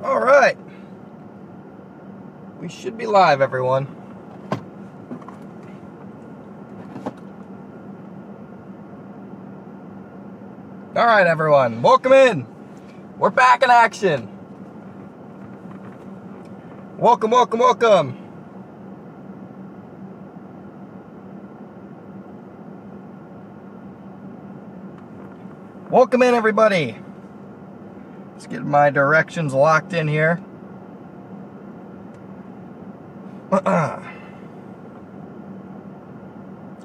All right. We should be live, everyone. All right, everyone. Welcome in. We're back in action. Welcome, welcome, welcome. Welcome in, everybody. Let's get my directions locked in here.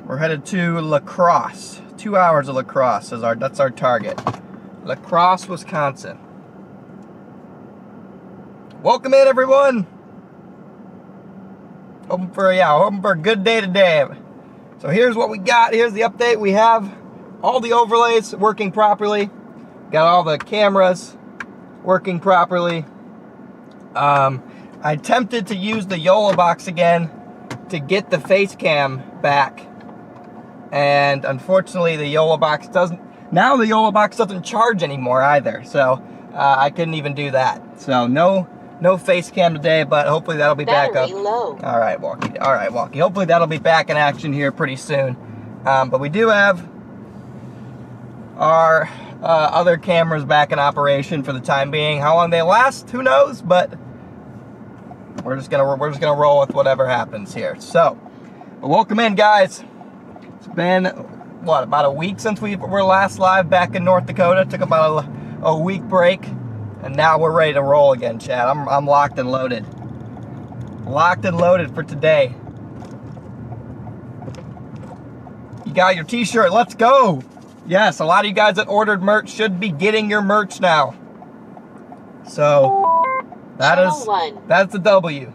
We're headed to Lacrosse. 2 hours of Lacrosse is that's our target. Lacrosse, Wisconsin. Welcome in, everyone. Hoping for a good day today. So here's what we got. Here's the update. We have all the overlays working properly. Got all the cameras working properly. I attempted to use the YOLO box again to get the face cam back, and unfortunately the YOLO box doesn't charge anymore either, so I couldn't even do that. So no face cam today, but hopefully that'll be back up. Low. All right, Walkie. Hopefully that'll be back in action here pretty soon. But we do have our other cameras back in operation for the time being. How long they last, who knows? But we're just gonna roll with whatever happens here. So, welcome in, guys. It's been about a week since we were last live back in North Dakota. Took about a week break, and now we're ready to roll again, Chad. I'm locked and loaded. Locked and loaded for today. You got your t-shirt, let's go. Yes, a lot of you guys that ordered merch should be getting your merch now. So that's a W.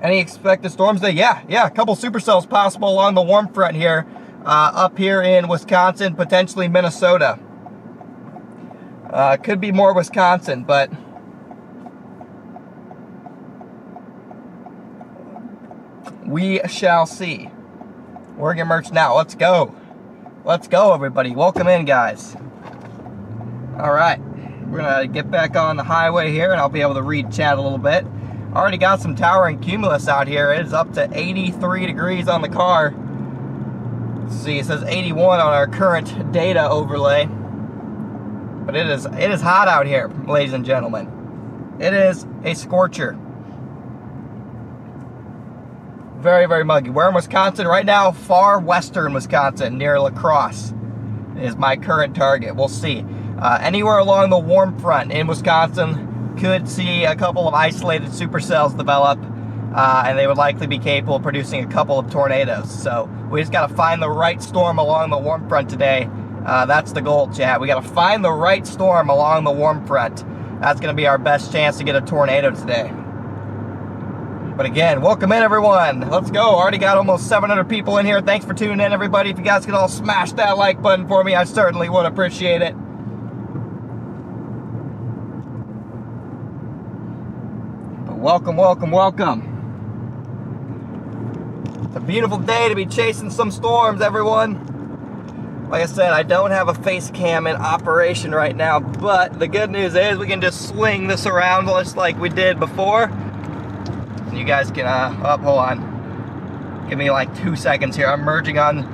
Any expected storms today? Yeah, a couple supercells possible along the warm front here, up here in Wisconsin, potentially Minnesota. Could be more Wisconsin, but we shall see. We're getting merch now. Let's go. Let's go, everybody. Welcome in, guys. All right. We're going to get back on the highway here, and I'll be able to read chat a little bit. Already got some towering cumulus out here. It is up to 83 degrees on the car. Let's see, it says 81 on our current data overlay. But it is hot out here, ladies and gentlemen. It is a scorcher. Very, very muggy. We're in Wisconsin right now, far western Wisconsin, near Lacrosse is my current target. We'll see. Anywhere along the warm front in Wisconsin could see a couple of isolated supercells develop, and they would likely be capable of producing a couple of tornadoes. So we just got to find the right storm along the warm front today. That's the goal, chat. We got to find the right storm along the warm front. That's going to be our best chance to get a tornado today. But again, welcome in, everyone. Let's go. Already got almost 700 people in here. Thanks for tuning in, everybody. If you guys could all smash that like button for me, I certainly would appreciate it. But welcome, welcome, welcome. It's a beautiful day to be chasing some storms, everyone. Like I said, I don't have a face cam in operation right now, but the good news is we can just swing this around just like we did before. You guys can, hold on. Give me like 2 seconds here. I'm merging onto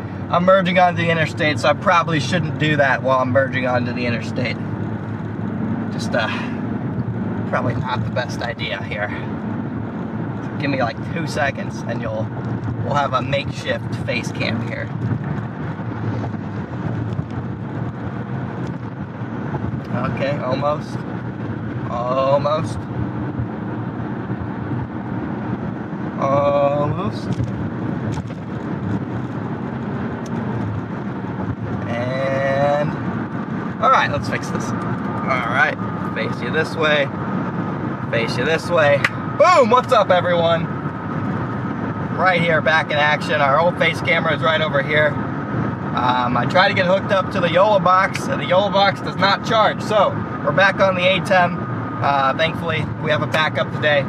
the interstate, so I probably shouldn't do that while I'm merging onto the interstate. Just, probably not the best idea here. So give me like 2 seconds, and we'll have a makeshift face cam here. Okay, almost. And all right, let's fix this. All right, face you this way. Boom! What's up, everyone? Right here, back in action. Our old face camera is right over here. I tried to get hooked up to the YOLO box, and the YOLO box does not charge. So we're back on the A10. Thankfully, we have a backup today.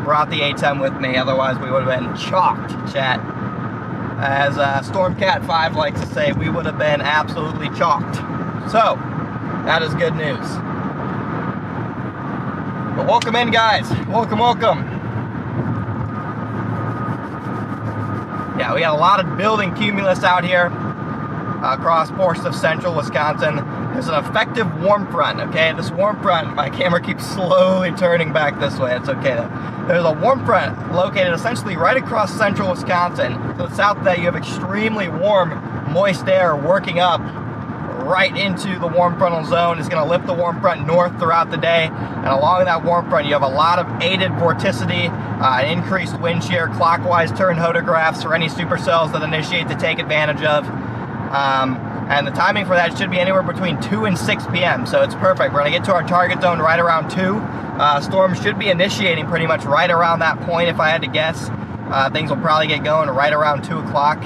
Brought the A10 with me, otherwise we would have been chalked, chat. As Stormcat 5 likes to say, we would have been absolutely chalked. So, that is good news. But welcome in, guys. Welcome, welcome. Yeah, we got a lot of building cumulus out here across portions of central Wisconsin. There's an effective warm front, okay? This warm front, my camera keeps slowly turning back this way. It's okay though. There's a warm front located essentially right across central Wisconsin. To the south of that, you have extremely warm, moist air working up right into the warm frontal zone. It's going to lift the warm front north throughout the day, and along that warm front you have a lot of aided vorticity, increased wind shear, clockwise turn hodographs for any supercells that initiate to take advantage of, and the timing for that should be anywhere between 2 and 6 p.m. so it's perfect. We're going to get to our target zone right around 2. Storm should be initiating pretty much right around that point. If I had to guess, things will probably get going right around 2 o'clock.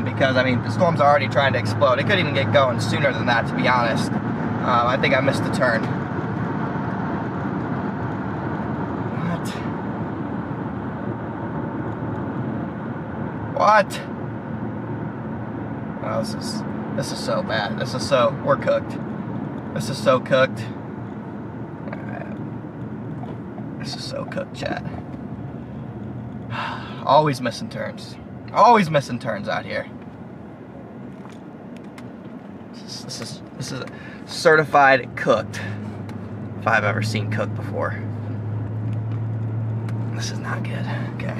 Because, I mean, the storm's already trying to explode. It could even get going sooner than that, to be honest. I think I missed the turn. What? Oh, this is so bad. We're cooked. This is so cooked. This is so cooked, chat. Always missing turns. Always missing turns out here. This is certified cooked. If I've ever seen cooked before. This is not good. Okay.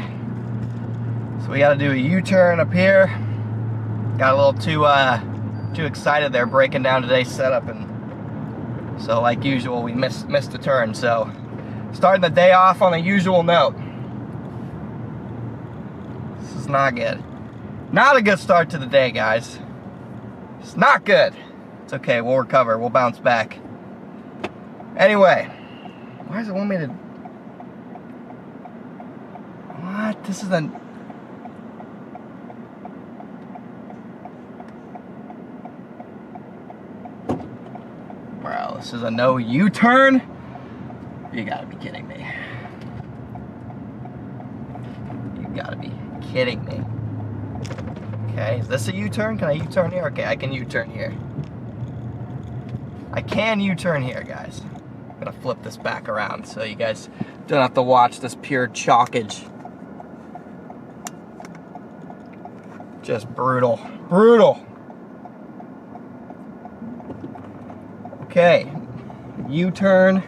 So we got to do a U-turn up here. Got a little too excited there breaking down today's setup, and so like usual we missed the turn. So starting the day off on a usual note. Not good. Not a good start to the day, guys. It's not good. It's okay, we'll recover, we'll bounce back. Anyway, why does it want me to... What? This is a... Bro, this is a no U-turn? You gotta be kidding me. You gotta be kidding me. Okay, is this a U-turn? Can I U-turn here? Okay, I can U-turn here. I can U-turn here, guys. I'm gonna flip this back around so you guys don't have to watch this pure chalkage. Just brutal. Brutal. Okay, U-turn.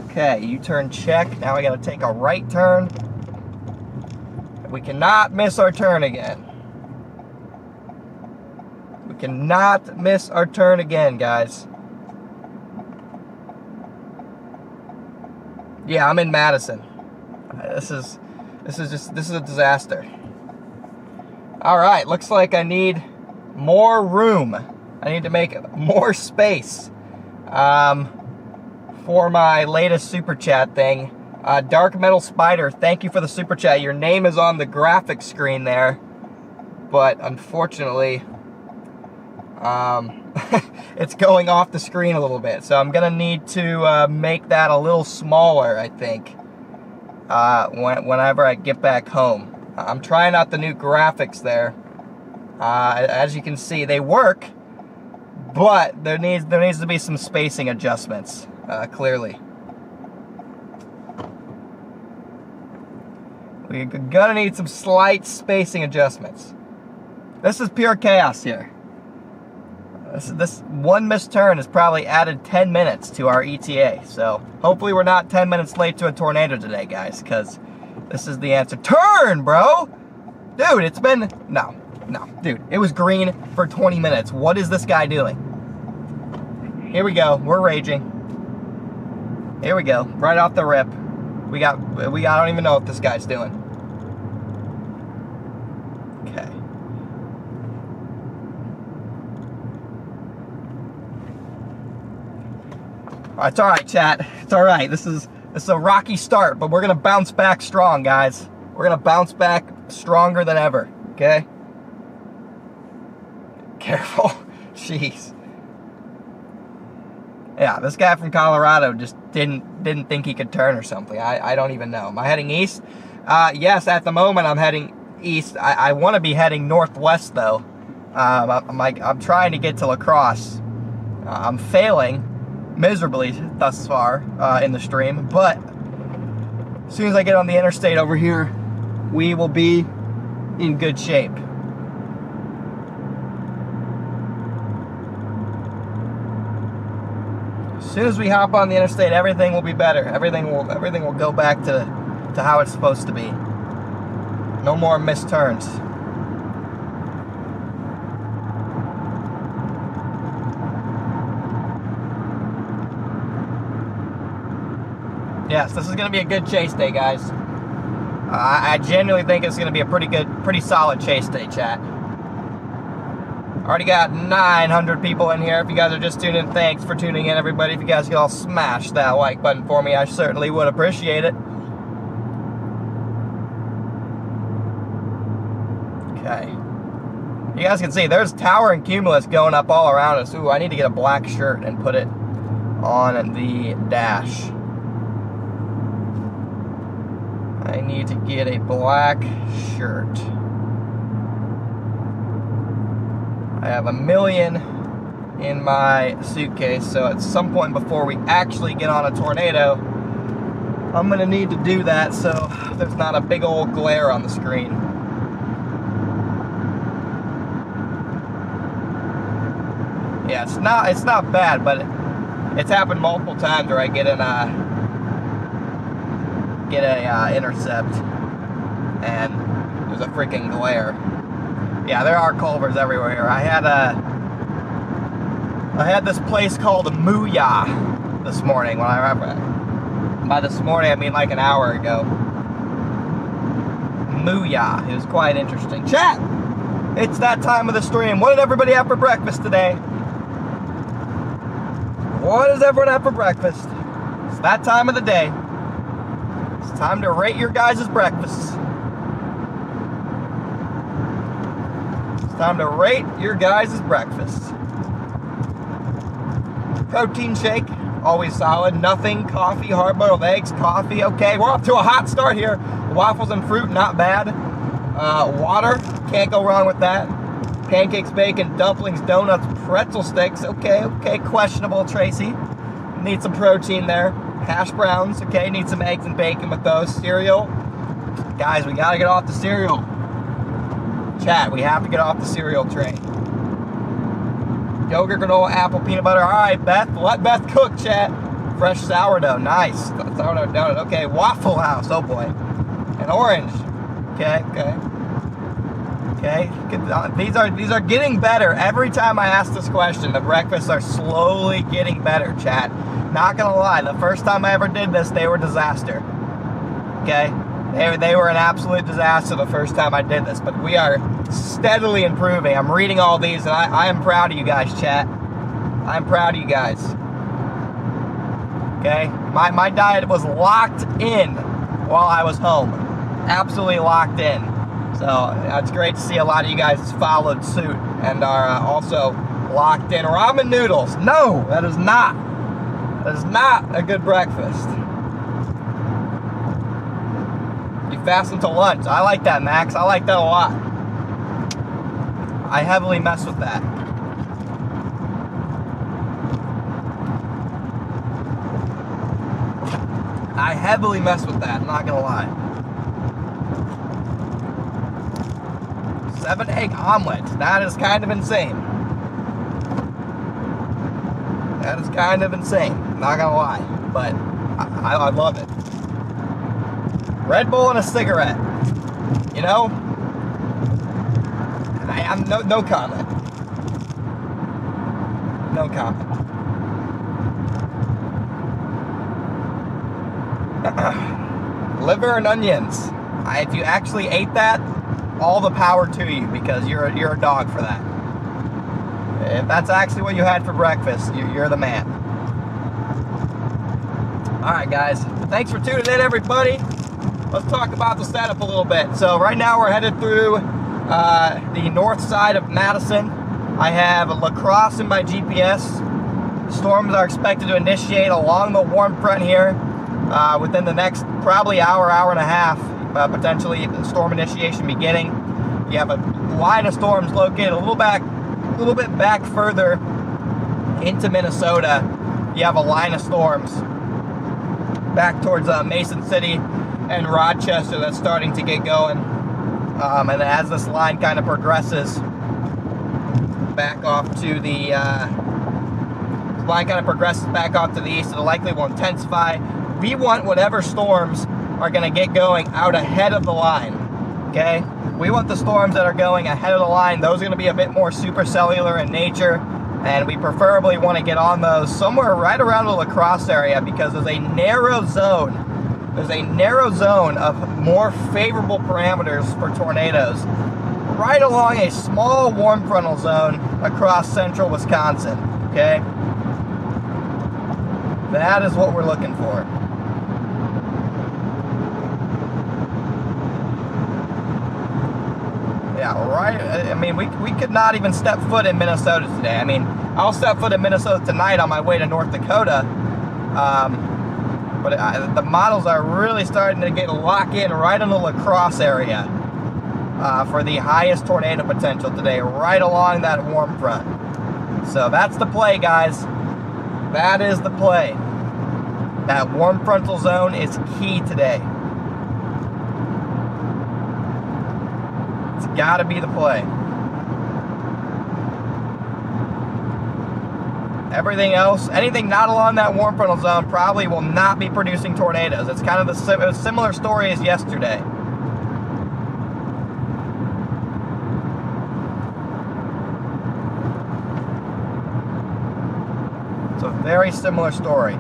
Okay, U-turn check. Now I gotta take a right turn. We cannot miss our turn again. We cannot miss our turn again, guys. Yeah, I'm in Madison. This is a disaster. All right, looks like I need more room. I need to make more space. For my latest super chat thing. Dark Metal Spider, thank you for the super chat. Your name is on the graphic screen there, but unfortunately it's going off the screen a little bit, so I'm gonna need to make that a little smaller, I think, whenever I get back home. I'm trying out the new graphics there. As you can see, they work, but there needs to be some spacing adjustments. Clearly. We're gonna need some slight spacing adjustments. This is pure chaos here. This one missed turn has probably added 10 minutes to our ETA, so hopefully we're not 10 minutes late to a tornado today, guys, because this is the answer. Turn, bro! Dude, it's been... No, dude, it was green for 20 minutes. What is this guy doing? Here we go, we're raging. Here we go, right off the rip. I don't even know what this guy's doing. Okay. It's all right, chat. It's all right. This is a rocky start, but we're gonna bounce back strong, guys. We're gonna bounce back stronger than ever. Okay. Careful. Jeez. Yeah, this guy from Colorado just didn't think he could turn or something. I don't even know. Am I heading east? Yes, at the moment I'm heading east. I want to be heading northwest though. I'm trying to get to Lacrosse. I'm failing, miserably thus far in the stream, but as soon as I get on the interstate over here, we will be in good shape. As soon as we hop on the interstate, everything will be better. Everything will go back to how it's supposed to be. No more missed turns. Yes, this is going to be a good chase day, guys. I genuinely think it's going to be a pretty solid chase day, chat. Already got 900 people in here. If you guys are just tuning in, thanks for tuning in, everybody. If you guys could all smash that like button for me, I certainly would appreciate it. Okay. You guys can see, there's tower and cumulus going up all around us. Ooh, I need to get a black shirt and put it on the dash. I need to get a black shirt. I have 1 million in my suitcase, so at some point before we actually get on a tornado, I'm gonna need to do that so there's not a big old glare on the screen. Yeah, it's not bad, but it's happened multiple times where I get a intercept and there's a freaking glare. Yeah, there are culvers everywhere. I had this place called Mooyah this morning. When I by this morning I mean like an hour ago. Mooyah. It was quite interesting. Chat! It's that time of the stream. What did everybody have for breakfast today? What does everyone have for breakfast? It's that time of the day. It's time to rate your guys' breakfasts. It's time to rate your guys' breakfasts. Protein shake, always solid. Nothing, coffee, hard-boiled eggs, coffee. Okay, we're off to a hot start here. Waffles and fruit, not bad. Water, can't go wrong with that. Pancakes, bacon, dumplings, donuts, pretzel sticks. Okay, questionable, Tracy. Need some protein there. Hash browns, okay, need some eggs and bacon with those. Cereal. Guys, we gotta get off the cereal. Chat, we have to get off the cereal train. Yogurt, granola, apple, peanut butter. Alright, Beth, let Beth cook, chat. Fresh sourdough, nice. Sourdough donut, okay. Waffle House, oh boy. An orange. Okay. These are getting better. Every time I ask this question, the breakfasts are slowly getting better, chat. Not gonna lie, the first time I ever did this, they were a disaster. Okay? They were an absolute disaster the first time I did this, but we are steadily improving. I'm reading all these, and I am proud of you guys, chat. I'm proud of you guys. Okay? My diet was locked in while I was home. Absolutely locked in. So it's great to see a lot of you guys followed suit and are also locked in. Ramen noodles. No, that is not a good breakfast. You fast until lunch. I like that, Max. I like that a lot. I heavily mess with that. I heavily mess with that, I'm not gonna lie. 7-egg omelet. That is kind of insane. That is kind of insane. Not gonna lie. But I love it. Red Bull and a cigarette. You know? And I'm no comment. No comment. Liver and onions. If you actually ate that, all the power to you, because you're a dog for that. If that's actually what you had for breakfast, you're the man. Alright guys, thanks for tuning in, everybody. Let's talk about the setup a little bit. So right now we're headed through the north side of Madison. I have Lacrosse in my GPS. Storms are expected to initiate along the warm front here within the next probably hour and a half. Potentially the storm initiation beginning. You have a line of storms located a little bit back further into Minnesota you have a line of storms back towards Mason City and Rochester that's starting to get going. And then as this line kind of progresses back off to the east, it likely will intensify. We want whatever storms are going to get going out ahead of the line, okay? We want the storms that are going ahead of the line. Those are going to be a bit more supercellular in nature, and we preferably want to get on those somewhere right around the Lacrosse area, because there's a narrow zone. There's a narrow zone of more favorable parameters for tornadoes right along a small warm frontal zone across central Wisconsin, okay? That is what we're looking for. Yeah, right. I mean, we could not even step foot in Minnesota today. I mean, I'll step foot in Minnesota tonight on my way to North Dakota. But the models are really starting to lock in right in the Lacrosse area for the highest tornado potential today, right along that warm front. So that's the play, guys. That is the play. That warm frontal zone is key today. It's got to be the play. Everything else, anything not along that warm frontal zone probably will not be producing tornadoes. It's kind of a similar story as yesterday. It's a very similar story.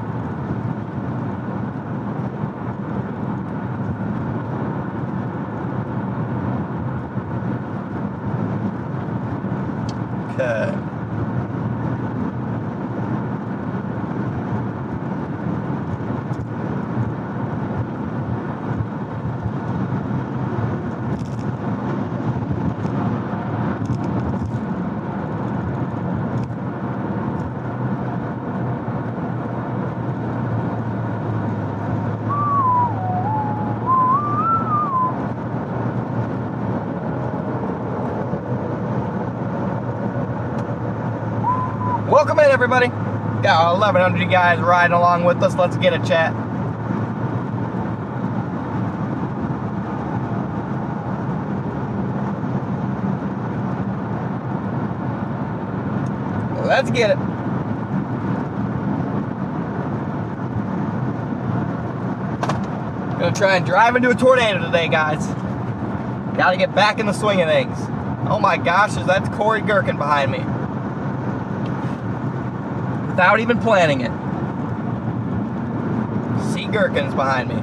Okay. Welcome in, everybody. Got 1,100 you guys riding along with us. Let's get a chat. Let's get it. Gonna try and drive into a tornado today, guys. Gotta get back in the swing of things. Oh my gosh, that's Corey Gherkin behind me. Without even planning it. C. Gherkin's behind me.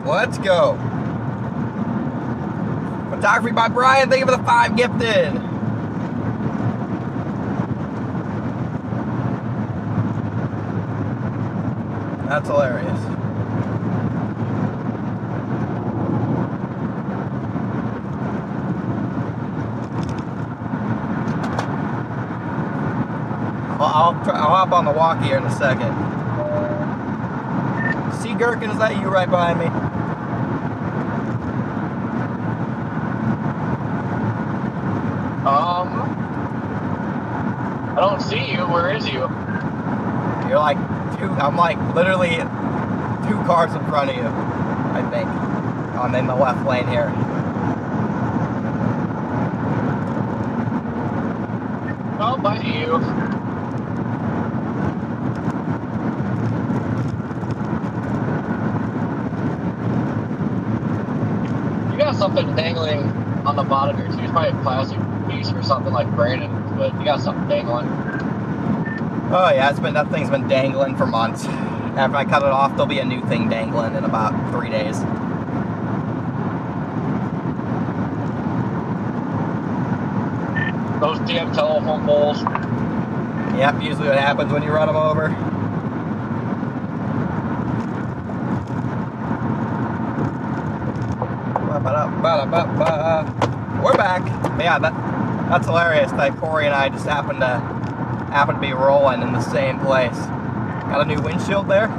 Let's go. Photography by Brian. Thank you for the 5 gifted. That's hilarious. I'll hop on the walk here in a second. C. Gherkin, is that you right behind me? I don't see you. Where is you? You're like I'm like literally 2 cars in front of you, I think. I'm in the left lane here. Oh, I see you. You got something dangling on the bottom here too. It's probably a plastic piece or something like Brandon, but you got something dangling. Oh yeah, that thing's been dangling for months. After I cut it off, there'll be a new thing dangling in about 3 days. Those damn telephone poles. Yep, usually what happens when you run them over. We're back. Yeah, that's hilarious that Corey and I just happen to be rolling in the same place. Got a new windshield there.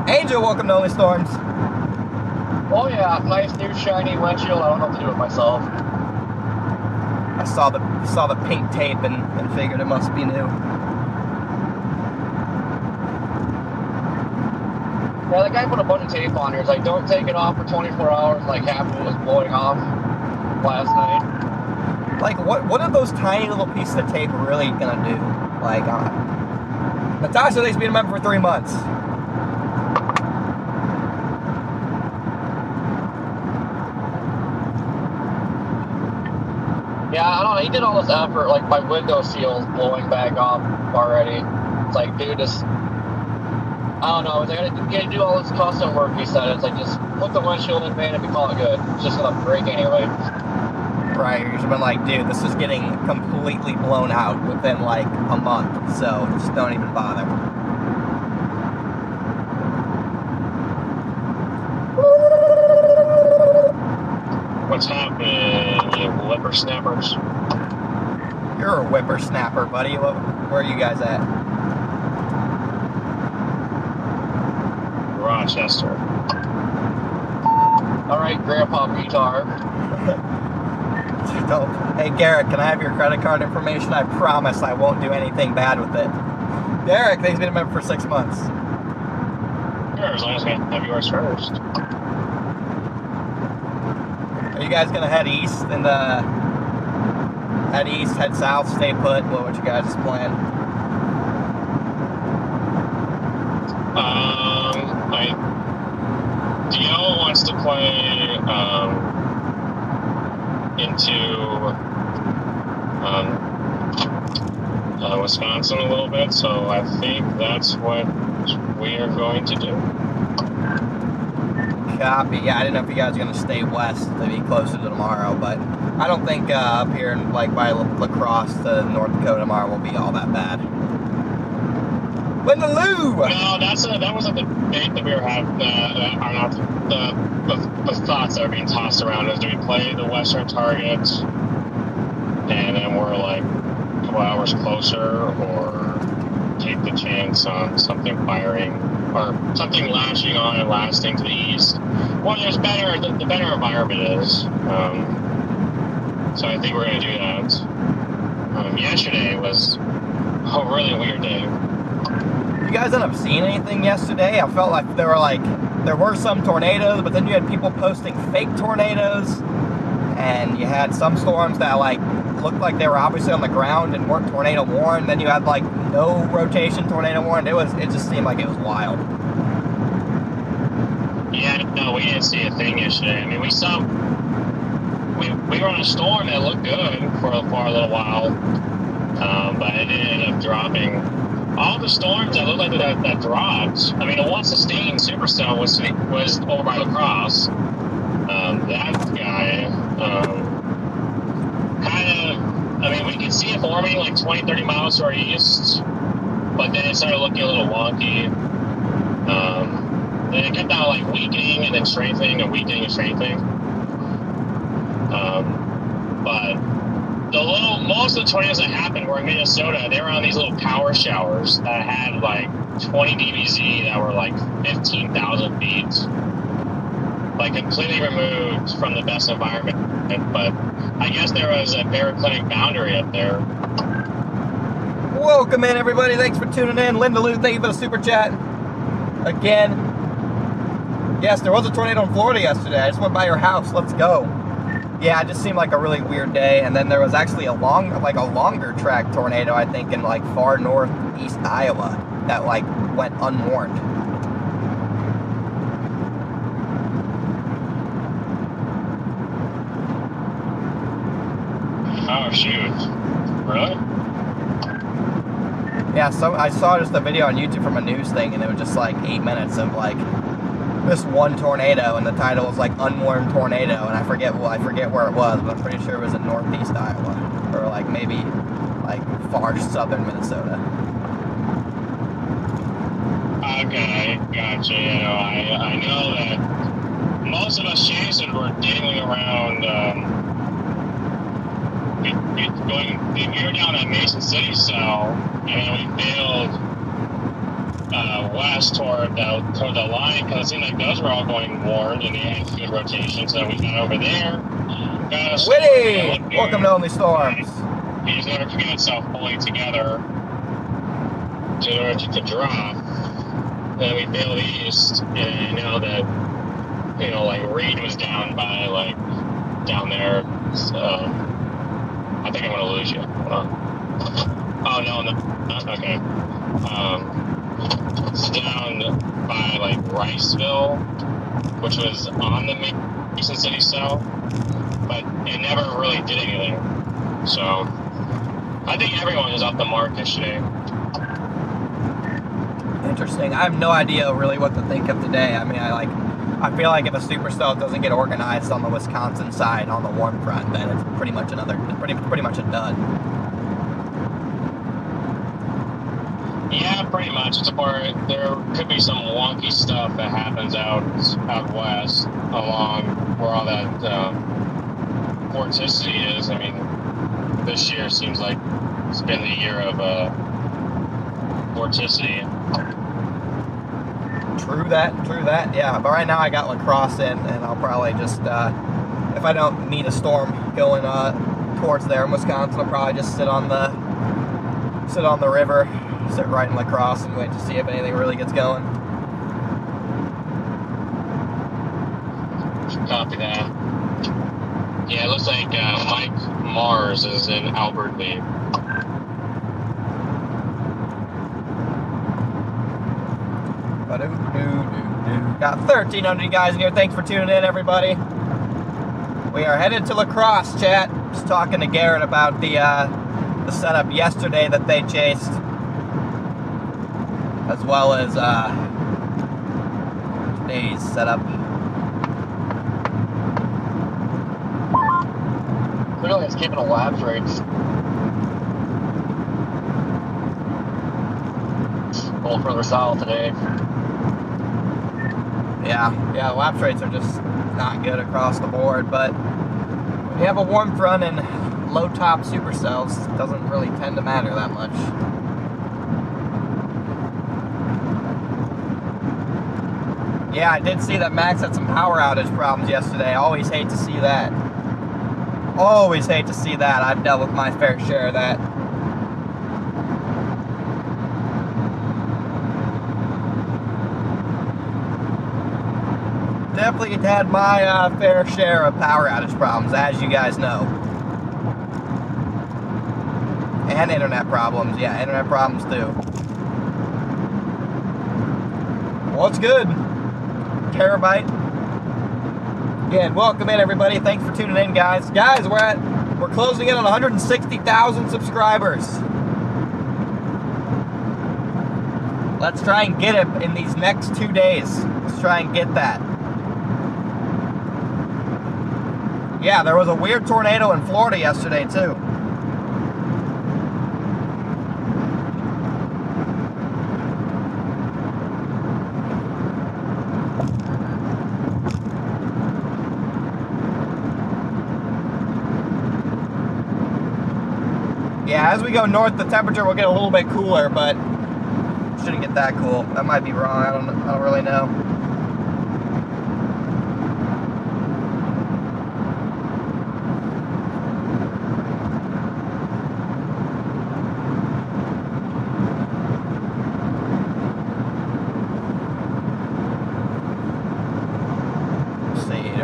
Angel, welcome to Only Storms. Oh yeah, nice new shiny windshield. I don't know what to do with myself. I saw the Saw the pink tape and figured it must be new. Yeah, the guy put a bunch of tape on here. It's like, don't take it off for 24 hours, like half of it was blowing off last night. Like, what are those tiny little pieces of tape really gonna do? Like, Natasha thinks been a member for 3 months. Yeah, I don't know. He did all this effort, like my window seal's blowing back off already. It's like, dude, just, I don't know. It's like, you gotta do all this custom work, he said. It's like, just put the windshield in, man, and we call it good. It's just gonna break anyway. Right, you've been like, dude, this is getting completely blown out within like a month, so just don't even bother. What's happening, you whippersnappers? You're a whippersnapper, buddy. Where are you guys at? Rochester. All right, Grandpa retard. Hey, Garrett, can I have your credit card information? I promise I won't do anything bad with it. Derek, he's been a member for 6 months. Sure, as long as I have yours first. Are you guys gonna head east and head east, head south, stay put? What you guys' plan? Dio wants to play into Wisconsin a little bit, so I think that's what we are going to do. Copy. Yeah, I didn't know if you guys were gonna stay west to be closer to tomorrow, but I don't think up here in like by Lacrosse to North Dakota tomorrow will be all that bad. Windaloo! No, that was a debate that we were having. Are not the thoughts that are being tossed around is, do we play the Western target and then we're like a couple hours closer, or take the chance on something firing or something lashing on and lasting to the east? Well, there's better. The better environment is. So I think we're going to do that. Yesterday was a really weird day. You guys end up seeing anything yesterday? I felt like there were some tornadoes, but then you had people posting fake tornadoes, and you had some storms that like looked like they were obviously on the ground and weren't tornado warned. Then you had like no rotation tornado warned. It just seemed like it was wild. Yeah, no, we didn't see a thing yesterday. I mean, we were on a storm that looked good for a little while, but it ended up dropping. All the storms that looked like that dropped. I mean, the one sustained supercell was over by Lacrosse. That guy, kind of, I mean, we could see it forming like 20, 30 miles to our east, but then it started looking a little wonky. Then it kept on like weakening and then strengthening and weakening and strengthening. But most of the tornadoes that happened were in Minnesota. They were on these little power showers that had like 20 dBz that were like 15,000 feet, like completely removed from the best environment. But I guess there was a baroclinic boundary up there. Welcome in, everybody. Thanks for tuning in. Linda Lou, thank you for the super chat. Again, yes, there was a tornado in Florida yesterday. I just went by your house. Let's go. Yeah, it just seemed like a really weird day. And then there was actually a longer track tornado, I think, in like far northeast Iowa that like went unwarned. Oh shoot! Really? Yeah, so I saw just a video on YouTube from a news thing, and it was just like 8 minutes of like this one tornado, and the title was like "Unwarned Tornado," and I forget where it was, but I'm pretty sure it was in northeast Iowa, or like maybe like far southern Minnesota. Okay, gotcha. You know, I know that most of us Jason were dangling around. We were down at Mason City cell, and then we bailed west toward the line, because it seemed like those were all going warned and they had good rotation. So we got over there. Witty! Welcome to Only Storms. he just never could get itself fully together in order to drop. Then we bailed east, and now that, you know, like Reed was down by, like, down there, so I think I'm gonna lose you. Hold on. Oh, no, okay. It's down by, like, Riceville, which was on the Mason City South, but it never really did anything. So I think everyone is off the mark yesterday. Interesting. I have no idea really what to think of today. I mean, I feel like if a supercell doesn't get organized on the Wisconsin side on the warm front, then it's pretty much pretty much a dud. Yeah, pretty much. It's a part. There could be some wonky stuff that happens out west along where all that vorticity is. I mean, this year seems like it's been the year of vorticity. True that, yeah. But right now I got Lacrosse in, and I'll probably just, if I don't meet a storm going towards there in Wisconsin, I'll probably just sit on the river, sit right in Lacrosse, and wait to see if anything really gets going. Copy that. Yeah, it looks like Mike Mars is in Albert Lea. Got 1,300 guys in here. Thanks for tuning in, everybody. We are headed to Lacrosse, chat. Just talking to Garrett about the setup yesterday that they chased, as well as today's setup. Clearly, it's keeping a lapse rates. A little further south today. Yeah, lapse rates are just not good across the board, but when you have a warm front and low top supercells, it doesn't really tend to matter that much. Yeah, I did see that Max had some power outage problems yesterday. Always hate to see that. Always hate to see that. I've dealt with my fair share of that. Definitely had my fair share of power outage problems, as you guys know. And internet problems. Yeah, internet problems too. What's good? Terabyte. Again, welcome in, everybody. Thanks for tuning in, guys. Guys, we're closing in on 160,000 subscribers. Let's try and get it in these next 2 days. Let's try and get that. Yeah, there was a weird tornado in Florida yesterday, too. Yeah, as we go north, the temperature will get a little bit cooler, but shouldn't get that cool. That might be wrong. I don't really know.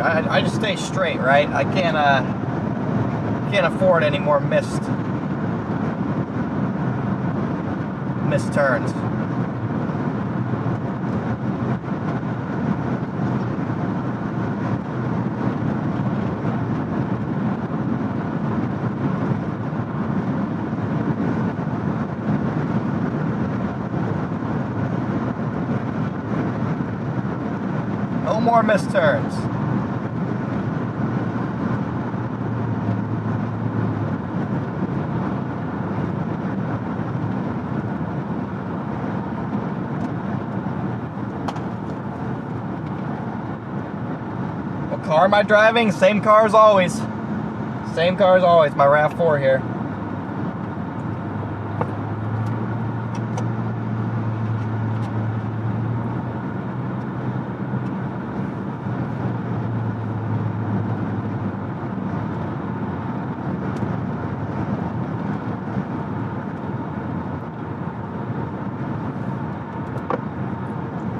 I just stay straight, right? I can't afford any more missed turns. No more missed turns. Car am I driving? Same car as always. Same car as always, my RAV4 here.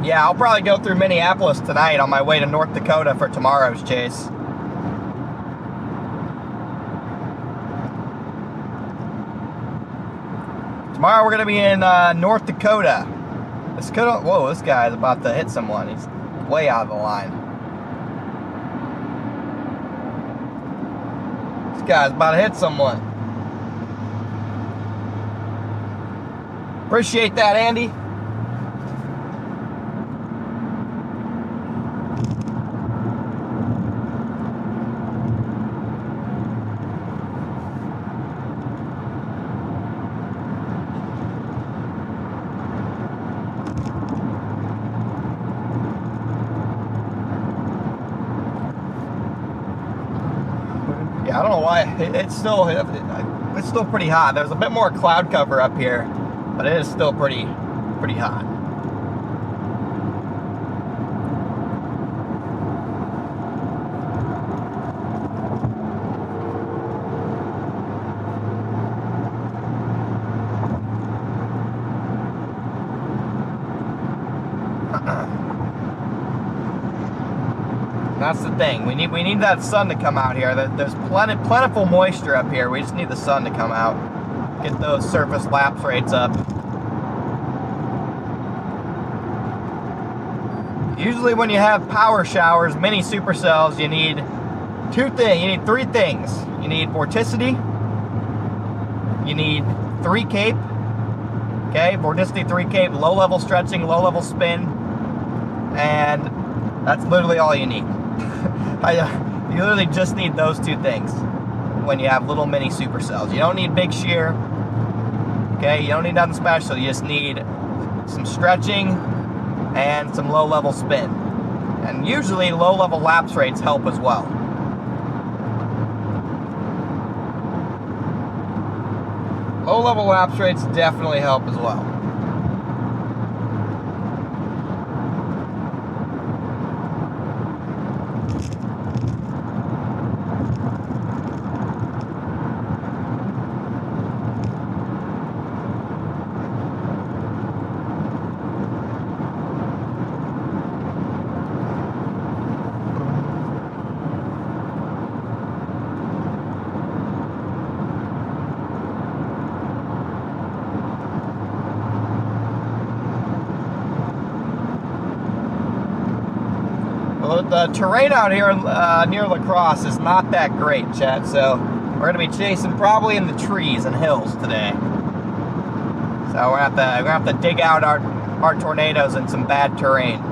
Yeah, I'll probably go through Minneapolis tonight on my way to North Dakota for tomorrow's chase. Tomorrow we're going to be in North Dakota. Whoa, this guy's about to hit someone. He's way out of the line. This guy's about to hit someone. Appreciate that, Andy. Yeah, I don't know why it's still pretty hot. There's a bit more cloud cover up here, but it is still pretty hot. That's the thing. We need that sun to come out here. There's plentiful moisture up here. We just need the sun to come out. Get those surface lapse rates up. Usually when you have power showers, mini supercells, you need three things. You need vorticity. You need 3 cape. Okay, vorticity, 3 cape, low level stretching, low level spin. And that's literally all you need. You literally just need those 2 things when you have little mini supercells. You don't need big shear. Okay, you don't need nothing special. You just need some stretching and some low level spin. And usually low level lapse rates help as well. Low level lapse rates definitely help as well. The terrain out here near Lacrosse is not that great, chat, so we're going to be chasing probably in the trees and hills today. So we're going to have to dig out our tornadoes in some bad terrain.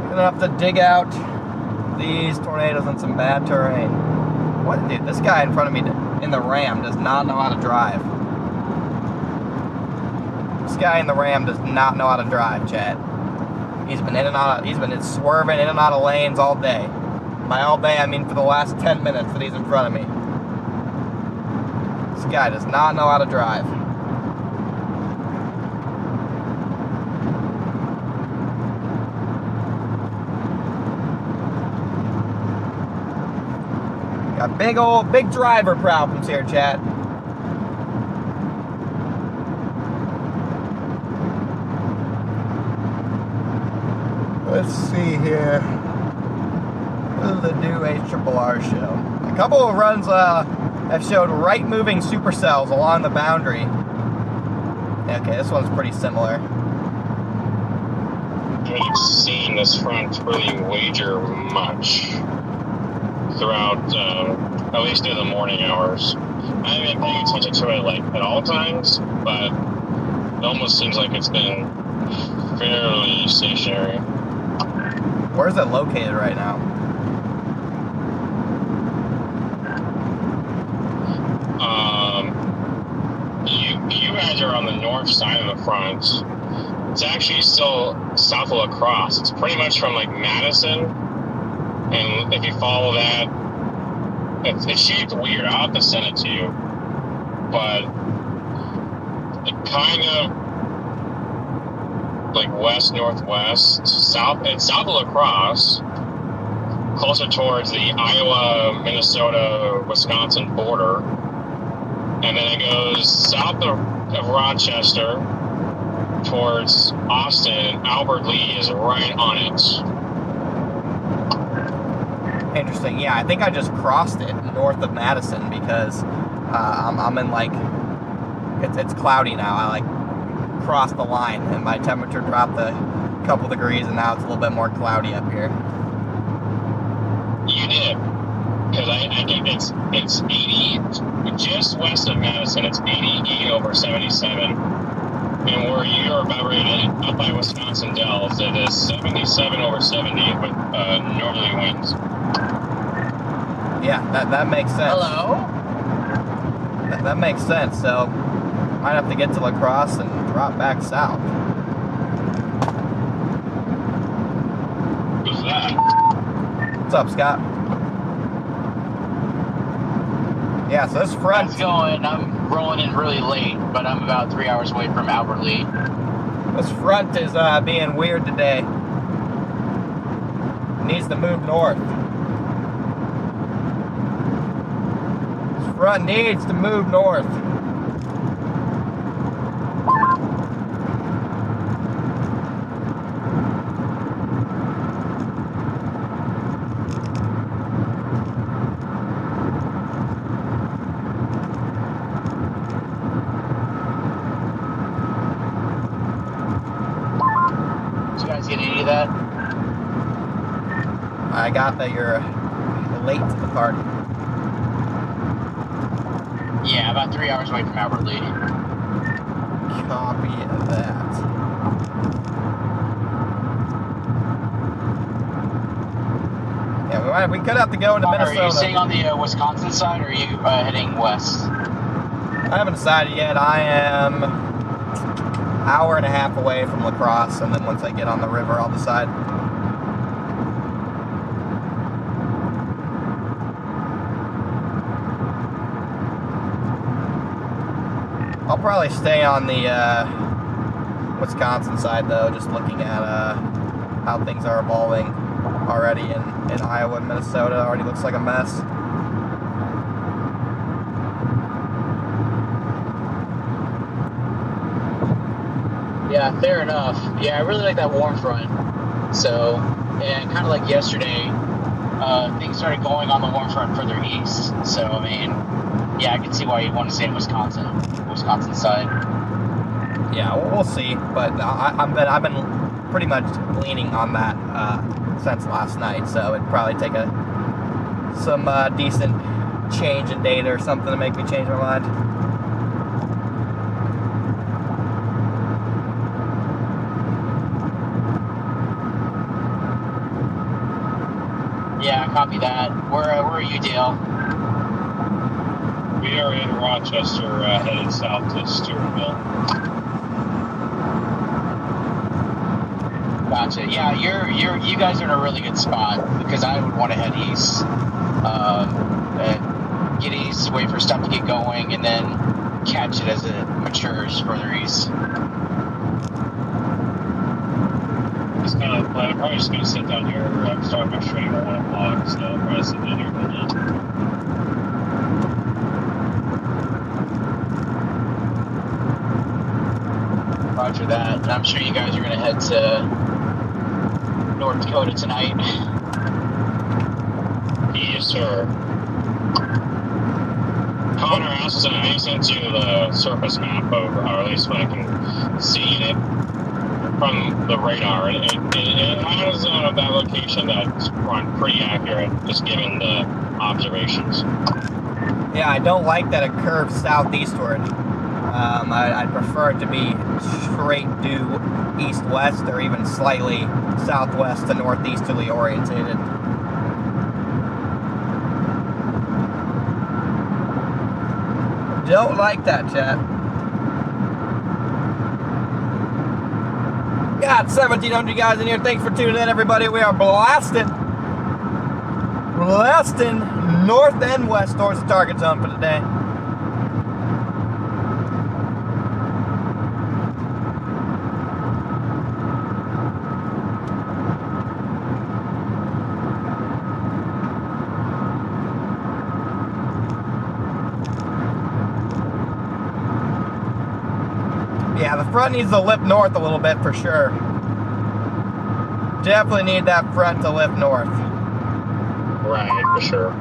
We're going to have to dig out these tornadoes in some bad terrain. What, dude, this guy in front of me in the Ram does not know how to drive. This guy in the Ram does not know how to drive, Chad. He's been swerving in and out of lanes all day. By all day, I mean for the last 10 minutes that he's in front of me. This guy does not know how to drive. Got big driver problems here, chat. Let's see here. This is the new HRRR show. A couple of runs have showed right moving supercells along the boundary. Okay, this one's pretty similar. I haven't seen this front really wager much throughout, at least through the morning hours. I haven't been paying attention to it like at all times, but it almost seems like it's been fairly stationary. Where's it located right now? You guys are on the north side of the front. It's actually still south of Lacrosse. It's pretty much from like Madison. And if you follow that, it's shaped weird. I'll have to send it to you. But it kind of like west-northwest, south of Lacrosse, closer towards the Iowa, Minnesota, Wisconsin border. And then it goes south of Rochester towards Austin, and Albert Lea is right on it. Interesting. Yeah, I think I just crossed it north of Madison because I'm in like, it's cloudy now. I like crossed the line and my temperature dropped a couple degrees and now it's a little bit more cloudy up here. You did. Because I think it's 80, just west of Madison, it's 88 over 77. And where you're about ready to up by Wisconsin Dells, it is 77 over 70 with northerly winds. Yeah, that makes sense. Hello? That makes sense. So, might have to get to Lacrosse and drop back south. Who's that? What's up, Scott? Yeah, so this front... How's it going? I'm rolling in really late, but I'm about 3 hours away from Albert Lea. This front is being weird today. It needs to move north. This front needs to move north. Get any of that? I got that you're late to the party. Yeah, about 3 hours away from Albert Lea. Copy that. Yeah, we could have to go into Minnesota. Are you staying on the Wisconsin side, or are you heading west? I haven't decided yet. I am hour and a half away from Lacrosse, and then once I get on the river, I'll decide. I'll probably stay on the Wisconsin side, though, just looking at how things are evolving already in Iowa and Minnesota. Already looks like a mess. Yeah, fair enough. Yeah, I really like that warm front. So, and kind of like yesterday, things started going on the warm front further east. So, I mean, yeah, I can see why you want to stay in Wisconsin side. Yeah, we'll see. But I've been pretty much leaning on that since last night. So it'd probably take some decent change in data or something to make me change my mind. Yeah, copy that. Where are you, Dale? We are in Rochester, headed south to Stewartville. Gotcha. Yeah, you guys are in a really good spot because I would want to head east, get east, wait for stuff to get going, and then catch it as it matures further east. Just kind of, I'm probably just going to sit down here. I'm starting my stream at 1 o'clock, so I'm probably sitting down here for a minute. Roger that. And I'm sure you guys are going to head to North Dakota tonight. Yes, sir. Connor asked, I sent you the surface map over, or at least when I can see it from the radar. It has that location that's pretty accurate, just given the observations. Yeah, I don't like that it curves southeastward. I'd prefer it to be straight due east-west or even slightly southwest to northeasterly orientated. Don't like that, chat. Got 1,700 guys in here. Thanks for tuning in, everybody. We are blasting north and west towards the target zone for today. Yeah, the front needs to lift north a little bit for sure. Definitely need that front to lift north. Right, for sure.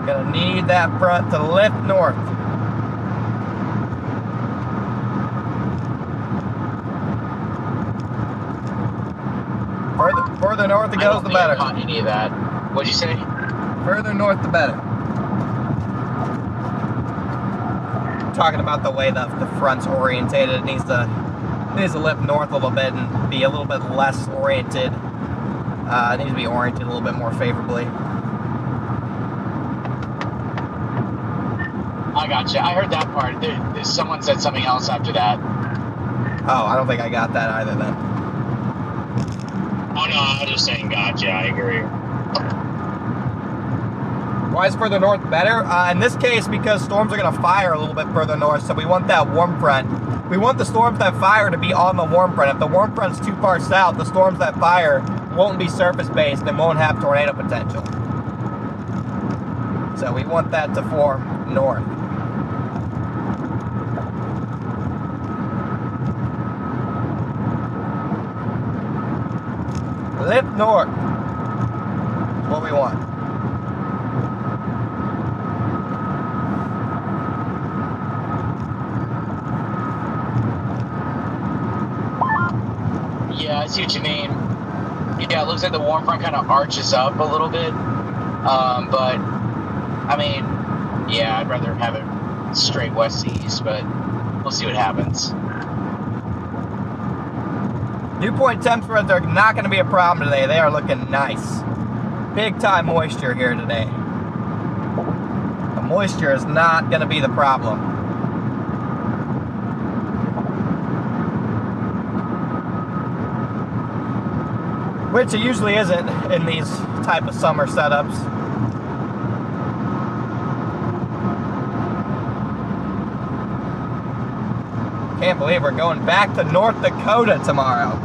Gonna need that front to lift north. Further north it goes, the better. I don't think I caught any of that. What'd you say? Further north, the better. Talking about the way the front's orientated, it needs to lift north a little bit and be a little bit less oriented. It needs to be oriented a little bit more favorably. I gotcha. I heard that part. Someone said something else after that. Oh, I don't think I got that either then. Oh no, I was just saying gotcha, I agree. Why is further north better? In this case, because storms are going to fire a little bit further north, so we want that warm front. We want the storms that fire to be on the warm front. If the warm front's too far south, the storms that fire won't be surface-based and won't have tornado potential. So we want that to form north. Lift north. That's what we want. Yeah, I see what you mean. Yeah, it looks like the warm front kind of arches up a little bit. But, I mean, yeah, I'd rather have it straight west to east, but we'll see what happens. Dew point temperatures are not going to be a problem today. They are looking nice. Big time moisture here today. The moisture is not going to be the problem. Which it usually isn't in these type of summer setups. Can't believe we're going back to North Dakota tomorrow.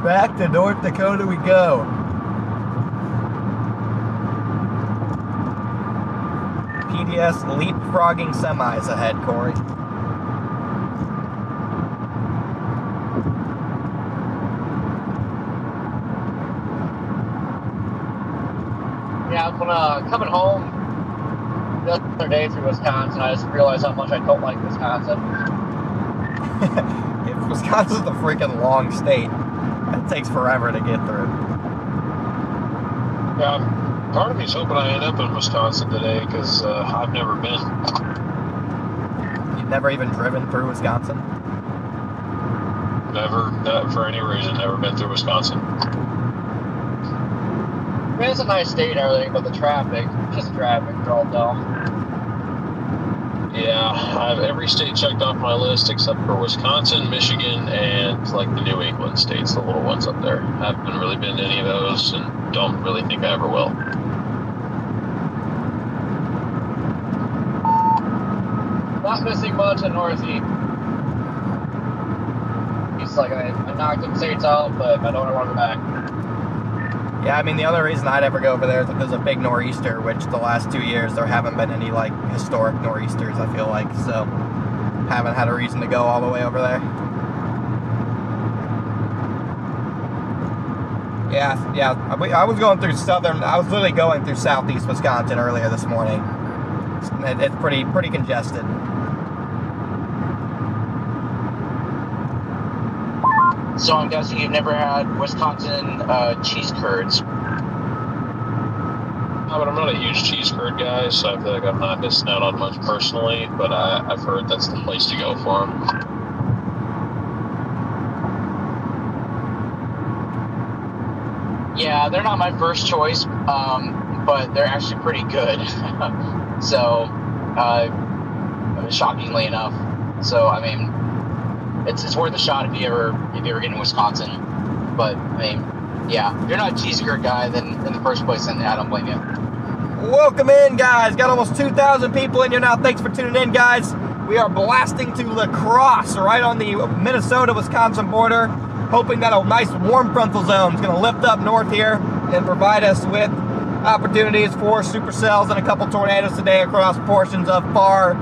Back to North Dakota we go. PDS leapfrogging semis ahead, Corey. Yeah, when coming home the other day through Wisconsin, I just realized how much I don't like Wisconsin. Wisconsin's a freaking long state. It takes forever to get through. Yeah, part of me's hoping I end up in Wisconsin today because I've never been. You've never even driven through Wisconsin? Never, for any reason, never been through Wisconsin. I mean, it's a nice state and everything, but the traffic, just traffic, they're all dumb. Yeah, I have every state checked off my list except for Wisconsin, Michigan, and like the New England states, the little ones up there. Haven't really been to any of those and don't really think I ever will. Not missing much in Northeast. It's like I knocked them states out, but I don't want to go back. Yeah, I mean, the only reason I'd ever go over there is if there's a big nor'easter, which the last 2 years there haven't been any, like, historic nor'easters, I feel like, so haven't had a reason to go all the way over there. Yeah, I was going through I was literally going through southeast Wisconsin earlier this morning. It's pretty congested. So I'm guessing you've never had Wisconsin cheese curds. No, but I'm not a huge cheese curd guy, so I feel like I'm not missing out on much personally, but I've heard that's the place to go for them. Yeah, they're not my first choice, but they're actually pretty good. So, shockingly enough. So, I mean, it's worth a shot if you ever get in Wisconsin. But I mean, yeah, if you're not a cheese curd guy, then in the first place, then I don't blame you. Welcome in, guys. Got almost 2,000 people in here now. Thanks for tuning in, guys. We are blasting to Lacrosse, right on the Minnesota-Wisconsin border, hoping that a nice warm frontal zone is going to lift up north here and provide us with opportunities for supercells and a couple tornadoes today across portions of far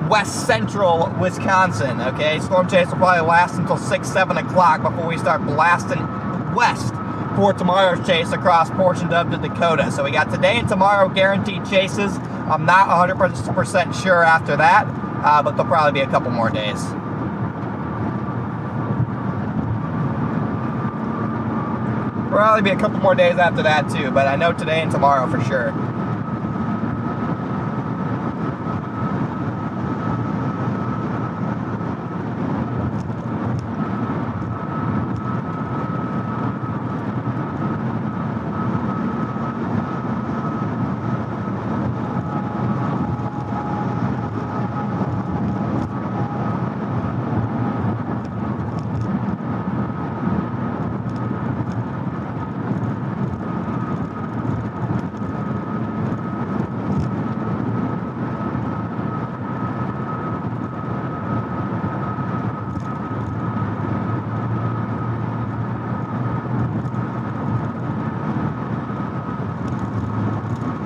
west central Wisconsin. Okay, storm chase will probably last until 6, 7 o'clock before we start blasting west for tomorrow's chase across portions of the Dakota. So we got today and tomorrow guaranteed chases. I'm not 100% sure after that, but there'll probably be a couple more days. Probably be a couple more days after that too, but I know today and tomorrow for sure.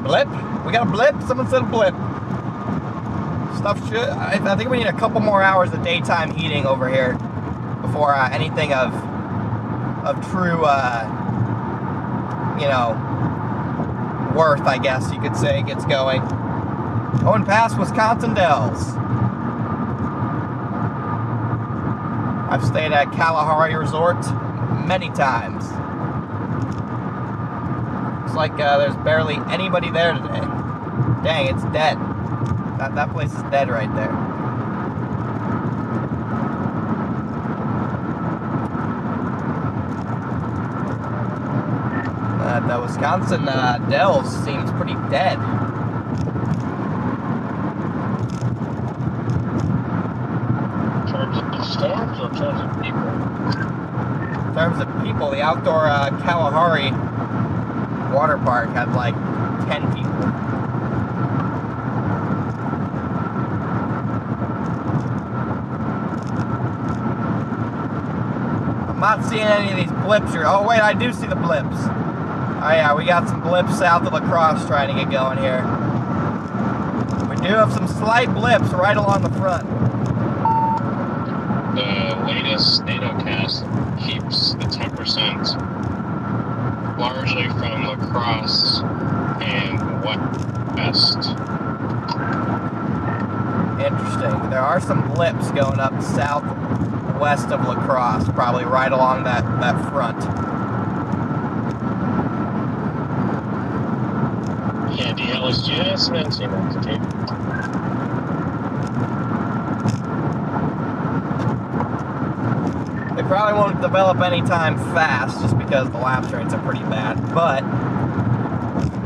Blip? We got a blip? Someone said a blip. Stuff should... I think we need a couple more hours of daytime heating over here before anything of true, you know, worth, I guess you could say, gets going. Going past Wisconsin Dells. I've stayed at Kalahari Resort many times. Looks like there's barely anybody there today. Dang, it's dead. That place is dead right there. The Wisconsin Dells seems pretty dead. In terms of storms or in terms of people? In terms of people, the outdoor Kalahari water park had like 10 people. I'm not seeing any of these blips here. Oh wait, I do see the blips. Oh yeah, we got some blips south of Lacrosse trying to get going here. We do have some slight blips right along the front. The latest NATOcast keeps the 10% largely from Lacrosse and west. Interesting. There are some blips going up southwest of Lacrosse, probably right along that front. Yeah, DL is just mentioning that today. They probably won't develop anytime fast just because the lapse rates are pretty bad, but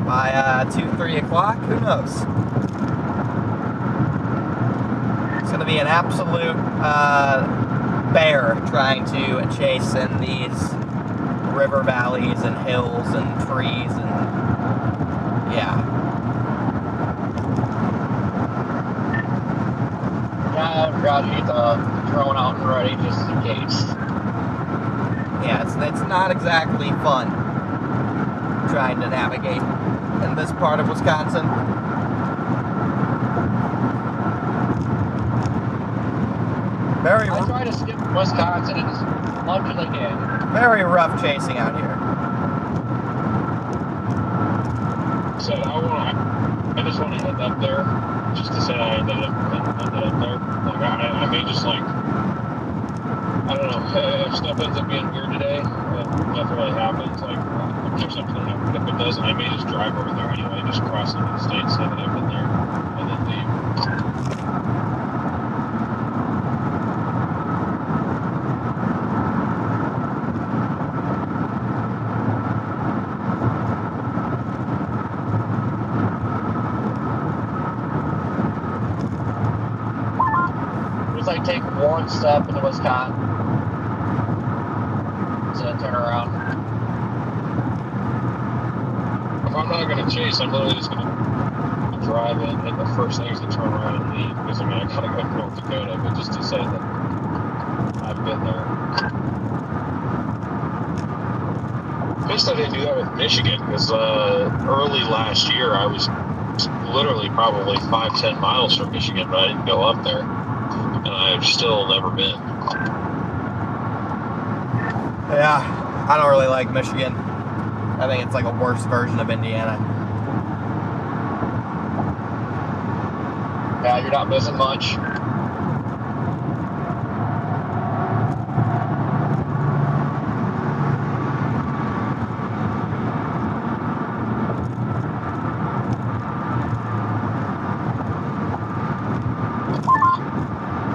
by 2, 3 o'clock, who knows? It's going to be an absolute bear trying to chase in these river valleys and hills and trees and yeah. Yeah, I've got to get the drone out and ready just in case. Yeah, it's not exactly fun trying to navigate in this part of Wisconsin. I try to skip Wisconsin as much as I can. Very rough chasing out here. So I just want to head up there, just to say I ended up there. Like I may just like, I don't know, if stuff ends up being weird today, nothing really happens, like I'm sure something will happen. If it doesn't, I may just drive over there anyway, just cross into the state, say that I've been there, and then leave. Like take one step into Wisconsin, then turn around. If I'm not going to chase, I'm literally just going to drive in, hit the first exit, turn around, and leave. Because I mean, I gotta go to North Dakota, but just to say that I've been there. Pissed I didn't do that with Michigan, because early last year I was literally probably 5-10 miles from Michigan, but I didn't go up there, and I've still never been. Yeah, I don't really like Michigan. I think it's like a worse version of Indiana. Yeah, you're not missing much.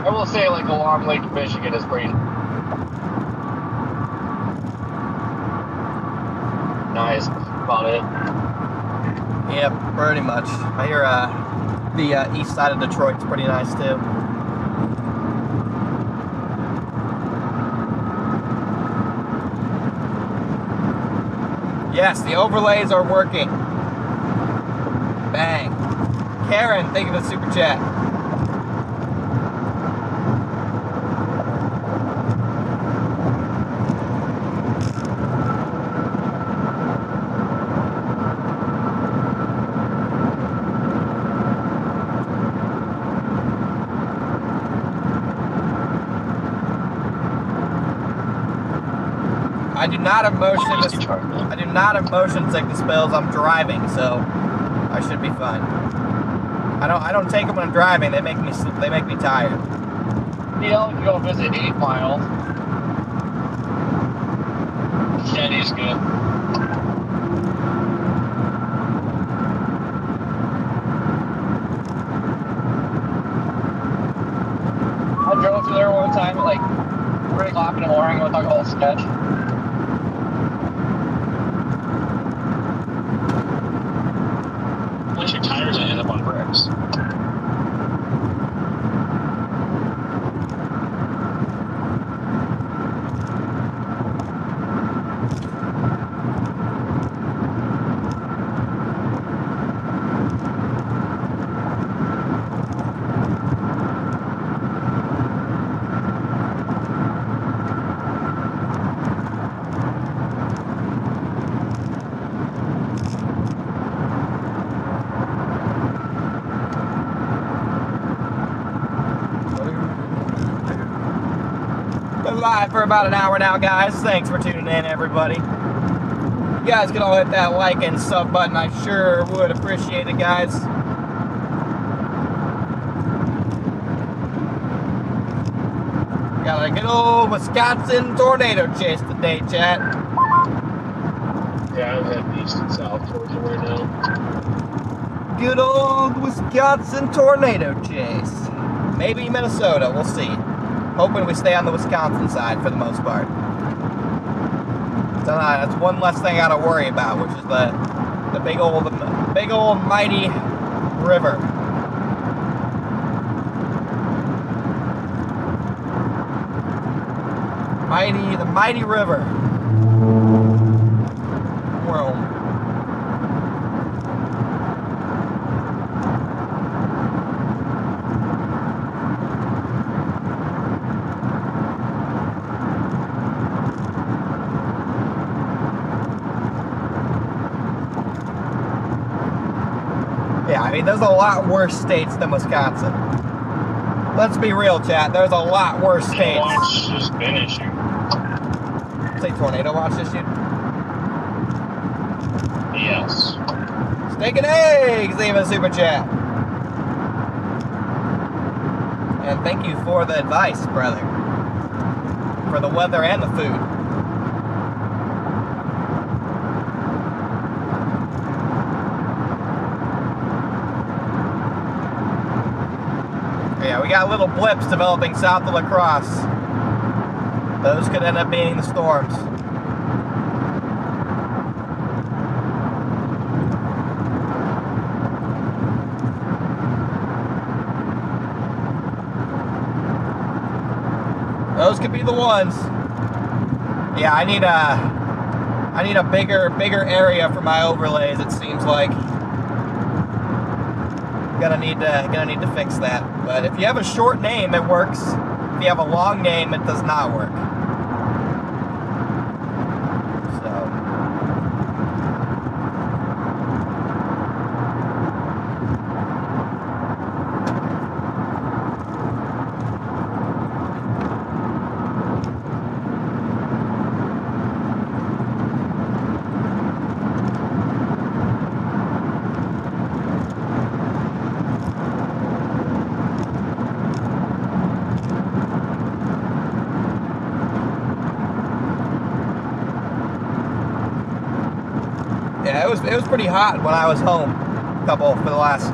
I will say, like, along Lake Michigan is pretty nice. About it. Yep, pretty much. I hear the east side of Detroit's pretty nice too. Yes, the overlays are working. Bang. Karen, thank you for the super chat. I do not have motion sickness pills. I'm driving, so I should be fine. I don't take them when I'm driving. They make me tired. You know, you go visit 8 Mile. Shandy's good. I drove through there one time at like 3 o'clock in the morning with like a whole sketch. Once your tires end up on bricks. Live for about an hour now, guys. Thanks for tuning in, everybody. You guys can all hit that like and sub button. I sure would appreciate it, guys. Got a good old Wisconsin tornado chase today, chat. Yeah, I'm heading east and south towards it right now. Good old Wisconsin tornado chase. Maybe Minnesota, we'll see. Hoping we stay on the Wisconsin side for the most part. So that's one less thing I gotta worry about, which is the big old mighty river. The mighty river. World. Yeah, I mean, there's a lot worse states than Wisconsin. Let's be real, chat. There's a lot worse states. Watch has been issued. Say tornado watch issued? Yes. Steak and eggs, leave a super chat. And thank you for the advice, brother. For the weather and the food. Yeah, we got little blips developing south of Lacrosse. Those could end up being the storms. Those could be the ones. Yeah, I need a bigger area for my overlays, it seems like. Gonna need to fix that. But if you have a short name, it works. If you have a long name, it does not work. Yeah, it was pretty hot when I was home for the last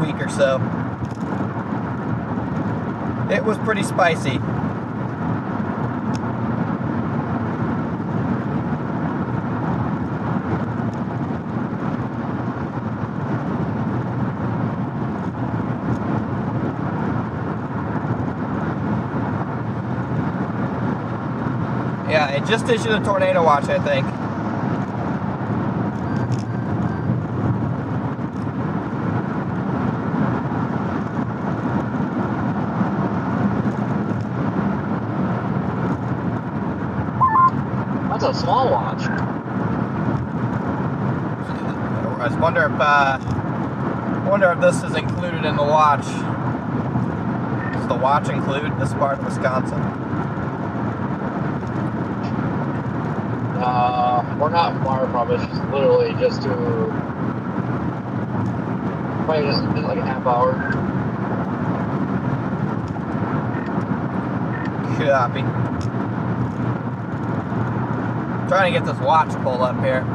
week or so. It was pretty spicy. Yeah, it just issued a tornado watch, I think. That's a small watch. I just wonder if this is included in the watch. Does the watch include this part of Wisconsin? We're not far from it. It's literally just probably just like a half hour. Copy. Trying to get this watch pulled up here.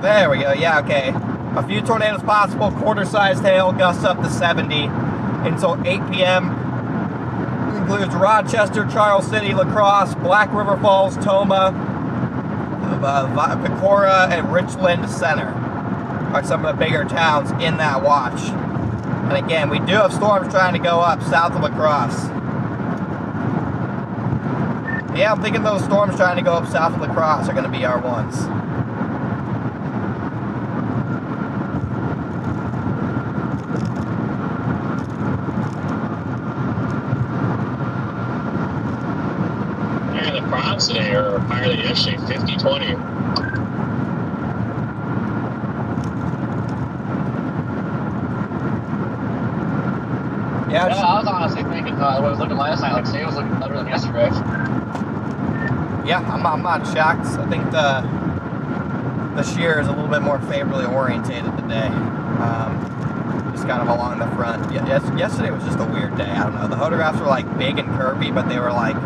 There we go. Yeah, okay. A few tornadoes possible. Quarter-sized hail. Gusts up to 70 until 8 p.m. Includes Rochester, Charles City, Lacrosse, Black River Falls, Toma, Viroqua, and Richland Center are some of the bigger towns in that watch. And again, we do have storms trying to go up south of Lacrosse. Yeah, I'm thinking those storms trying to go up south of Lacrosse are going to be our ones. Today are higher than yesterday, 50-20. Yeah, I was honestly thinking what I was looking last night, like today was looking better than yesterday. Yeah, I'm not shocked. I think the shear is a little bit more favorably orientated today. Just kind of along the front. Yesterday was just a weird day. I don't know. The photographs were like big and curvy, but they were like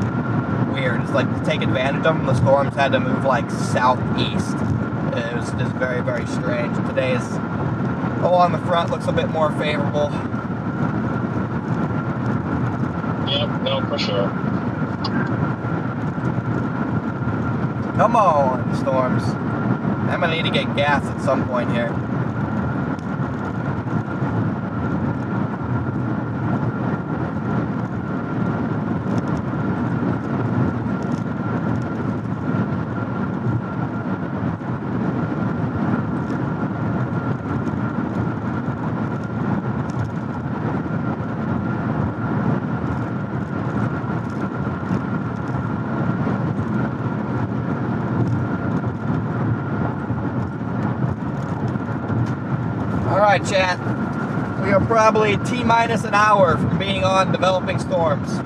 weird. It's like to take advantage of them, the storms had to move like southeast. It was just very, very strange. Today's along the front looks a bit more favorable. Yep, no, for sure. Come on, storms. I'm gonna need to get gas at some point here. Alright, chat. We are probably T-minus an hour from being on developing storms.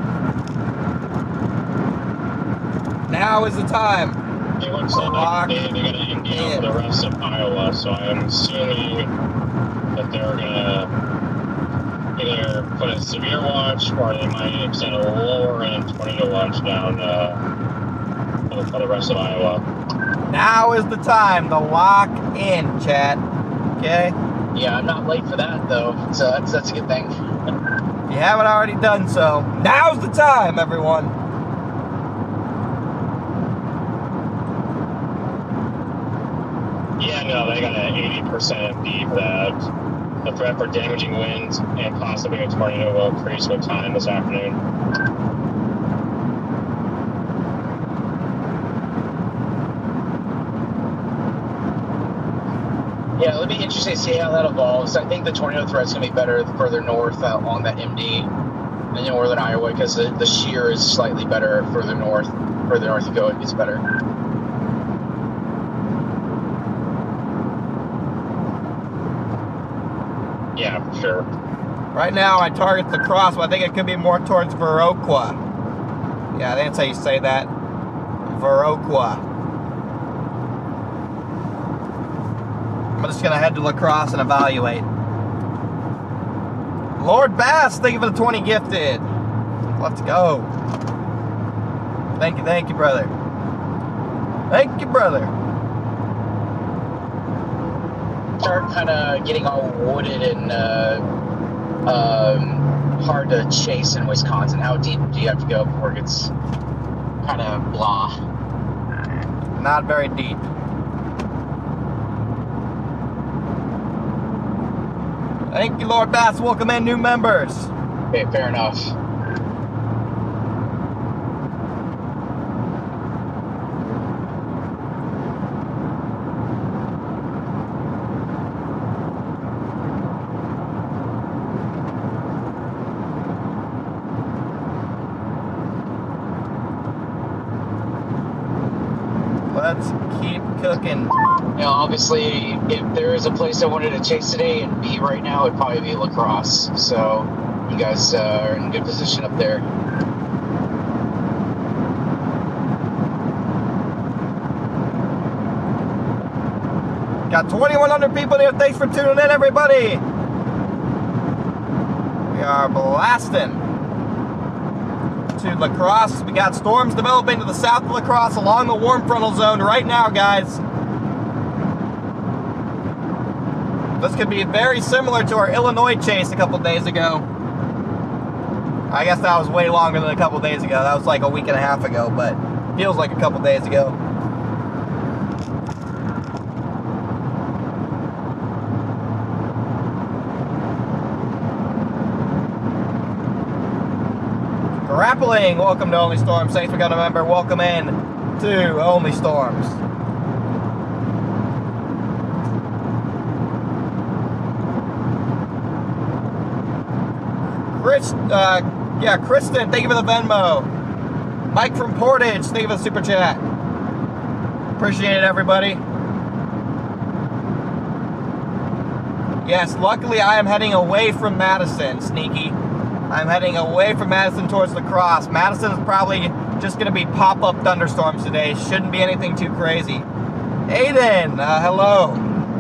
Now is the time. They said they're going to India for the rest of Iowa, so I'm assuming that they're going to either put a severe watch or they might extend a lower end tornado watch down for the rest of Iowa. Now is the time to lock in, chat. Okay? Yeah, I'm not late for that though, so that's a good thing. If you haven't already done so, now's the time, everyone. Yeah, no, they got an 80% MD for that. the threat for damaging winds and possibly a tornado will increase with time this afternoon. Yeah, it'll be interesting to see how that evolves. I think the tornado threat's going to be better further north along that MD in northern Iowa because the shear is slightly better further north. Further north you go, it gets better. Yeah, for sure. Right now, I target Lacrosse, but I think it could be more towards Viroqua. Yeah, that's how you say that. Viroqua. I'm just going to head to Lacrosse and evaluate. Lord Bass, thank you for the 20 gifted. Let's go. Thank you, brother. Thank you, brother. Start kind of getting all wooded and hard to chase in Wisconsin. How deep do you have to go before it gets kind of blah? Not very deep. Thank you, Lord Bass. Welcome in new members. Okay, fair enough. Let's keep cooking. You know, obviously, if there is a place I wanted to chase today and be right now, it'd probably be Lacrosse. So, you guys are in good position up there. Got 2,100 people here. Thanks for tuning in, everybody. We are blasting to Lacrosse. We got storms developing to the south of Lacrosse along the warm frontal zone right now, guys. This could be very similar to our Illinois chase a couple days ago. I guess that was way longer than a couple days ago. That was like a week and a half ago, but feels like a couple days ago. Grappling, welcome to Only Storms. Thanks for becoming a member. Welcome in to Only Storms. Kristen, thank you for the Venmo. Mike from Portage, thank you for the super chat. Appreciate it, everybody. Yes, luckily I am heading away from Madison, Sneaky. I'm heading away from Madison towards Lacrosse. Madison is probably just going to be pop-up thunderstorms today. Shouldn't be anything too crazy. Aiden, hello.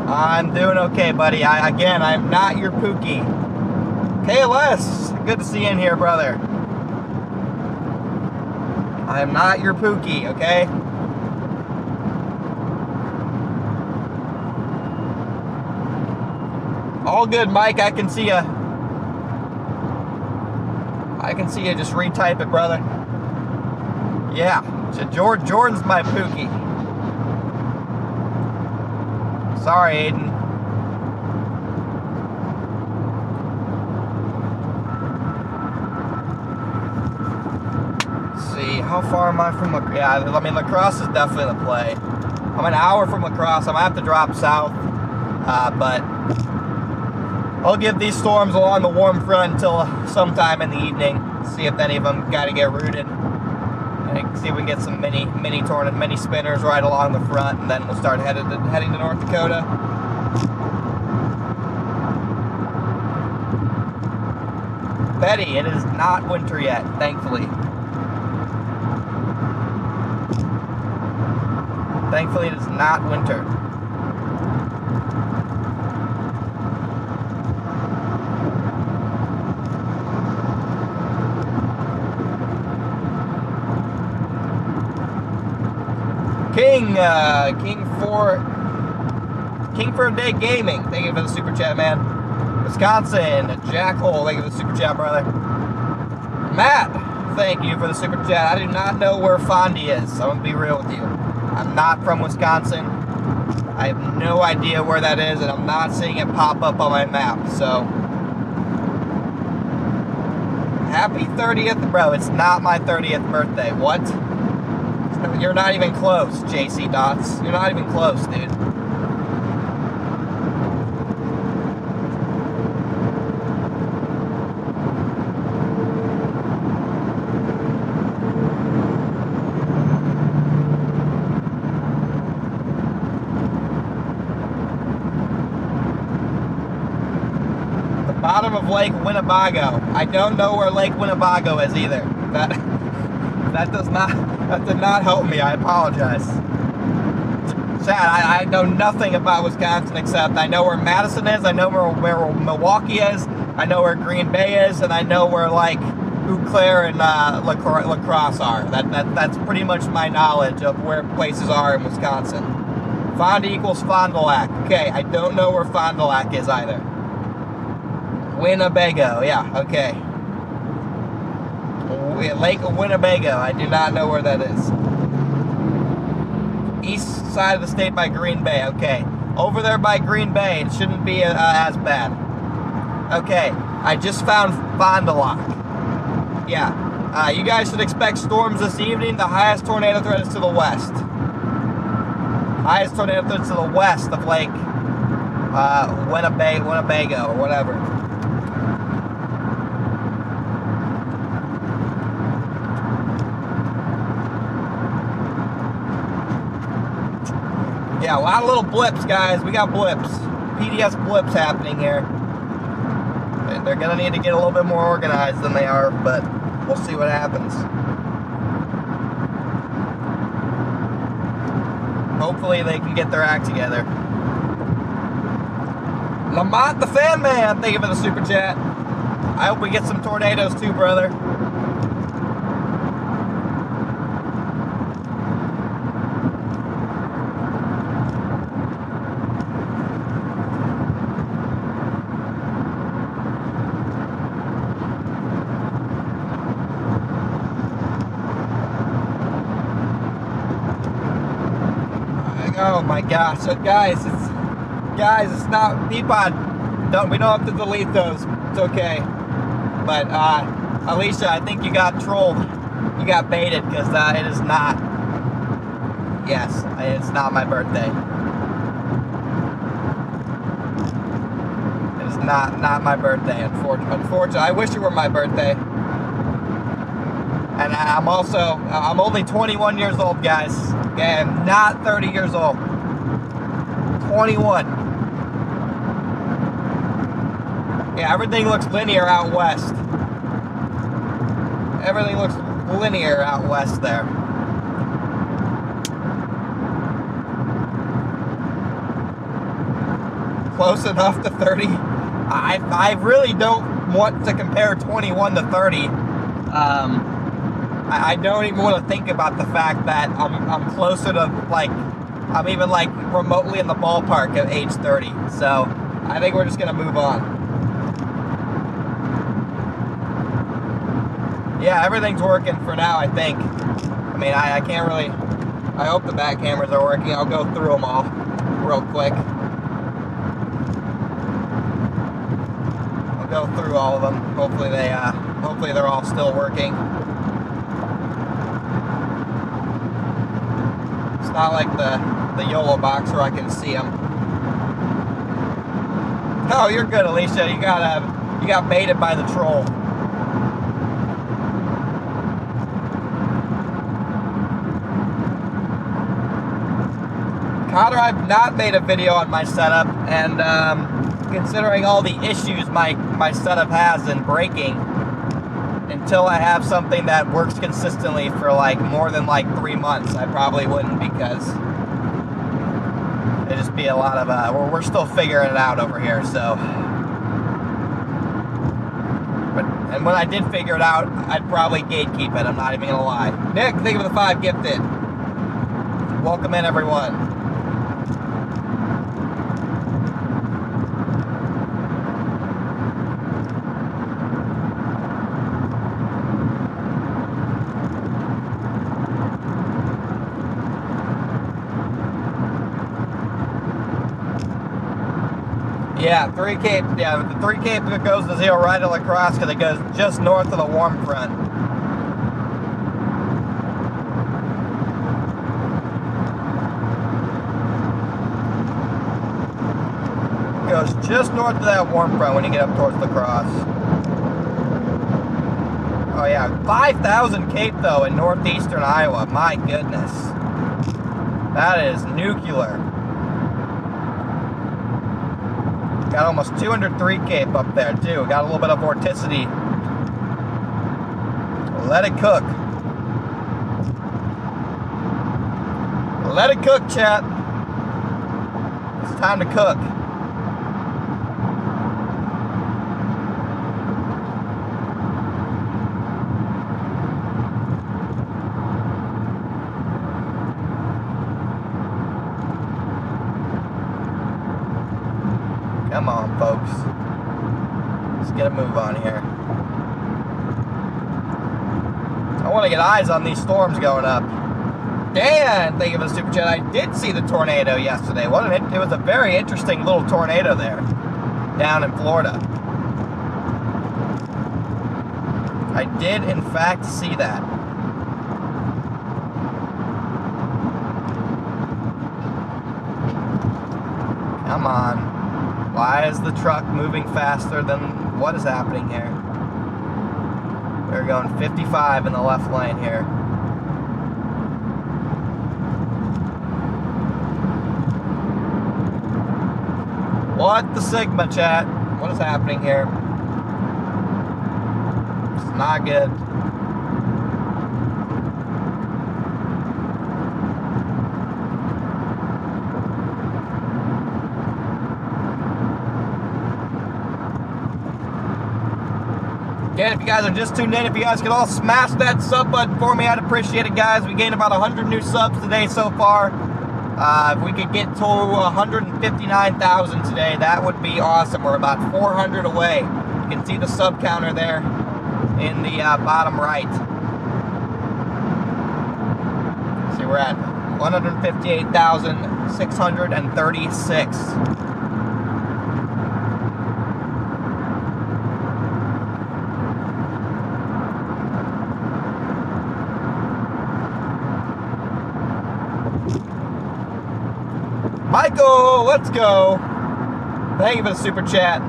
I'm doing okay, buddy. I'm not your Pookie. KLS, good to see you in here, brother. I am not your Pookie, okay? All good, Mike. I can see you. Just retype it, brother. Yeah, Jordan's my Pookie. Sorry, Aiden. How far am I from Lacrosse? Yeah, I mean, Lacrosse is definitely the play. I'm an hour from Lacrosse. I might have to drop south, but I'll give these storms along the warm front until sometime in the evening. See if any of them got to get rooted. And see if we can get some mini spinners right along the front, and then we'll start heading to North Dakota. Betty, it is not winter yet, thankfully. Thankfully, it is not winter. King for a Day Gaming, thank you for the super chat, man. Wisconsin, Jackhole, thank you for the super chat, brother. Matt, thank you for the super chat. I do not know where Fondy is, so I'm gonna be real with you. I'm not from Wisconsin. I have no idea where that is, and I'm not seeing it pop up on my map, so. Happy 30th, bro. It's not my 30th birthday. What? You're not even close, JC Dots. You're not even close, dude. Bottom of Lake Winnebago. I don't know where Lake Winnebago is either. That did not help me. I apologize. Sad. I know nothing about Wisconsin except I know where Madison is. I know where Milwaukee is. I know where Green Bay is, and I know where like Eau Claire and Lacrosse are. That's pretty much my knowledge of where places are in Wisconsin. Fond equals Fond du Lac. Okay, I don't know where Fond du Lac is either. Winnebago, yeah, okay. Lake of Winnebago, I do not know where that is. East side of the state by Green Bay, okay. Over there by Green Bay, it shouldn't be as bad. Okay, I just found Fond du Lac. Yeah, you guys should expect storms this evening. The highest tornado threat is to the west. Highest tornado threat is to the west of Lake Winnebago, or whatever. Yeah, a lot of little blips, guys. We got blips. PDS blips happening here. They're going to need to get a little bit more organized than they are, but we'll see what happens. Hopefully they can get their act together. Lamont the Fan Man, thank you for the super chat. I hope we get some tornadoes too, brother. Oh my gosh, so guys, it's not Peapod. We don't have to delete those. It's okay. But Alicia, I think you got trolled. You got baited because it is not. Yes, it's not my birthday. It is not my birthday. Unfortunately, I wish it were my birthday. And I'm only 21 years old, guys. Okay, I'm not 30 years old. 21. Yeah, everything looks linear out west. Everything looks linear out west there. Close enough to 30. I really don't want to compare 21 to 30. I don't even want to think about the fact that I'm closer to, like, I'm even, like, remotely in the ballpark at age 30. So, I think we're just going to move on. Yeah, everything's working for now, I think. I mean, I can't really, I hope the back cameras are working. I'll go through them all real quick. I'll go through all of them. Hopefully they're all still working. It's not like the YOLO box where I can see them. Oh, you're good, Alicia. You got baited by the troll. Connor, I've not made a video on my setup, and considering all the issues my setup has in breaking, until I have something that works consistently for like more than like 3 months, I probably wouldn't, because it'd just be a lot of we're still figuring it out over here. So, and when I did figure it out, I'd probably gatekeep it. I'm not even gonna lie. Nick, thank you for the 5 gifted. Welcome in, everyone. Yeah, 3 Cape. Yeah, the 3 Cape goes to 0 right at Lacrosse because it goes just north of the warm front. Goes just north of that warm front when you get up towards Lacrosse. Oh yeah, 5,000 Cape though in northeastern Iowa. My goodness. That is nuclear. Got almost 203 Cape up there too. Got a little bit of vorticity. Let it cook. Let it cook, chat. It's time to cook. Come on, folks. Let's get a move on here. I want to get eyes on these storms going up. Dan, thank you for the super chat. I did see the tornado yesterday. It was a very interesting little tornado there down in Florida. I did, in fact, see that. Come on. Why is the truck moving faster than what is happening here? We're going 55 in the left lane here. What the Sigma, chat? What is happening here? It's not good. Again, if you guys are just tuned in, if you guys could all smash that sub button for me, I'd appreciate it, guys. We gained about 100 new subs today so far. If we could get to 159,000 today, that would be awesome. We're about 400 away. You can see the sub counter there in the bottom right. See, we're at 158,636. Michael, let's go. Thank you for the super chat.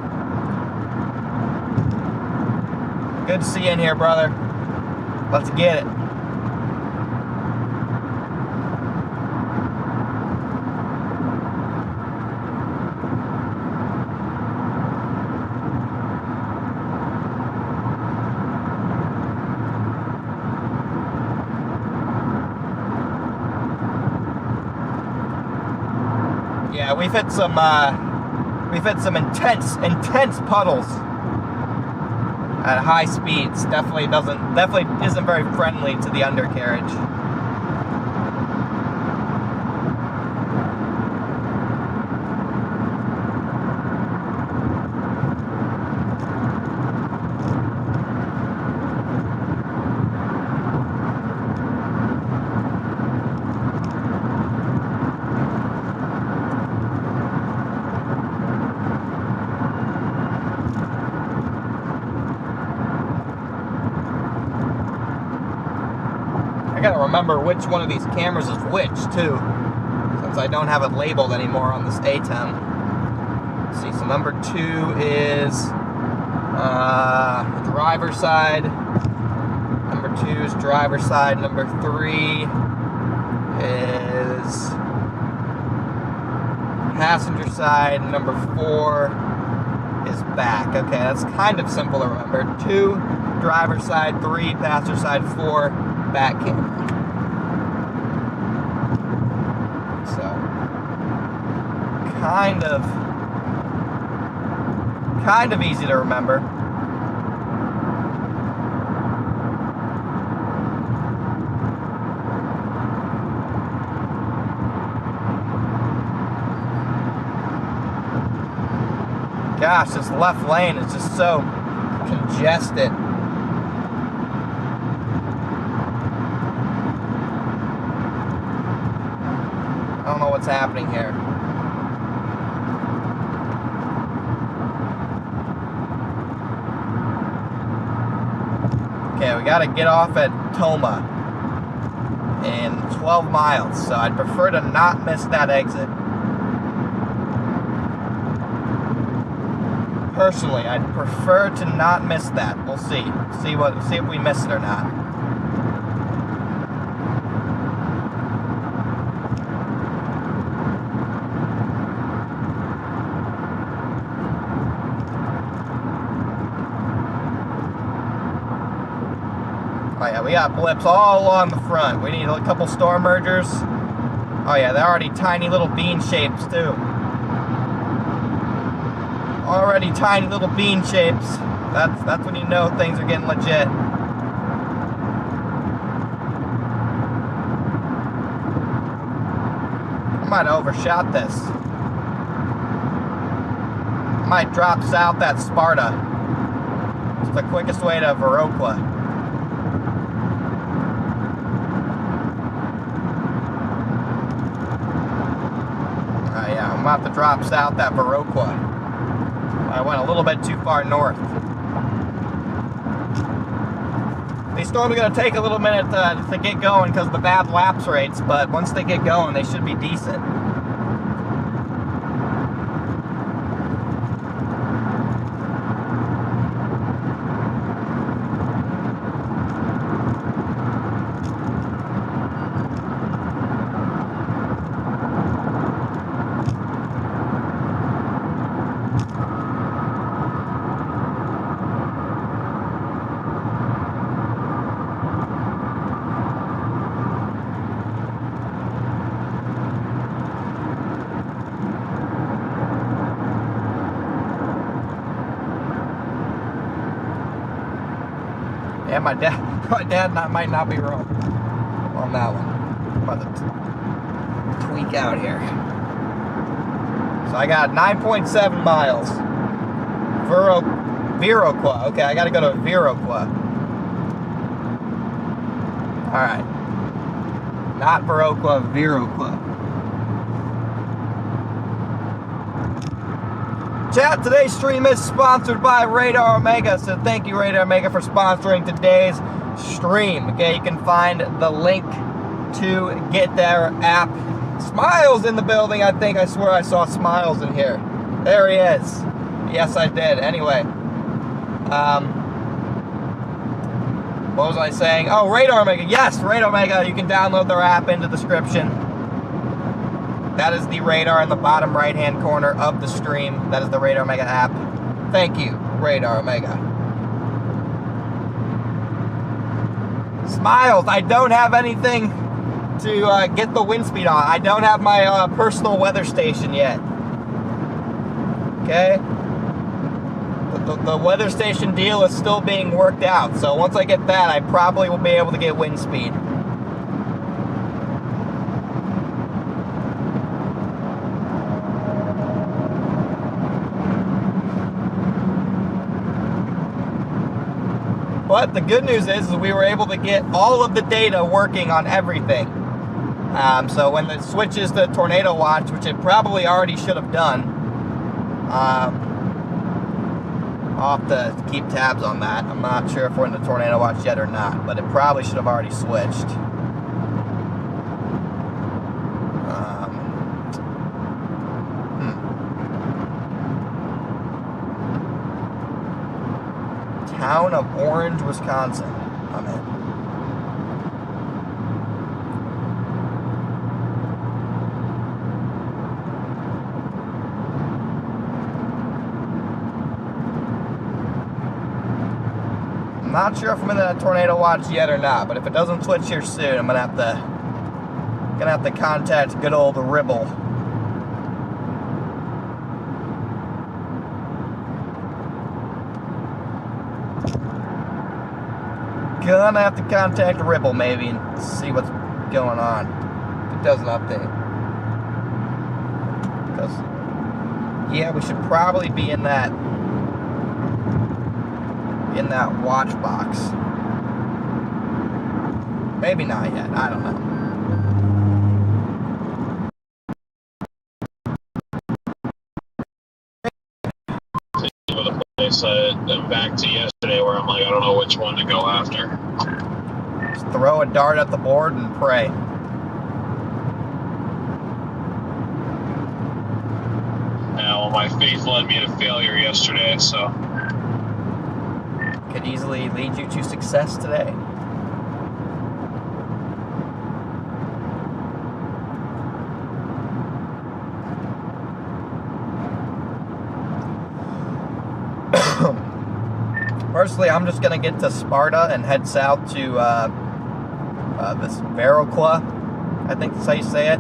Good to see you in here, brother. Let's get it. Yeah, we've hit some intense puddles at high speeds. Definitely isn't very friendly to the undercarriage. I gotta remember which one of these cameras is which, too, since I don't have it labeled anymore on this A10. Let's see, so number 2 is driver's side. Number 2 is driver's side. Number 3 is passenger side. Number 4 is back. Okay, that's kind of simple to remember. 2 driver's side, 3 passenger side, 4 back camera. So, kind of easy to remember. Gosh, this left lane is just so congested. I don't know what's happening here. Okay, we gotta get off at Toma in 12 miles, so I'd prefer to not miss that exit. Personally, I'd prefer to not miss that. We'll see. See if we miss it or not. Oh yeah, we got blips all along the front. We need a couple storm mergers. Oh yeah, they're already tiny little bean shapes too. Already tiny little bean shapes. That's when you know things are getting legit. I might have overshot this. I might drop south at Sparta. It's the quickest way to Viroqua. Yeah, I'm about to drop south at Viroqua. I went a little bit too far north. These storms are going to take a little minute to get going because of the bad lapse rates, but once they get going, they should be decent. Yeah, my dad might not be wrong on that one. I'm about to tweak out here. So I got 9.7 miles. Viroqua. Okay, I gotta go to Viroqua. Alright. Not Viroqua, Viroqua. Chat, today's stream is sponsored by Radar Omega, so thank you, Radar Omega, for sponsoring today's stream. Okay, you can find the link to get their app. Smiles in the building, I think. I swear I saw Smiles in here. There he is. Yes, I did. Anyway. What was I saying? Oh, Radar Omega. Yes, Radar Omega. You can download their app in the description. That is the radar in the bottom right-hand corner of the stream. That is the Radar Omega app. Thank you, Radar Omega. Smiles, I don't have anything to get the wind speed on. I don't have my personal weather station yet. Okay? The weather station deal is still being worked out. So once I get that, I probably will be able to get wind speed. But the good news is we were able to get all of the data working on everything. So when it switches to Tornado Watch, which it probably already should have done, I'll have to keep tabs on that. I'm not sure if we're in the Tornado Watch yet or not, but it probably should have already switched. Town of Orange, Wisconsin. I'm in. I'm not sure if I'm in the Tornado Watch yet or not, but if it doesn't switch here soon, I'm gonna have to contact good old Ribble. Gonna have to contact Ribble maybe and see what's going on. If it doesn't update. Because, yeah, we should probably be in that watch box. Maybe not yet. I don't know. Back to yesterday where I'm like, I don't know which which one to go after. Just throw a dart at the board and pray. Yeah, well, my faith led me to failure yesterday, so. Could easily lead you to success today. Personally, I'm just going to get to Sparta and head south to this Viroqua, I think that's how you say it,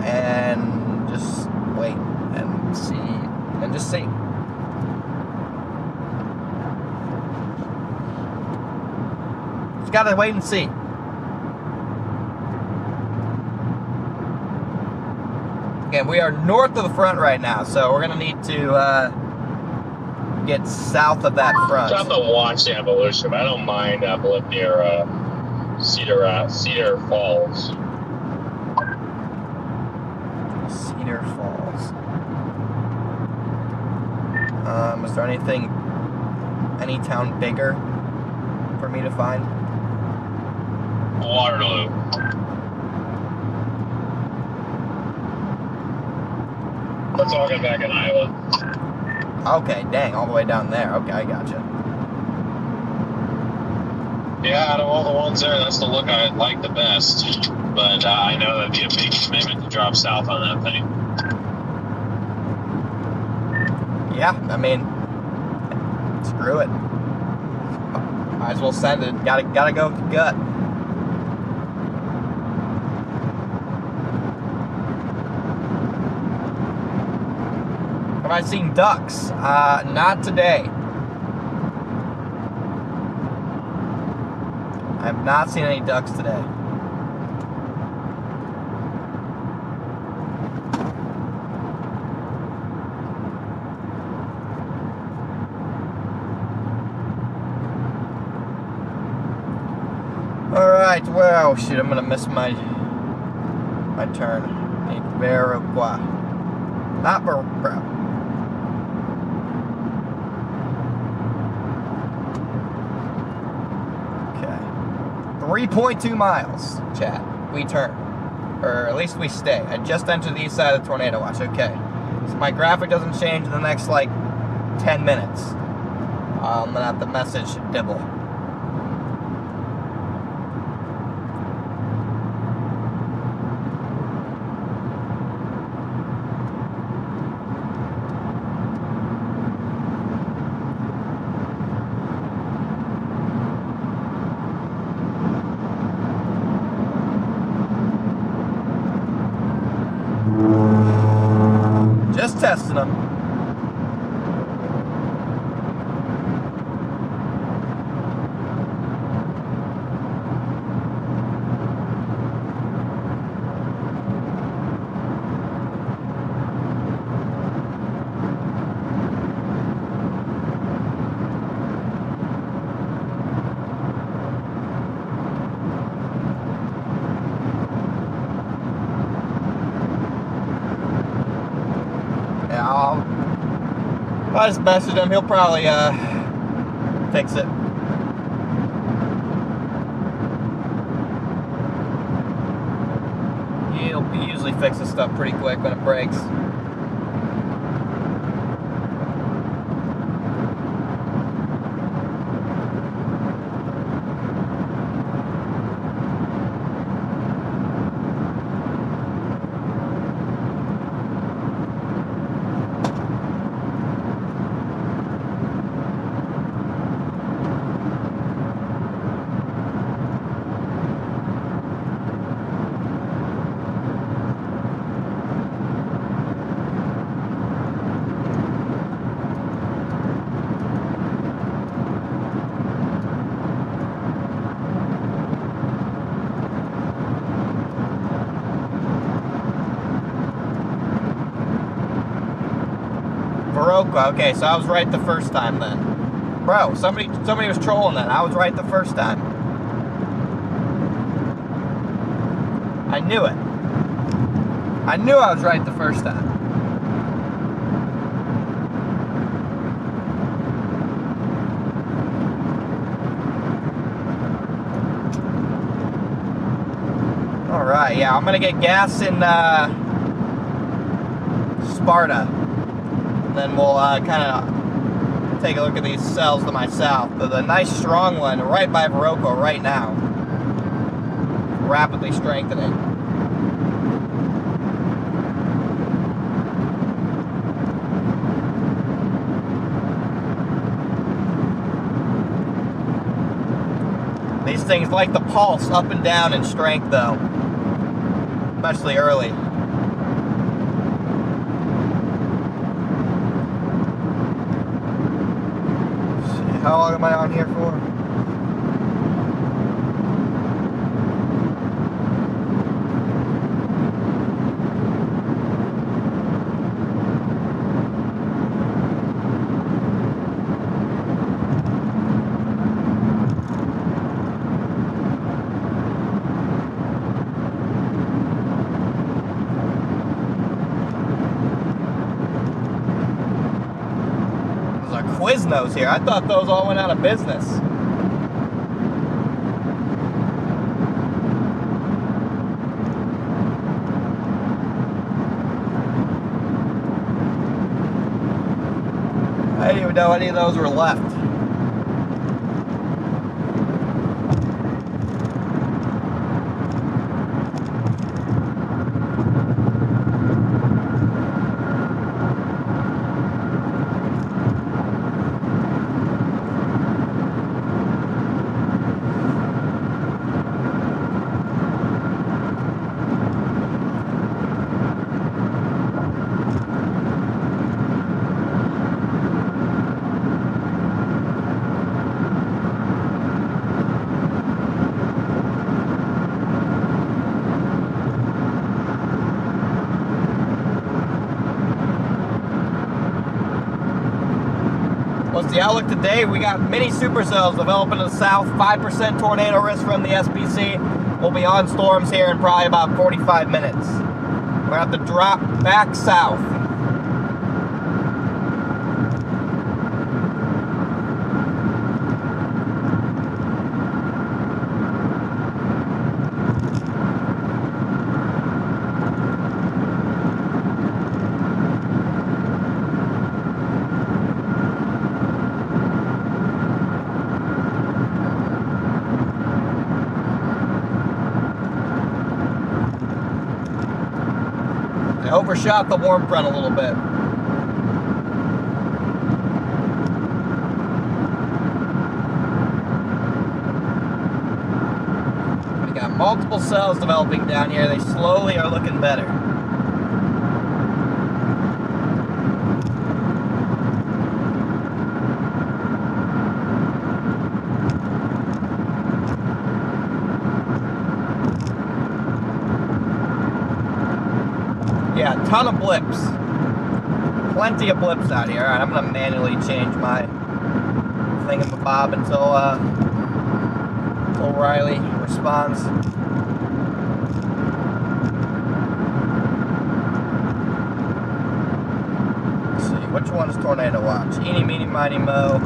and just wait and see, and just see. Just got to wait and see. Again, we are north of the front right now, so we're going to need to get south of that front. I have to watch the evolution, but I don't mind blip near Cedar Falls. Cedar Falls. Is there any town bigger for me to find? Waterloo. We're talking back in Iowa. Okay, dang, all the way down there. Okay, I gotcha. Yeah, out of all the ones there, that's the look I like the best. But I know that'd be a big commitment to drop south on that thing. Yeah, I mean, screw it. Might as well send it. Gotta go with the gut. Have I seen ducks? Not today. I have not seen any ducks today. Alright, well, shoot, I'm gonna miss my turn. Need Viroqua. Not Viroqua. Okay. 3.2 miles, chat. We turn. Or at least we stay. I just entered the east side of the tornado watch. Okay. So my graphic doesn't change in the next, like, 10 minutes. I'm gonna have to message Dibble. Just testing them. I just messaged him. He'll probably fix it. He usually fixes stuff pretty quick when it breaks. Viroqua. Okay, so I was right the first time then. Bro, somebody was trolling that. I was right the first time. I knew it. I knew I was right the first time. Alright, yeah, I'm gonna get gas in Sparta. And then we'll kind of take a look at these cells to my south. There's a nice strong one right by Viroqua right now. Rapidly strengthening. These things like to pulse up and down in strength though, especially early. How long am I on here for? Quiznos here. I thought those all went out of business. I didn't even know any of those were left. What's the outlook today? We got mini supercells developing to the south, 5% tornado risk from the SPC. We'll be on storms here in probably about 45 minutes. We're gonna have to drop back south. I overshot the warm front a little bit. We got multiple cells developing down here. They slowly are looking better. Yeah, a ton of blips. Plenty of blips out here. Alright, I'm gonna manually change my thingamabob until Riley responds. Let's see, which one's Tornado Watch? Eeny, meeny, miny, mo.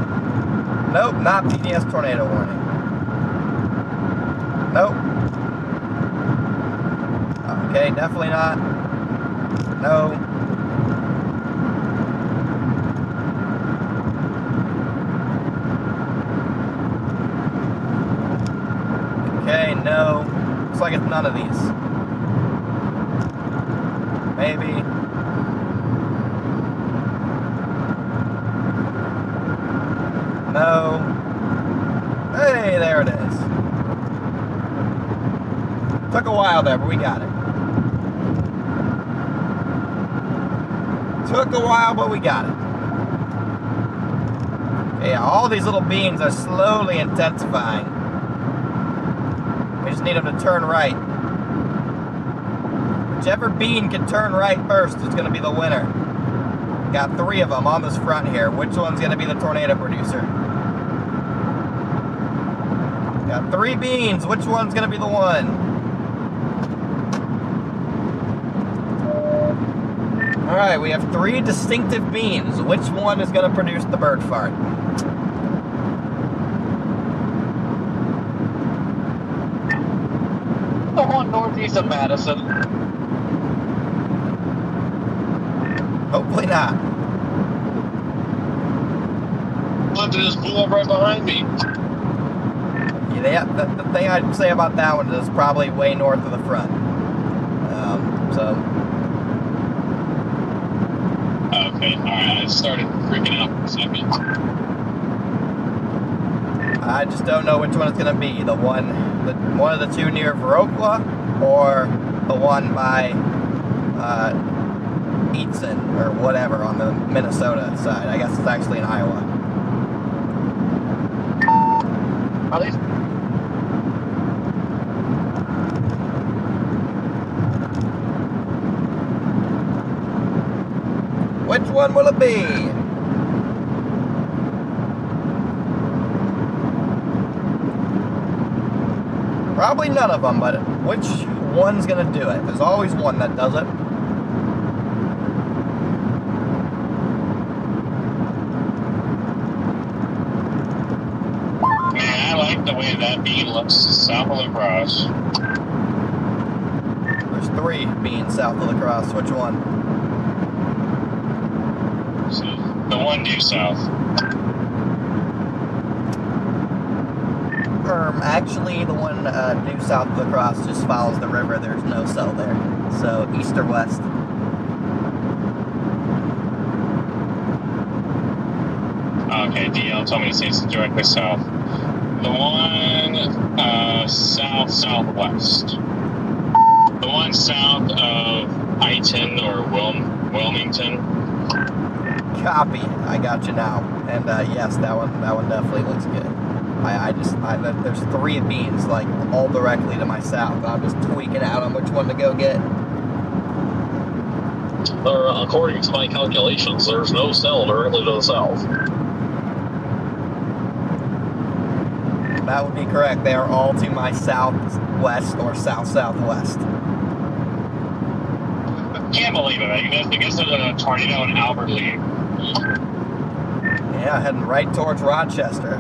Nope, not PDS Tornado Warning. Nope. Okay, definitely not. No. Okay, no. Looks like it's none of these. Maybe. No. Hey, there it is. Took a while there, but we got it. Took a while, but we got it. Okay, all these little beans are slowly intensifying. We just need them to turn right. Whichever bean can turn right first is going to be the winner. Got 3 of them on this front here. Which one's going to be the tornado producer? Got 3 beans. Which one's going to be the one? Alright, we have 3 distinctive beans. Which one is going to produce the bird fart? going northeast of Madison. Hopefully not. Look, they just blew up right behind me. Yeah, the thing I'd say about that one is probably way north of the front. Okay, alright, I started freaking out for a second. I just don't know which one it's gonna be. One of the two near Viroqua, or the one by Eatson or whatever on the Minnesota side. I guess it's actually in Iowa. Are these? Which one will it be? Probably none of them, but which one's gonna do it? There's always one that does it. Man, I like the way that bean looks south of Lacrosse. There's 3 being south of Lacrosse. Which one? So, the one due south. Actually, the one due south of Lacrosse just follows the river. There's no cell there. So, east or west? Okay, DL told me to say it's directly south. The one south-southwest. The one south of I-10 or Wilmington. Copy. I got you now. And yes, that one definitely looks good. There's 3 beans like all directly to my south. I'm just tweaking out on which one to go get. According to my calculations, there's no cell directly to the south. That would be correct. They are all to my southwest or south-southwest. Can't believe it. I guess there's a tornado in Albert Lea. Yeah, heading right towards Rochester.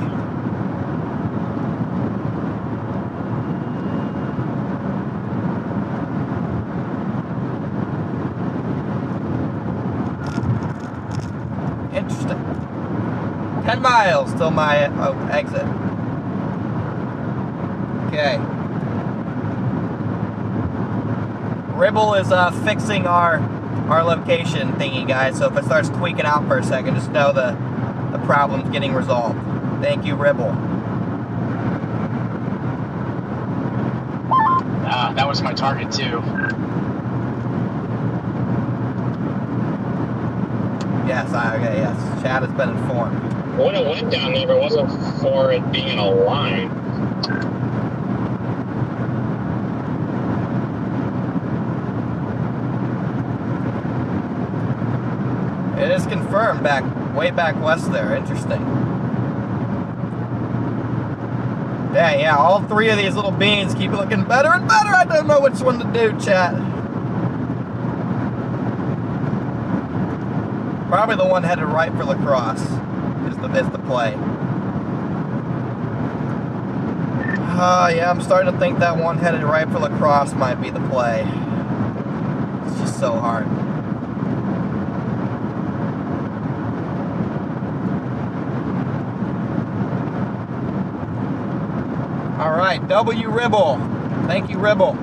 Interesting. 10 miles till my exit. Okay. Ribble is fixing our location thingy, guys. So if it starts tweaking out for a second, just know the problem's getting resolved. Thank you, Ribble. That was my target too. Yes, yes. Chad has been informed. When it went down there, if it wasn't for it being in a line. It is confirmed way back west there. Interesting. Yeah, all 3 of these little beans keep looking better and better. I don't know which one to do, chat. Probably the one headed right for Lacrosse is the play. Yeah, I'm starting to think that one headed right for Lacrosse might be the play. It's just so hard. All right, W Ribble. Thank you, Ribble.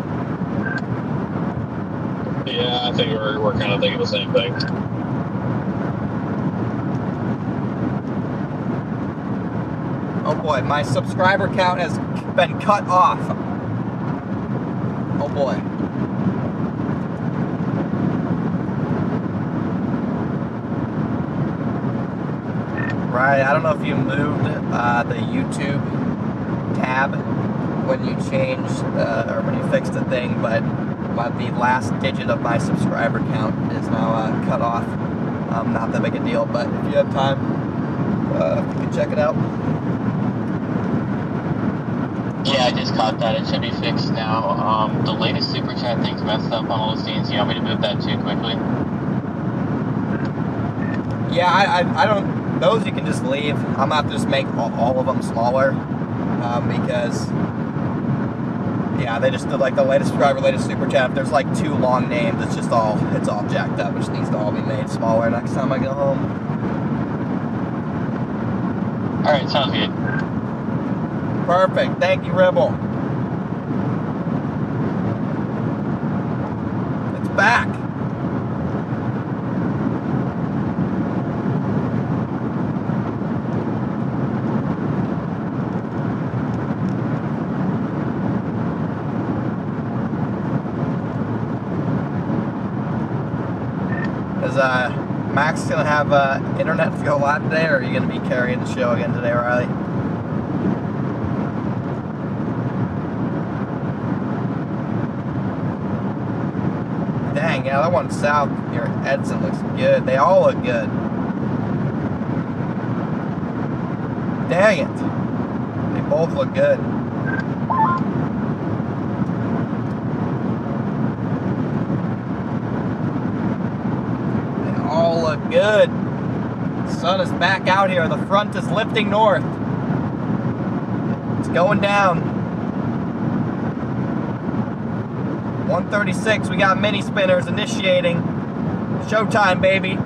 Yeah, I think we're kind of thinking the same thing. Oh boy, my subscriber count has been cut off. Oh boy. Right, I don't know if you moved the YouTube tab when you changed or when you fixed the thing, but the last digit of my subscriber count is now cut off. Not that big a deal, but if you have time, you can check it out. Yeah, I just caught that. It should be fixed now. The latest super chat thing's messed up on all the scenes. You want me to move that too quickly? Yeah, I don't. Those you can just leave. I'm gonna have to just make all of them smaller because Yeah, they just did like the latest subscriber, latest super chat. If there's like 2 long names, it's all jacked up. It just needs to all be made smaller next time I go home. Alright, sounds good. Perfect. Thank you, Rebel. It's back. Is Max gonna have internet to go live today, or are you gonna be carrying the show again today, Riley? Dang, yeah, that one south near Edson looks good. They all look good. Dang it. They both look good. All look good. The sun is back out here. The front is lifting north. It's going down. 136. We got mini spinners initiating. Showtime, baby.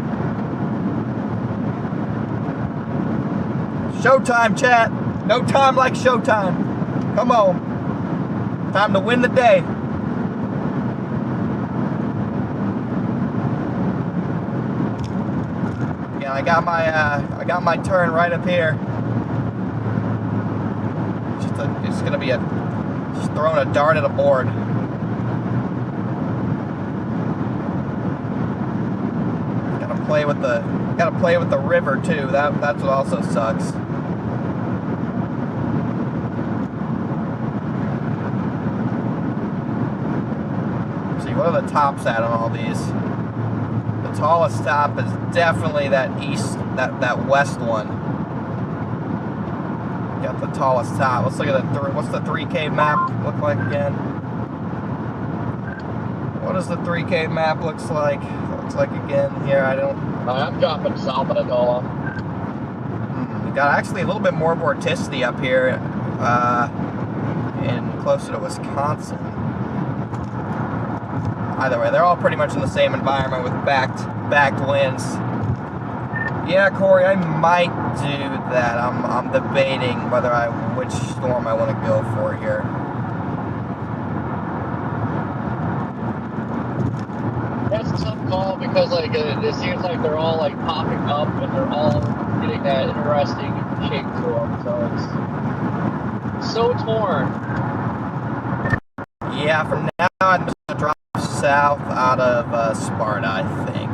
Showtime, chat. No time like showtime. Come on. Time to win the day. I got my turn right up here. It's gonna be just throwing a dart at a board. Gotta play with the river too. That's what also sucks. See, what are the tops at on all these? Tallest top is definitely that that west one. Got the tallest top. Let's look at what's the 3K map look like again? What does the 3K map looks like? Looks like again here. I'm dropping south of Adola. We got actually a little bit more vorticity up here, and closer to Wisconsin. Either way, they're all pretty much in the same environment with backed winds. Yeah, Corey, I might do that. I'm debating which storm I want to go for here. That's a tough call because it seems like they're all popping up and they're all getting that interesting shape to them. So it's so torn. Yeah, from now on, I'm gonna drop south out of Sparta, I think.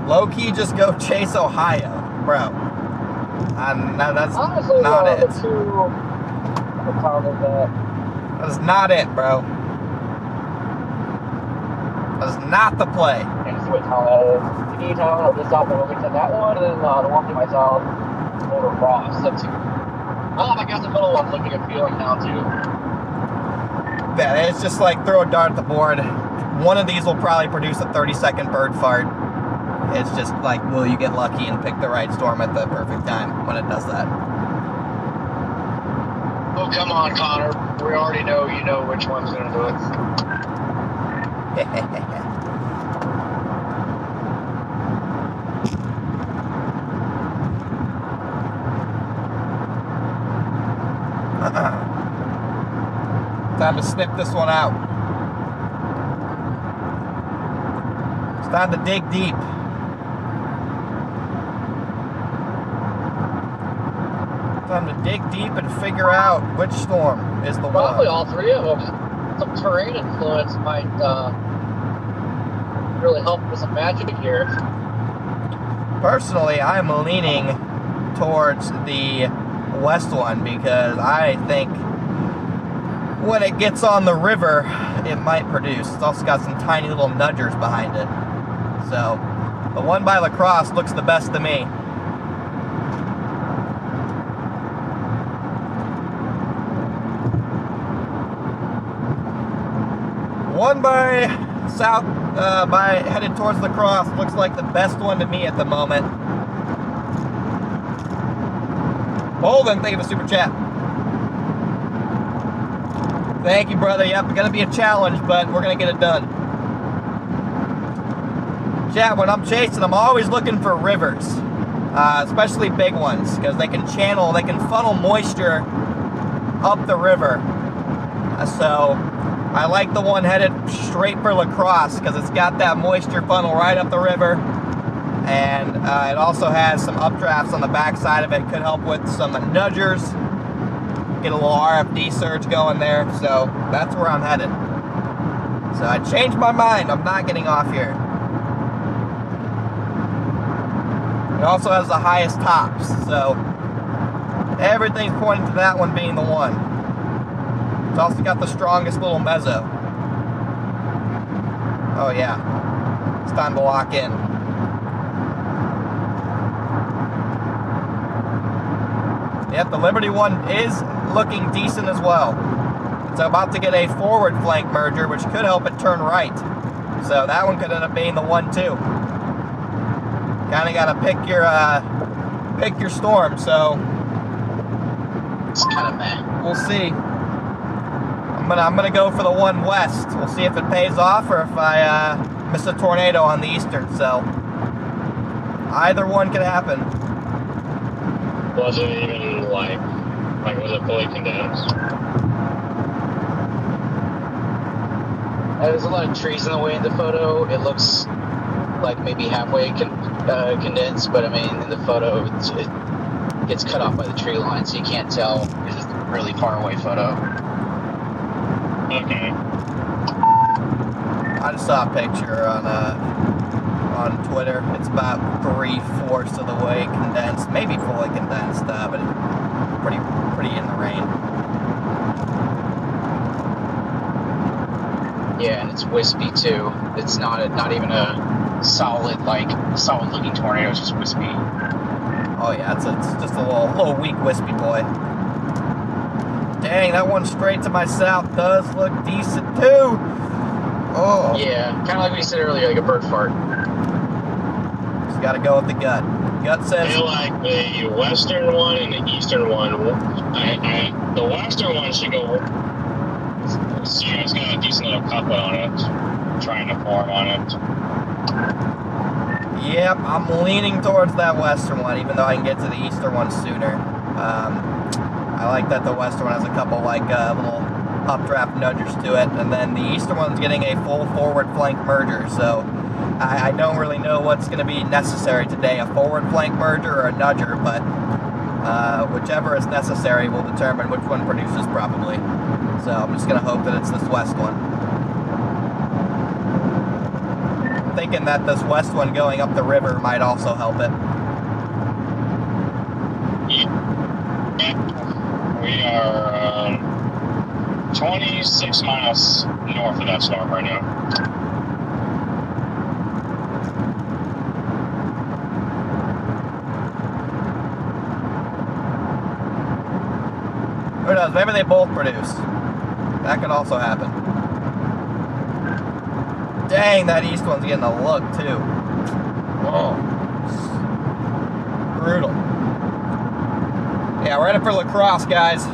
Low-key, just go chase Ohio, bro. That's honestly, not it. That is not it, bro. That is not the play. And see what town that is. TD town of the South of Wilmington, that one, and then the one to my south over Ross. That's I guess the middle one's looking at feeling now too. Yeah, it's just like throw a dart at the board. One of these will probably produce a 30-second bird fart. It's just like, will you get lucky and pick the right storm at the perfect time when it does that? Oh, come on, Connor. We already know you know which one's going to do it. Time to snip this one out. It's time to dig deep. Time to dig deep and figure out which storm is the one. Probably all three of them. Some terrain influence might really help with some magic here. Personally, I'm leaning towards the west one because I think when it gets on the river, it might produce. It's also got some tiny little nudgers behind it. So, the one by Lacrosse looks the best to me. One by south, headed towards Lacrosse looks like the best one to me at the moment. Bolden, thank you for the super chat. Thank you, brother. Yep, it's gonna be a challenge, but we're gonna get it done. Chat, when I'm chasing, I'm always looking for rivers, especially big ones, because they can funnel moisture up the river. So I like the one headed straight for Lacrosse, because it's got that moisture funnel right up the river, and it also has some updrafts on the back side of it. Could help with some nudgers, get a little RFD surge going there. So that's where I'm headed. So I changed my mind. I'm not getting off here. It also has the highest tops, so everything's pointing to that one being the one. It's also got the strongest little mezzo. Oh yeah, it's time to lock in. Yep, the Liberty one is looking decent as well. It's about to get a forward flank merger, which could help it turn right. So that one could end up being the one too. Kind of got to pick your storm. So It's kind of meh. we'll see. I'm gonna go for the one west. We'll see if it pays off or if I miss a tornado on the eastern. So either one could happen. Was it even like was it fully condensed? There's a lot of trees in the way in the photo. It looks like maybe halfway condensed, but I mean, in the photo, it gets cut off by the tree line, so you can't tell. It's just a really far away photo. Okay. I just saw a picture on Twitter. It's about 3/4 of the way condensed, maybe fully condensed, but pretty in the rain. Yeah, and it's wispy too. It's not even a solid looking tornado. It's just wispy. Oh yeah, it's just a little weak wispy boy. Dang, that one straight to my south does look decent too. Oh Yeah, kind of like we said earlier, like a bird fart. just gotta go with the gut. Gut I says feel like the western one and the eastern one. The western one should go. So it's got a decent little couplet on it, trying to form on it. yep, I'm leaning towards that western one, even though I can get to the eastern one sooner. I like that the western one has a couple little updraft nudgers to it, and then the eastern one's getting a full forward flank merger. So I don't really know what's going to be necessary today, a forward flank merger or a nudger, but whichever is necessary will determine which one produces probably. So I'm just going to hope that it's this west one. I'm thinking that this west one going up the river might also help it. We are 26 miles north of that storm right now. Who knows? Maybe they both produce. That could also happen. Dang, that east one's getting a look too. Oh, brutal. Yeah, we're headed for Lacrosse, guys.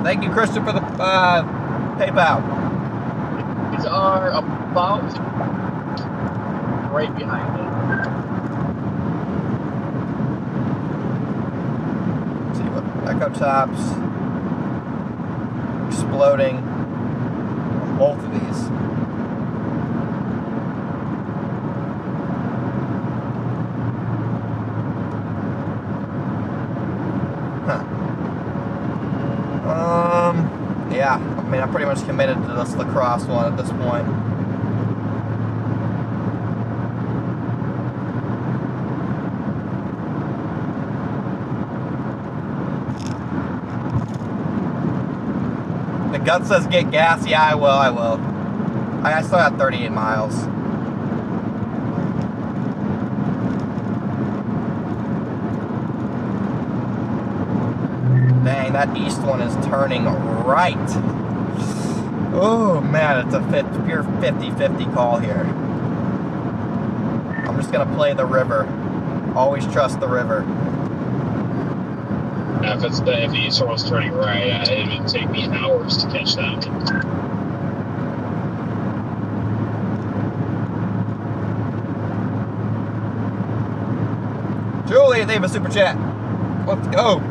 Thank you, Christian, for the PayPal. These are about right behind me. Let's see what echo tops exploding on both of these. Yeah, I mean, I'm pretty much committed to this Lacrosse one at this point. The gut says get gas. Yeah, I will. I still got 38 miles. Dang, that east one is turning right. Oh man, it's a pure 50-50 call here. I'm just gonna play the river. Always trust the river. If the east storm was turning right, it would take me hours to catch that. Julie, leave a super chat. Let's go.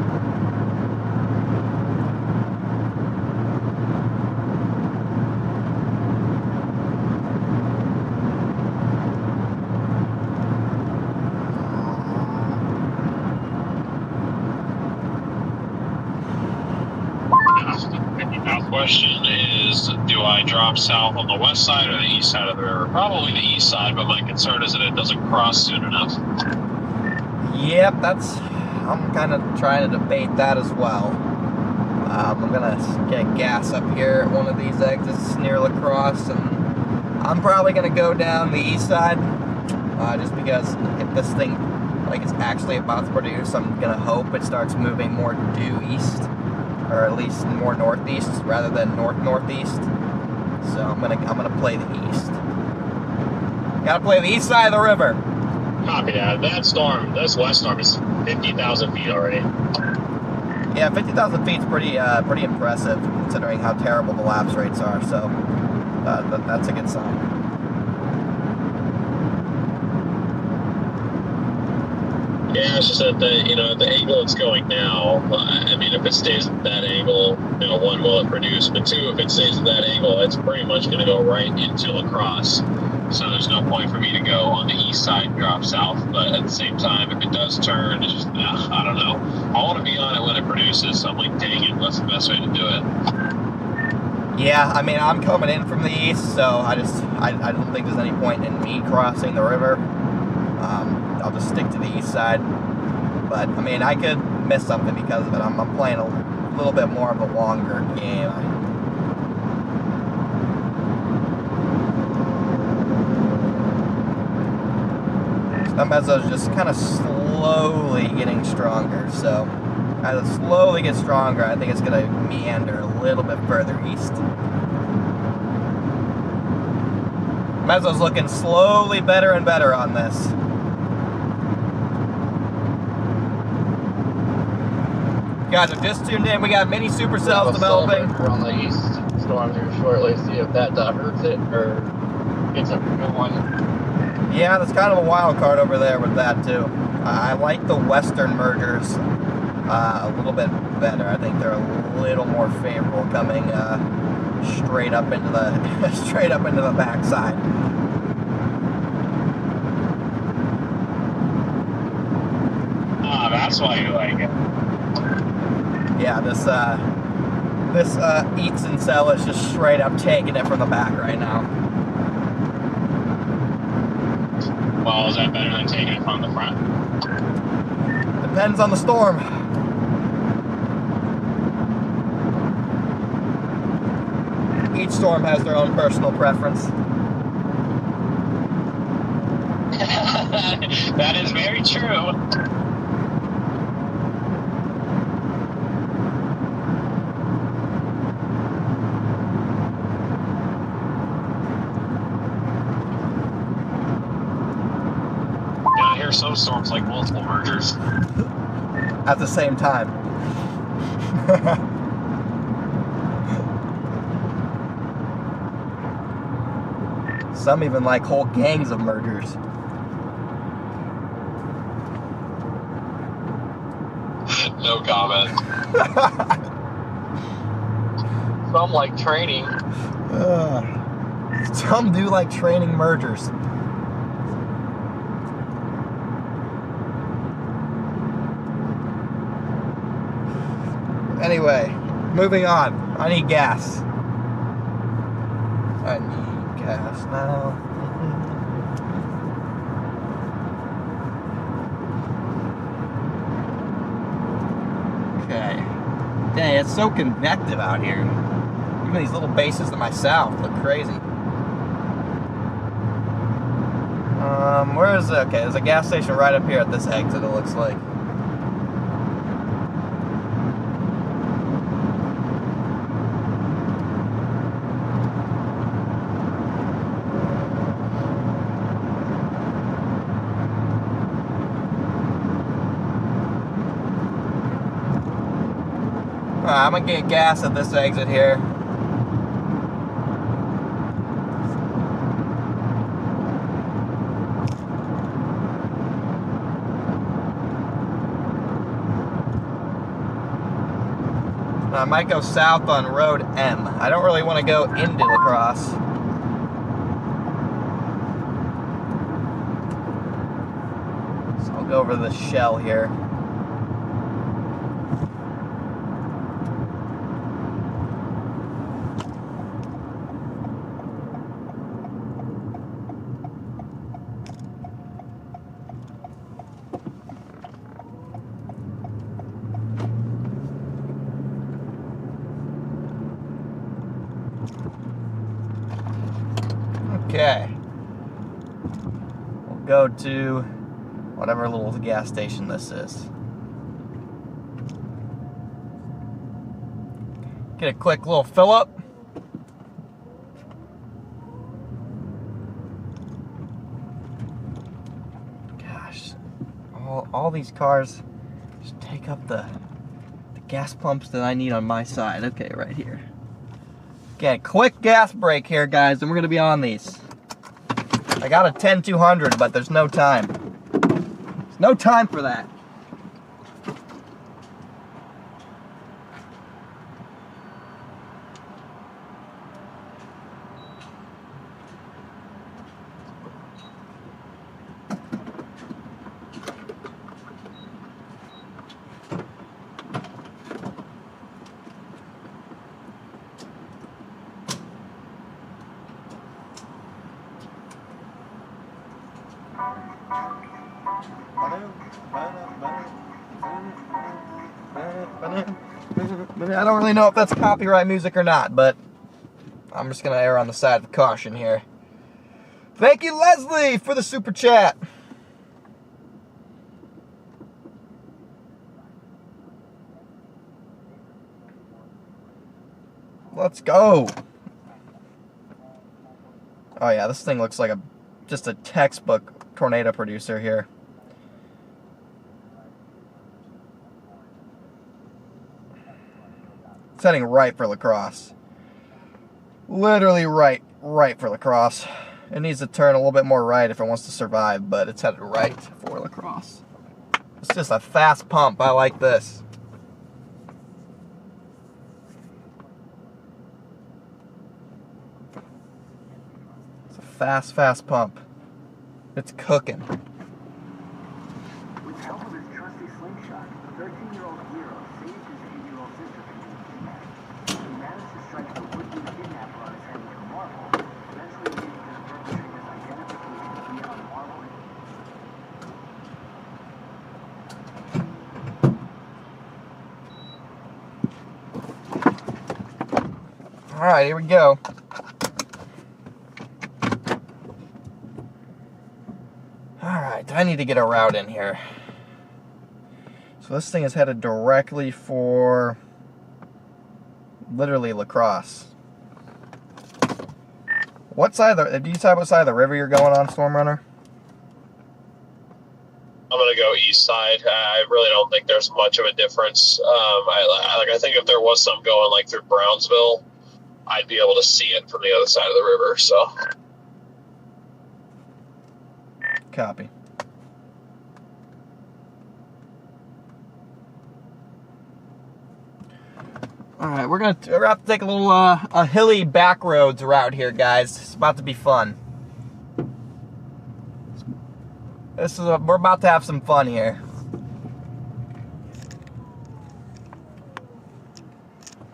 Question is, do I drop south on the west side or the east side of the river? Probably the east side, but my concern is that it doesn't cross soon enough. Yep, I'm kind of trying to debate that as well. I'm gonna get gas up here at one of these exits near Lacrosse, and I'm probably gonna go down the east side, just because if this thing is actually about to produce, I'm gonna hope it starts moving more due east, or at least more northeast rather than northeast. So I'm gonna play the east. Gotta play the east side of the river. Copy that. This west storm is 50,000 feet already. Yeah, 50,000 feet is pretty impressive considering how terrible the lapse rates are. So that's a good sign. Yeah, it's just that the angle it's going now. I mean, if it stays at that angle, one, will it produce? But two, if it stays at that angle, it's pretty much going to go right into Lacrosse. So there's no point for me to go on the east side and drop south. But at the same time, if it does turn, it's just I don't know. I want to be on it when it produces. So I'm like, dang it, what's the best way to do it? Yeah, I mean, I'm coming in from the east, so I don't think there's any point in me crossing the river. I'll just stick to the east side. But, I mean, I could miss something because of it. I'm playing a little bit more of a longer game. That mezzo's just kind of slowly getting stronger, so as it slowly gets stronger, I think it's going to meander a little bit further east. Mezzo's looking slowly better and better on this. You guys are just tuned in. We got mini supercells developing. We're on the east storm here shortly. See if that hurts it or gets a good one. Yeah, that's kind of a wild card over there with that too. I like the western mergers a little bit better. I think they're a little more favorable coming straight up into the backside. Ah, that's why you like it. Yeah, this eats and sell is just straight up taking it from the back right now. Well, is that better than taking it from the front? Depends on the storm. Each storm has their own personal preference. That is very true. Some storms like multiple mergers at the same time. Some even like whole gangs of mergers. No comment. Some like training. Some do like training mergers. Anyway, moving on. I need gas. I need gas now. Okay. Dang, it's so convective out here. Even these little bases to my south look crazy. Where is it? Okay, there's a gas station right up here at this exit, it looks like. I'm gonna get gas at this exit here. I might go south on Road M. I don't really want to go into Lacrosse. So I'll go over the shell here. Okay, we'll go to whatever little gas station this is. Get a quick little fill up. Gosh, all these cars just take up the gas pumps that I need on my side. Okay, right here. Okay, quick gas break here, guys, and we're gonna be on these. I got a 10-200, but there's no time. There's no time for that. I don't really know if that's copyright music or not, but I'm just gonna err on the side of caution here. Thank you, Leslie, for the super chat. Let's go. Oh yeah, this thing looks like just a textbook tornado producer here. It's heading right for Lacrosse. Literally right for Lacrosse. It needs to turn a little bit more right if it wants to survive, but it's headed right for Lacrosse. It's just a fast pump. I like this. It's a fast pump. It's cooking. With the help of his trusty slingshot, 13-year-old Viro saved his 8-year-old sister from being kidnapped. He managed to strike the would-be kidnapper on his head with a marble, eventually leading to the perpetrator's identification via a marble. Alright, here we go. Alright, I need to get a route in here. So this thing is headed directly for literally Lacrosse. What side of the, do you decide what side of the river you're going on, Stormrunner? I'm gonna go east side. I really don't think there's much of a difference. I think if there was some going like through Brownsville, I'd be able to see it from the other side of the river. So, Copy. All right, we're gonna have to take a little a hilly back roads route here, guys. It's about to be fun. We're about to have some fun here.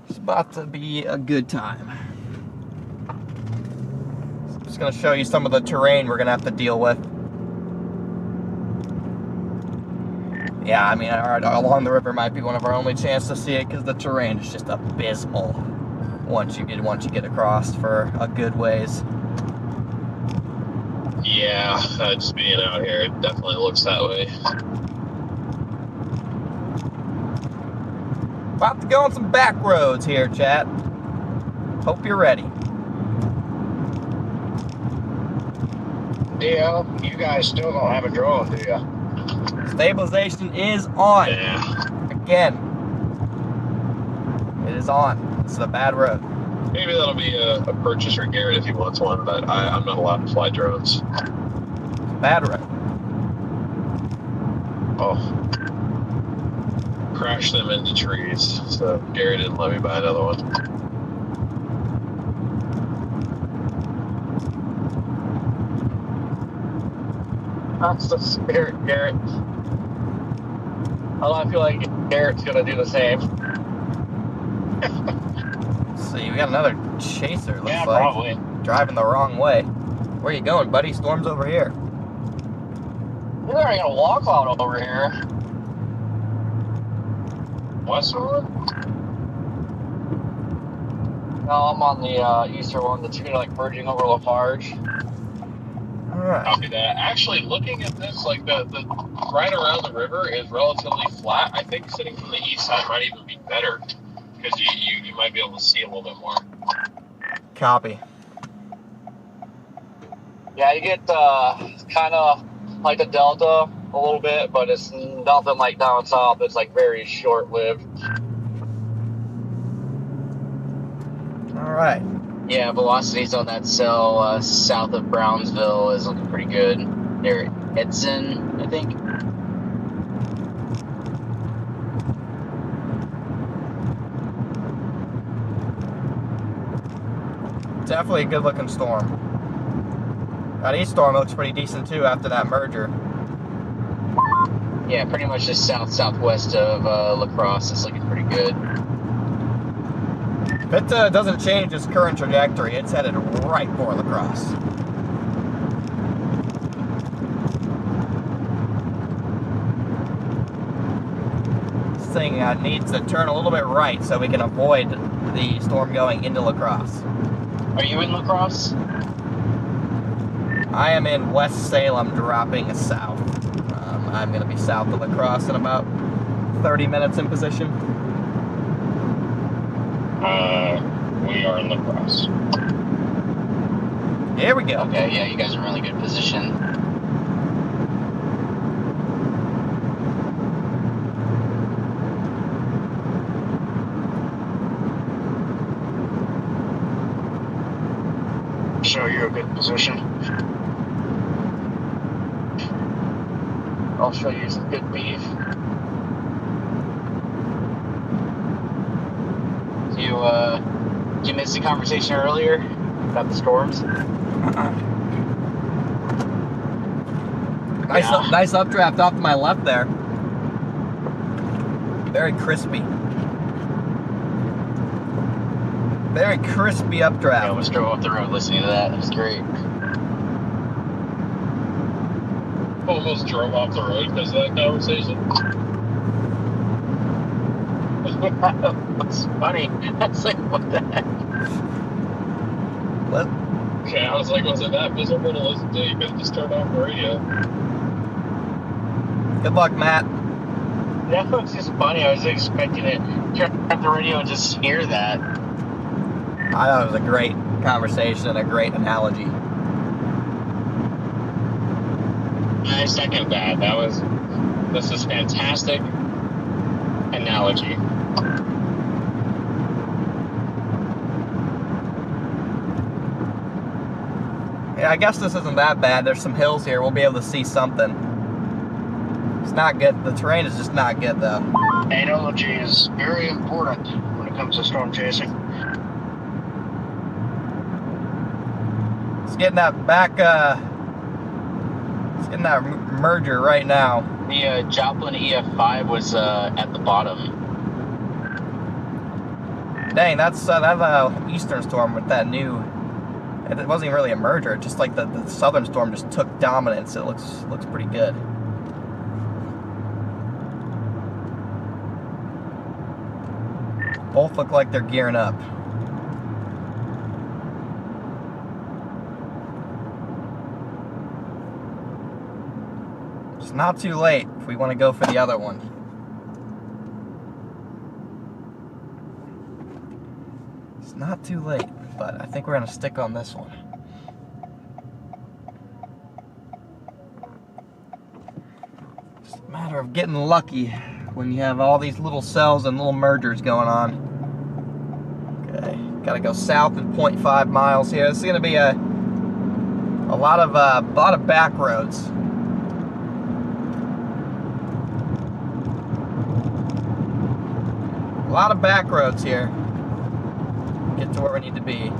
It's about to be a good time. So I'm just gonna show you some of the terrain we're gonna have to deal with. Yeah, I mean, along the river might be one of our only chances to see it because the terrain is just abysmal once you get across for a good ways. yeah, just being out here, it definitely looks that way. About to go on some back roads here, chat. Hope you're ready. Theo, you guys still don't have a drone, do you? Stabilization is on. Yeah. Again. It is on. This is a bad road. Maybe that'll be a purchase for Garrett if he wants one, but I'm not allowed to fly drones. Bad road. Oh. Crash them into trees, so Garrett didn't let me buy another one. That's the spirit, Garrett. I feel like Garrett's gonna do the same. See, we got another chaser, looks Yeah, like. probably. Driving the wrong way. Where you going, buddy? Storm's over here. We're already got a wall cloud over here. Westward? No, I'm on the eastern one. The two like merging over Lafarge. Alright. Copy that. Actually, looking at this, like the right around the river is relatively flat. I think sitting from the east side might even be better because you might be able to see a little bit more. Copy. Yeah, you get kind of like the Delta a little bit, but it's nothing like down south. It's like very short-lived. Alright. Yeah, velocities on that cell south of Brownsville is looking pretty good. Near Edson, I think. Definitely a good looking storm. That east storm looks pretty decent too after that merger. Yeah, pretty much just southwest of Lacrosse. It's looking pretty good. If it doesn't change its current trajectory, it's headed right for Lacrosse. This thing needs to turn a little bit right so we can avoid the storm going into Lacrosse. Are you in Lacrosse? I am in West Salem, dropping south. I'm going to be south of Lacrosse in about 30 minutes in position. We are in Lacrosse. Here we go. Okay, yeah, you guys are in really good position. Show you a good position. I'll show you some good beef. Did you miss the conversation earlier about the storms? Nice updraft off to my left there. Very crispy. Very crispy updraft. I almost drove off the road listening to that. It was great. Almost drove off the road because of that conversation. It's funny. That's like, what the heck? What? Okay, I was like, was it that miserable to listen to? You could have just turned off the radio. Good luck, Matt. That was just funny. I was expecting it. Turn off the radio and just hear that. I thought it was a great conversation and a great analogy. I second that. This is fantastic analogy. Yeah, I guess this isn't that bad. There's some hills here. We'll be able to see something. It's not good. The terrain is just not good, though. Analogy is very important when it comes to storm chasing. It's getting that back, it's getting that merger right now. The Joplin EF5 was at the bottom. Dang, that's that eastern storm with that new. It wasn't even really a merger. Just like the southern storm just took dominance. It looks pretty good. Both look like they're gearing up. It's not too late if we want to go for the other one. It's not too late, but I think we're going to stick on this one. It's a matter of getting lucky when you have all these little cells and little mergers going on. Okay, gotta go south at 0.5 miles here. This is gonna be a lot of back roads. A lot of back roads here. Get to where we need to be.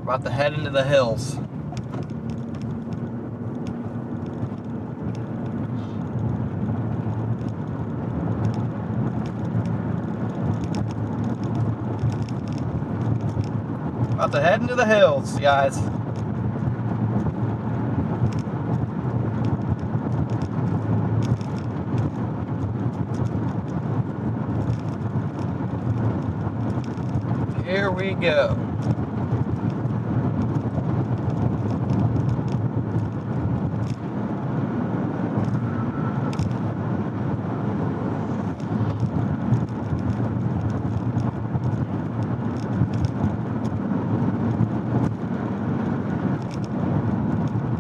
About to head into the hills. About to head into the hills, guys. Here we go.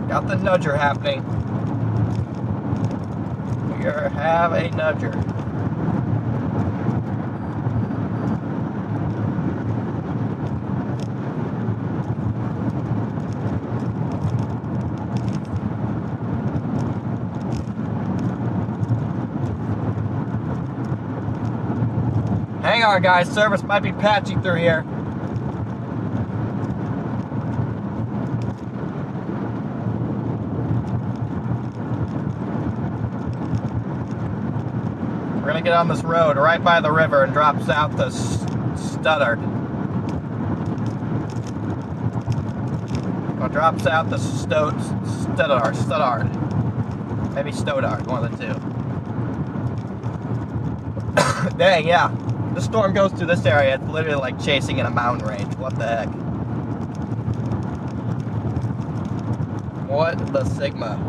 Got the nudger happening. We have a nudger. Hang on, guys. Service might be patchy through here. We're gonna get on this road right by the river and drop south to Stuttard. I'll drop south to Stuttard. Maybe Stodard, one of the two. Dang, yeah. The storm goes through this area. It's literally like chasing in a mountain range. What the heck? What the Sigma?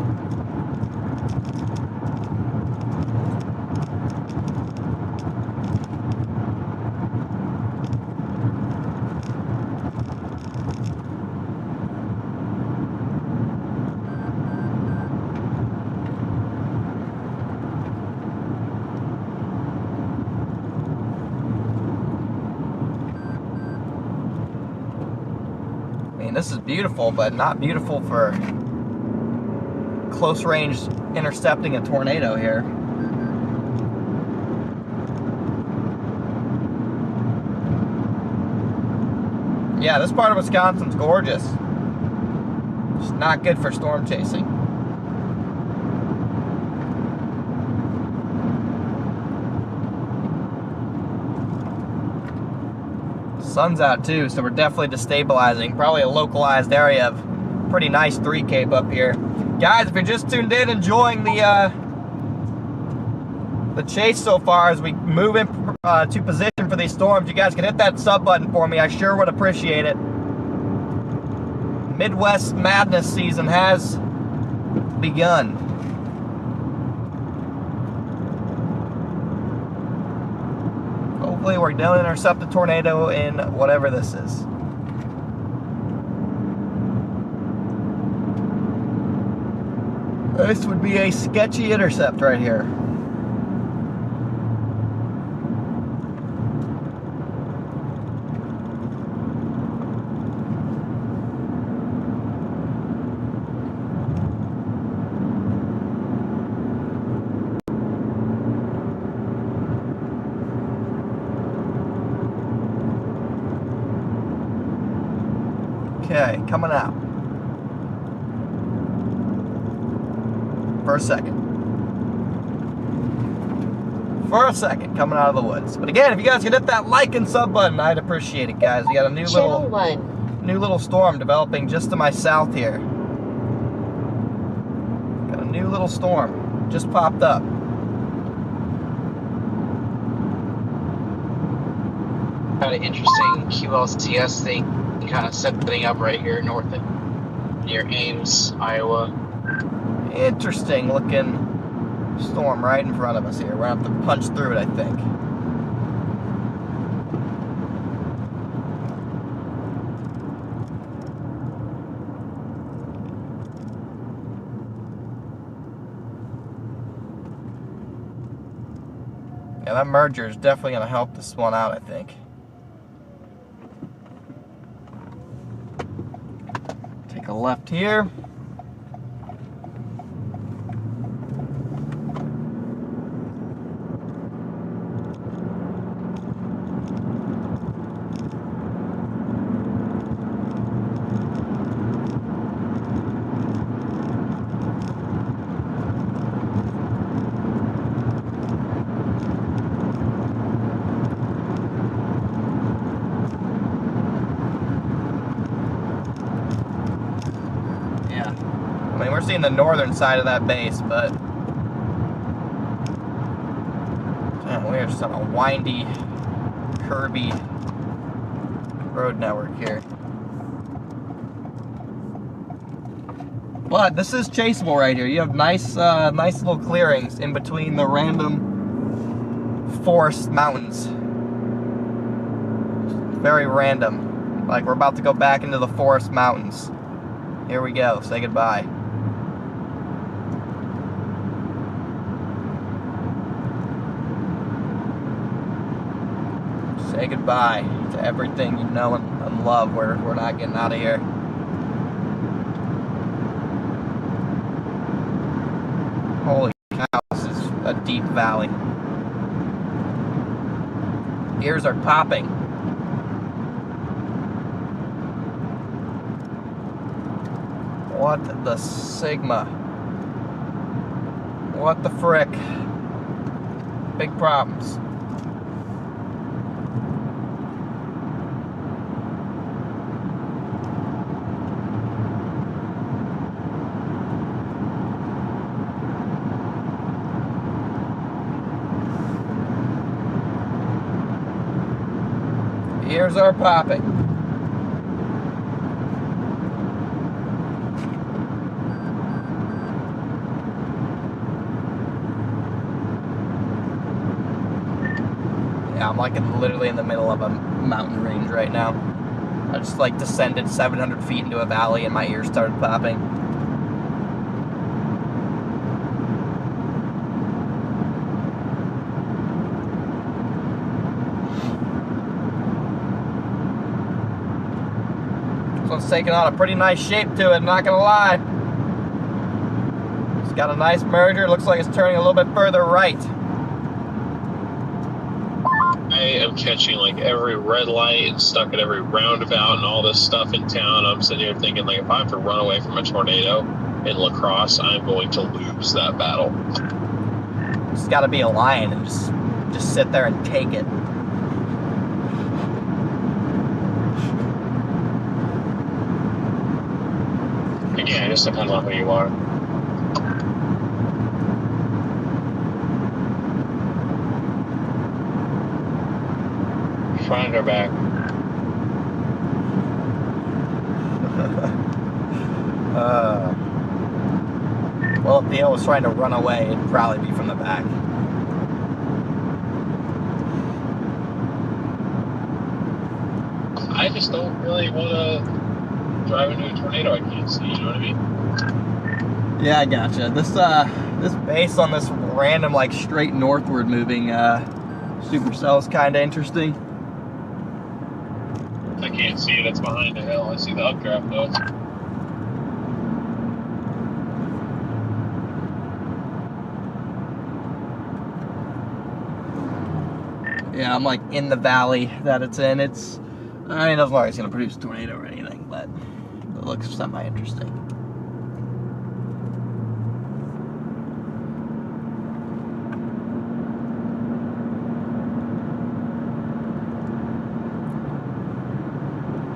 This is beautiful, but not beautiful for close range intercepting a tornado here. Yeah, this part of Wisconsin's gorgeous. It's not good for storm chasing. Sun's out too, so we're definitely destabilizing. Probably a localized area of pretty nice 3 cape up here. Guys, if you're just tuned in, enjoying the chase so far as we move into position for these storms, you guys can hit that sub button for me. I sure would appreciate it. Midwest Madness season has begun. Hopefully we're going to intercept the tornado in whatever this is. This would be a sketchy intercept right here. Okay, coming out. For a second, coming out of the woods. But again, if you guys could hit that like and sub button, I'd appreciate it, guys. We got a new little storm developing just to my south here. Got a new little storm just popped up. Got an interesting QLCS thing kind of setting up right here north of near Ames, Iowa. Interesting looking storm right in front of us here. We're gonna have to punch through it, I think. Yeah, that merger is definitely gonna help this one out, I think. Take a left here. I mean, we're seeing the northern side of that base, but damn, we're just on a windy, curvy road network here. But this is chaseable right here. You have nice little clearings in between the random forest mountains. Very random. Like we're about to go back into the forest mountains. Here we go. Say goodbye. Say goodbye to everything you know and love. We're not getting out of here. Holy cow, this is a deep valley. Ears are popping. What the Sigma? What the frick? Big problems. Ears are popping. Yeah, I'm like literally in the middle of a mountain range right now. I just like descended 700 feet into a valley and my ears started popping. This one's taking on a pretty nice shape to it, not gonna lie. It's got a nice merger. Looks like it's turning a little bit further right. I am catching like every red light and stuck at every roundabout and all this stuff in town. I'm sitting here thinking, like, if I have to run away from a tornado in Lacrosse, I'm going to lose that battle. It's got to be a lion and just sit there and take it. Yeah, it just depends on who you are. Front or back? Well, if Theo was trying to run away, it'd probably be from the back. I just don't really want to drive into a tornado I can't see, you know what I mean? Yeah, I gotcha. This base on this random, like, straight northward moving supercell is kind of interesting. I can't see it, it's behind the hill. I see the updraft though. Yeah, I'm like in the valley that it's in. I mean, it doesn't look like it's gonna produce a tornado or anything, but it looks semi-interesting.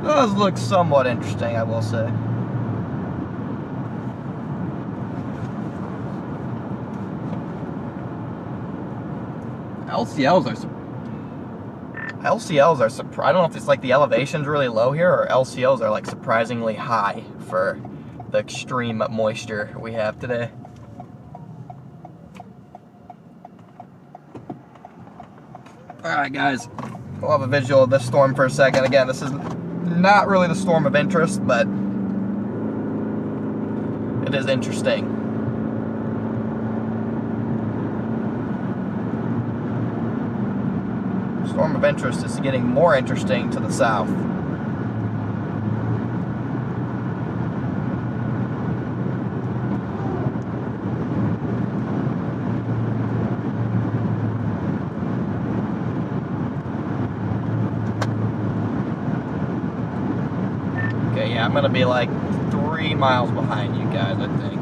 Does look somewhat interesting, I will say. LCLs are I don't know if it's like the elevation's really low here or LCLs are like surprisingly high for the extreme moisture we have today. Alright guys, we'll have a visual of this storm for a second. Again, this is not really the storm of interest, but it is interesting. Storm of interest is getting more interesting to the south. Okay, yeah, I'm gonna be like 3 miles behind you guys, I think.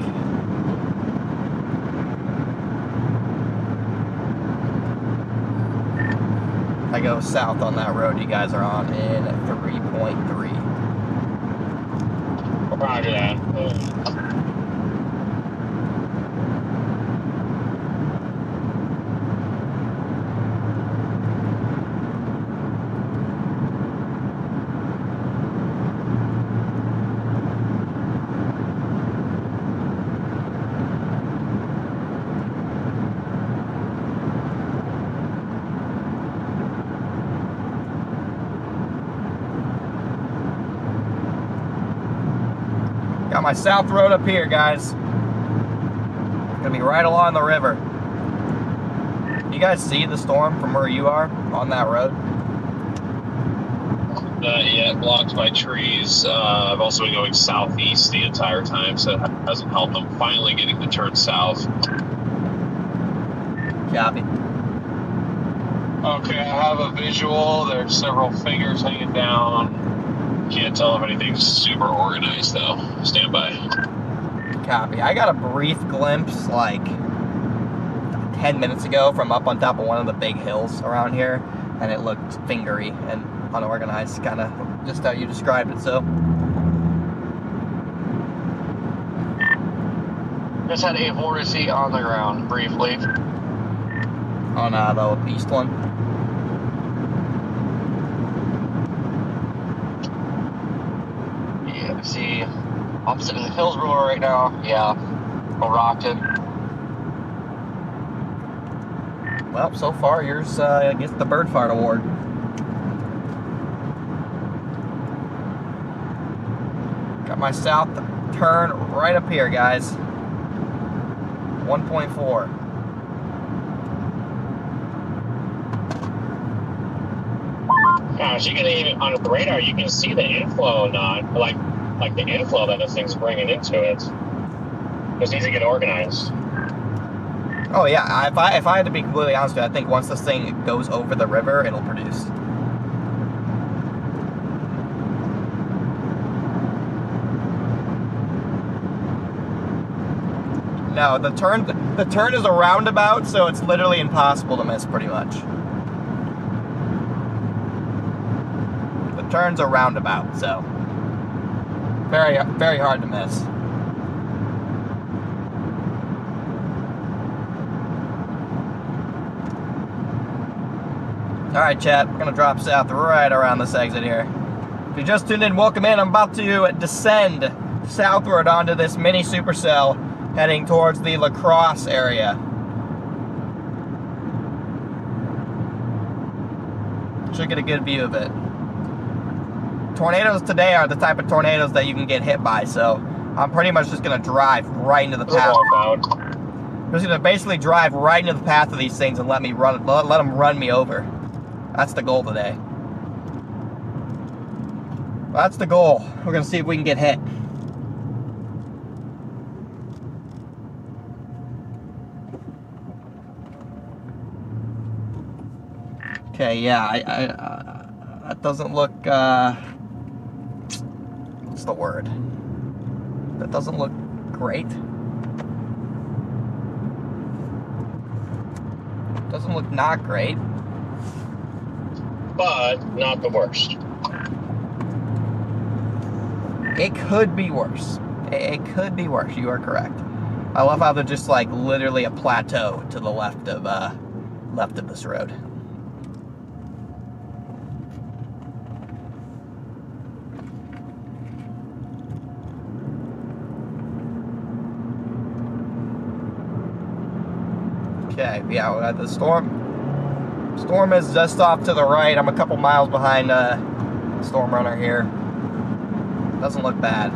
I go south on that road you guys are on in 3.3. Roger that. Got my south road up here, guys. Gonna be right along the river. You guys see the storm from where you are on that road? Yeah, it blocked by trees. I've also been going southeast the entire time, so it hasn't helped. I'm finally getting to turn south. Copy. Okay, I have a visual. There's several fingers hanging down. Can't tell if anything's super organized, though. Stand by. Copy. I got a brief glimpse, like 10 minutes ago, from up on top of one of the big hills around here, and it looked fingery and unorganized, kind of just how you described it, so. Just had a vortex on the ground, briefly. On the east one. Yeah, I see opposite of the Hillsborough right now. Yeah, Rockton. Well, so far yours gets the bird fart award. Got my south turn right up here, guys. 1.4. Gosh, you can even on the radar, you can see the inflow, not like the inflow that this thing's bringing into it. Just needs to get organized. Oh yeah, if I had to be completely honest with you, I think once this thing goes over the river, it'll produce. No, the turn is a roundabout, so it's literally impossible to miss, pretty much. The turn's a roundabout, so very, very hard to miss. Alright, chat, we're gonna drop south right around this exit here. If you just tuned in, welcome in. I'm about to descend southward onto this mini supercell, heading towards the Lacrosse area. Should get a good view of it. Tornadoes today are the type of tornadoes that you can get hit by, so I'm pretty much just gonna drive right into the path. I'm just gonna basically drive right into the path of these things and let them run me over. That's the goal today. That's the goal. We're gonna see if we can get hit. Okay, yeah, that doesn't look, what's the word? That doesn't look great. Doesn't look not great. But not the worst. It could be worse. It could be worse. You are correct. I love how they're just like literally a plateau to the left of this road. Okay, yeah, we had the storm. Storm is just off to the right. I'm a couple miles behind Storm Runner here. Doesn't look bad.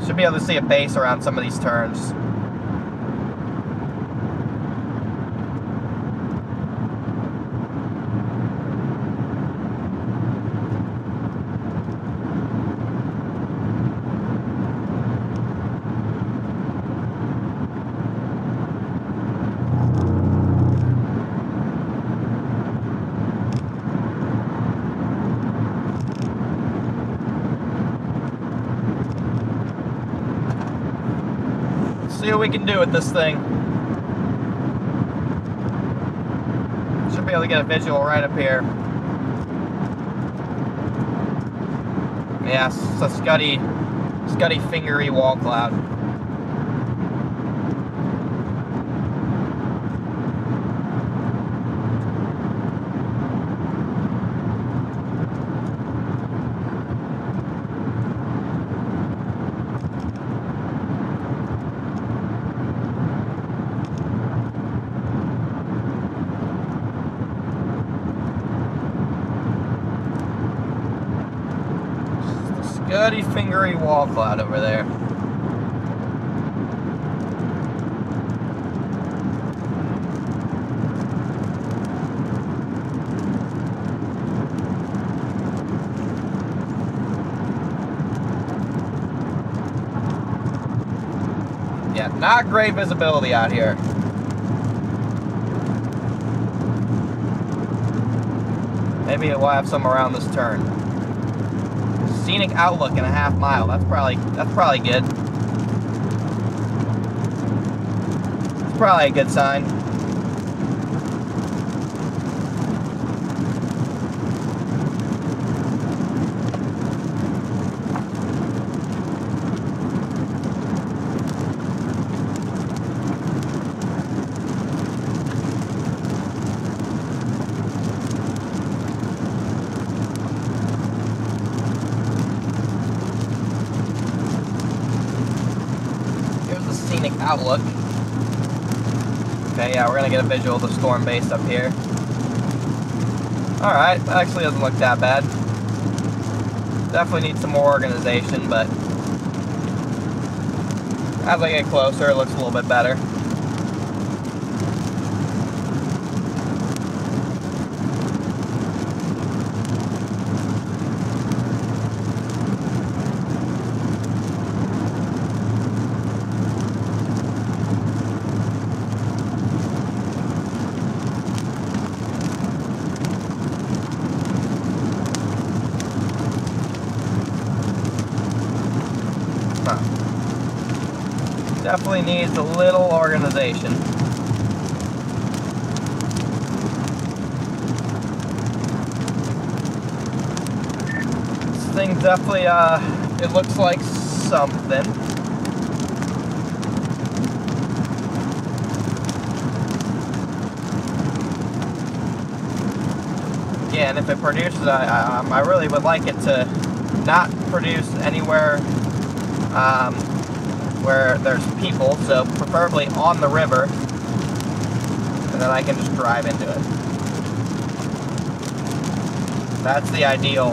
Should be able to see a base around some of these turns. See what we can do with this thing. Should be able to get a visual right up here. Yeah, it's a scuddy, fingery wall cloud. Scuddy, fingery wall cloud over there. Yeah, not great visibility out here. Maybe we'll have some around this turn. Scenic outlook in a half mile. That's probably good. It's probably a good sign. Outlook. Okay, yeah, we're gonna get a visual of the storm base up here. Alright, that actually doesn't look that bad. Definitely need some more organization, but as I get closer, it looks a little bit better. Definitely needs a little organization. This thing definitely, it looks like something. Again, if it produces, I really would like it to not produce anywhere where there's people, so preferably on the river, and then I can just drive into it. That's the ideal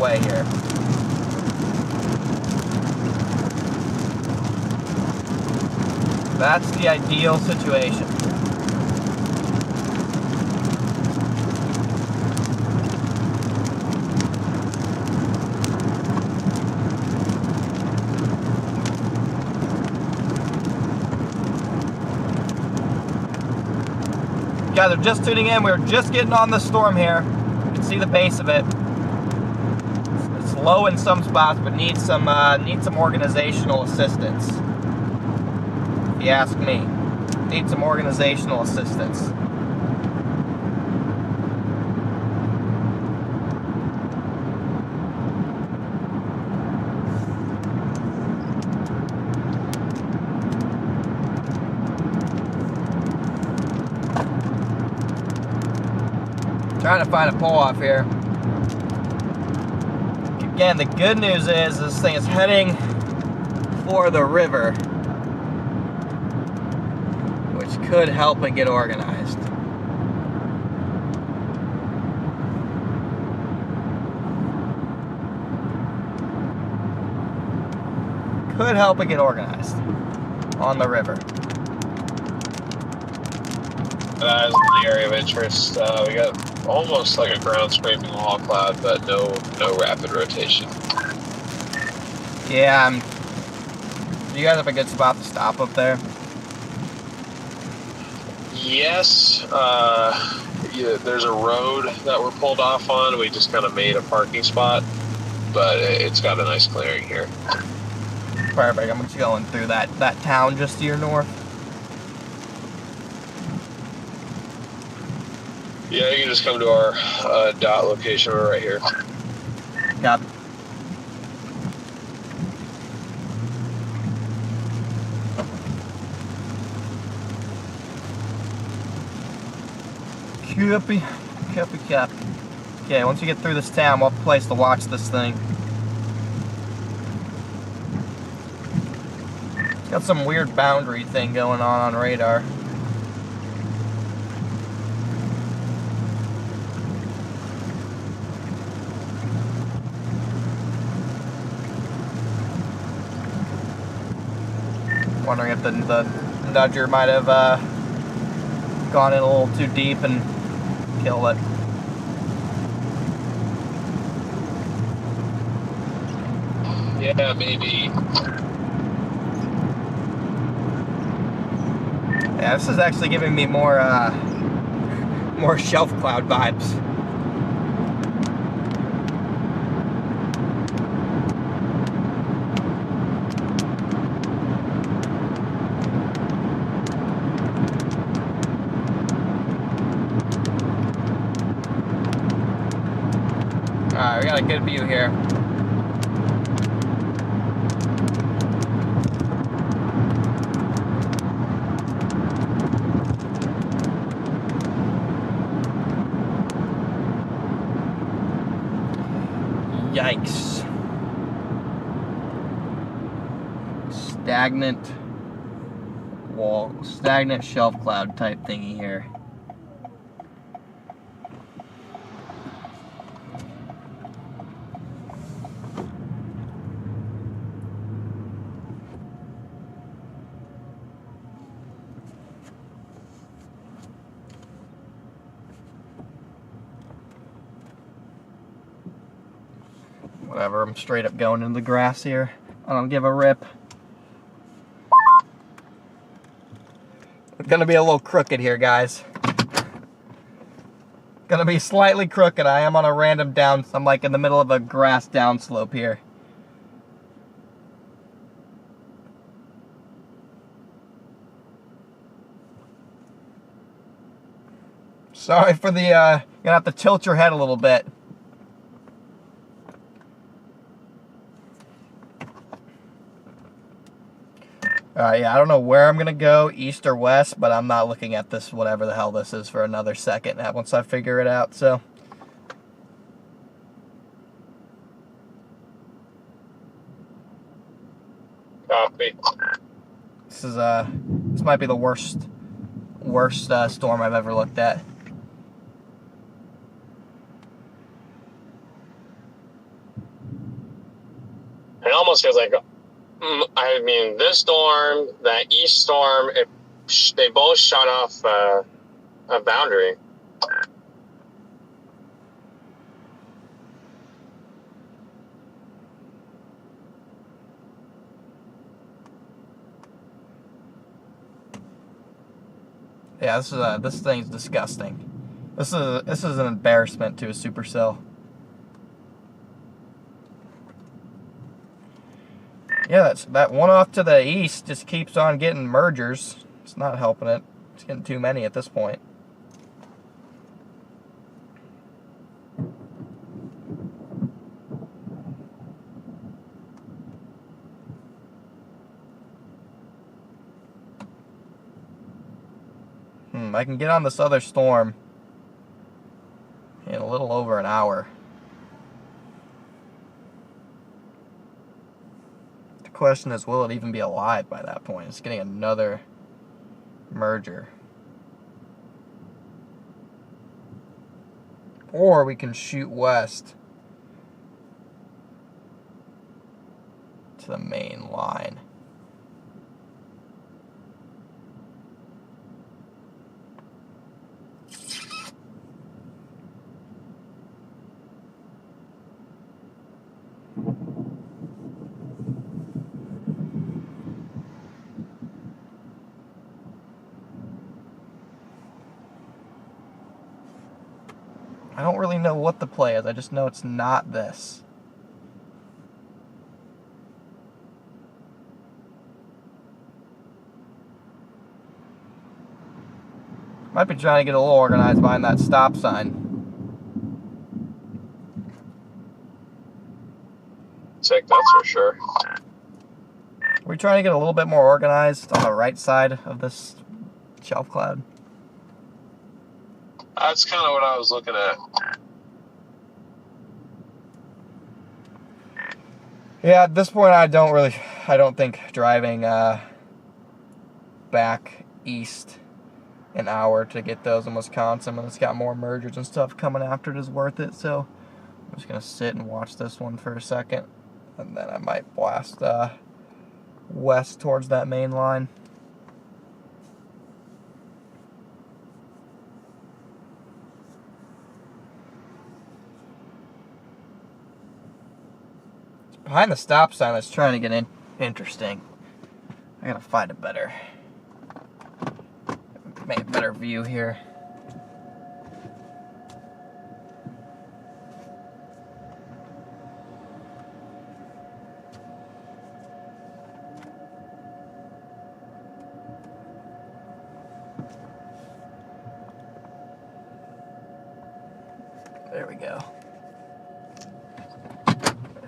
way here. That's the ideal situation. Guys are just tuning in. We're just getting on the storm here. You can see the base of it. It's low in some spots, but needs some organizational assistance. If you ask me, needs some organizational assistance. Trying to find a pull off here. Again, the good news is this thing is heading for the river, which could help it get organized. Could help it get organized on the river. That is the area of interest. We got almost like a ground scraping wall cloud, but no rapid rotation. Yeah, do you guys have a good spot to stop up there? Yes, yeah, there's a road that we're pulled off on. We just kind of made a parking spot, but it's got a nice clearing here. Perfect. I'm just going through that town just to your north. Yeah, you can just come to our dot location. We're right here. Got Copy. Okay, once you get through this town, we'll have a place to watch this thing. It's got some weird boundary thing going on radar. Wondering if the nudger might have gone in a little too deep and killed it. Yeah, maybe. Yeah, this is actually giving me more shelf cloud vibes. Alright, we got a good view here. Yikes. Stagnant shelf cloud type thingy here. Whatever, I'm straight up going into the grass here. I don't give a rip. It's gonna be a little crooked here, guys. Gonna be slightly crooked. I am on a random down. I'm like in the middle of a grass downslope here. Sorry for the, you're gonna have to tilt your head a little bit. Yeah, I don't know where I'm going to go, east or west, but I'm not looking at this, whatever the hell this is, for another second once I figure it out, so. Copy. This might be the worst storm I've ever looked at. It almost feels like, I mean, this storm, that east storm, they both shot off a boundary. Yeah, this thing's disgusting. This is an embarrassment to a supercell. Yeah, that one off to the east just keeps on getting mergers. It's not helping it. It's getting too many at this point. I can get on this other storm in a little over an hour. The question is, will it even be alive by that point? It's getting another merger. Or we can shoot west to the main line. I don't really know what the play is. I just know it's not this. Might be trying to get a little organized behind that stop sign. Sick, that's for sure. We're trying to get a little bit more organized on the right side of this shelf cloud. That's kind of what I was looking at. Yeah, at this point, I don't think driving back east an hour to get those in Wisconsin when it's got more mergers and stuff coming after it is worth it. So I'm just gonna sit and watch this one for a second, and then I might blast west towards that main line. Behind the stop sign that's trying to get interesting. I gotta find a better view here. There we go.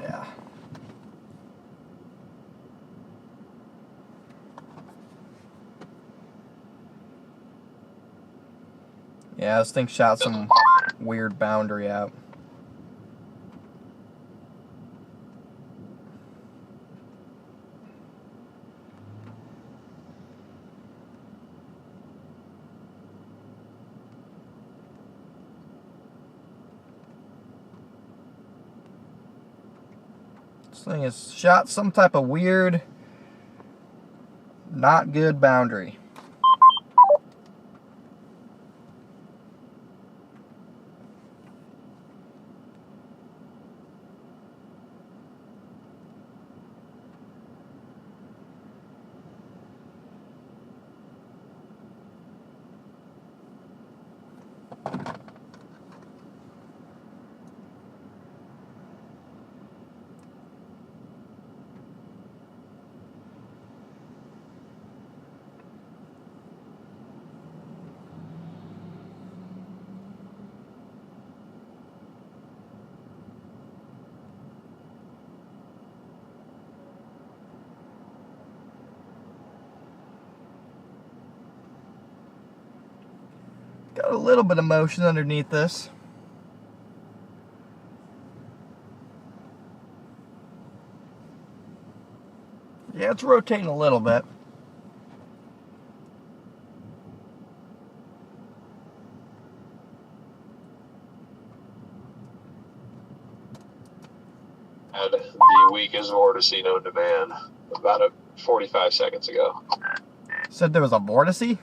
Yeah. Yeah, this thing shot some weird boundary out. This thing has shot some type of weird, not good boundary. Got a little bit of motion underneath this. Yeah, it's rotating a little bit. Had the weakest vortice known to man about 45 seconds ago. Said there was a vortice?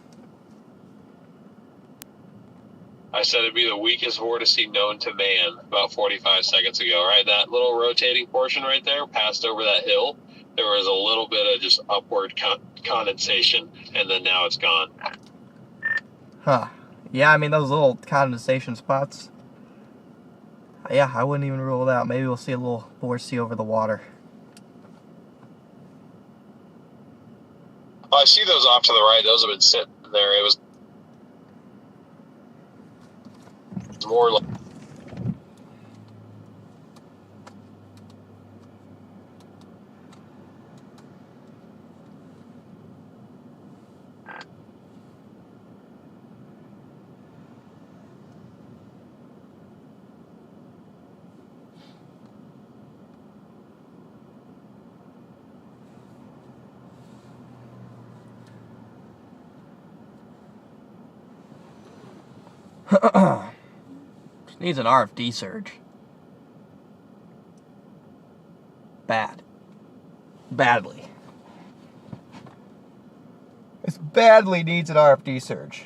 I said it'd be the weakest vortice known to man about 45 seconds ago, right? That little rotating portion right there passed over that hill. There was a little bit of just upward condensation, and then now it's gone. Huh. Yeah, I mean, those little condensation spots. Yeah, I wouldn't even rule it out. Maybe we'll see a little vortice over the water. Oh, I see those off to the right. Those have been sitting there. It was more like Needs an RFD surge. Bad. Badly. This badly needs an RFD surge.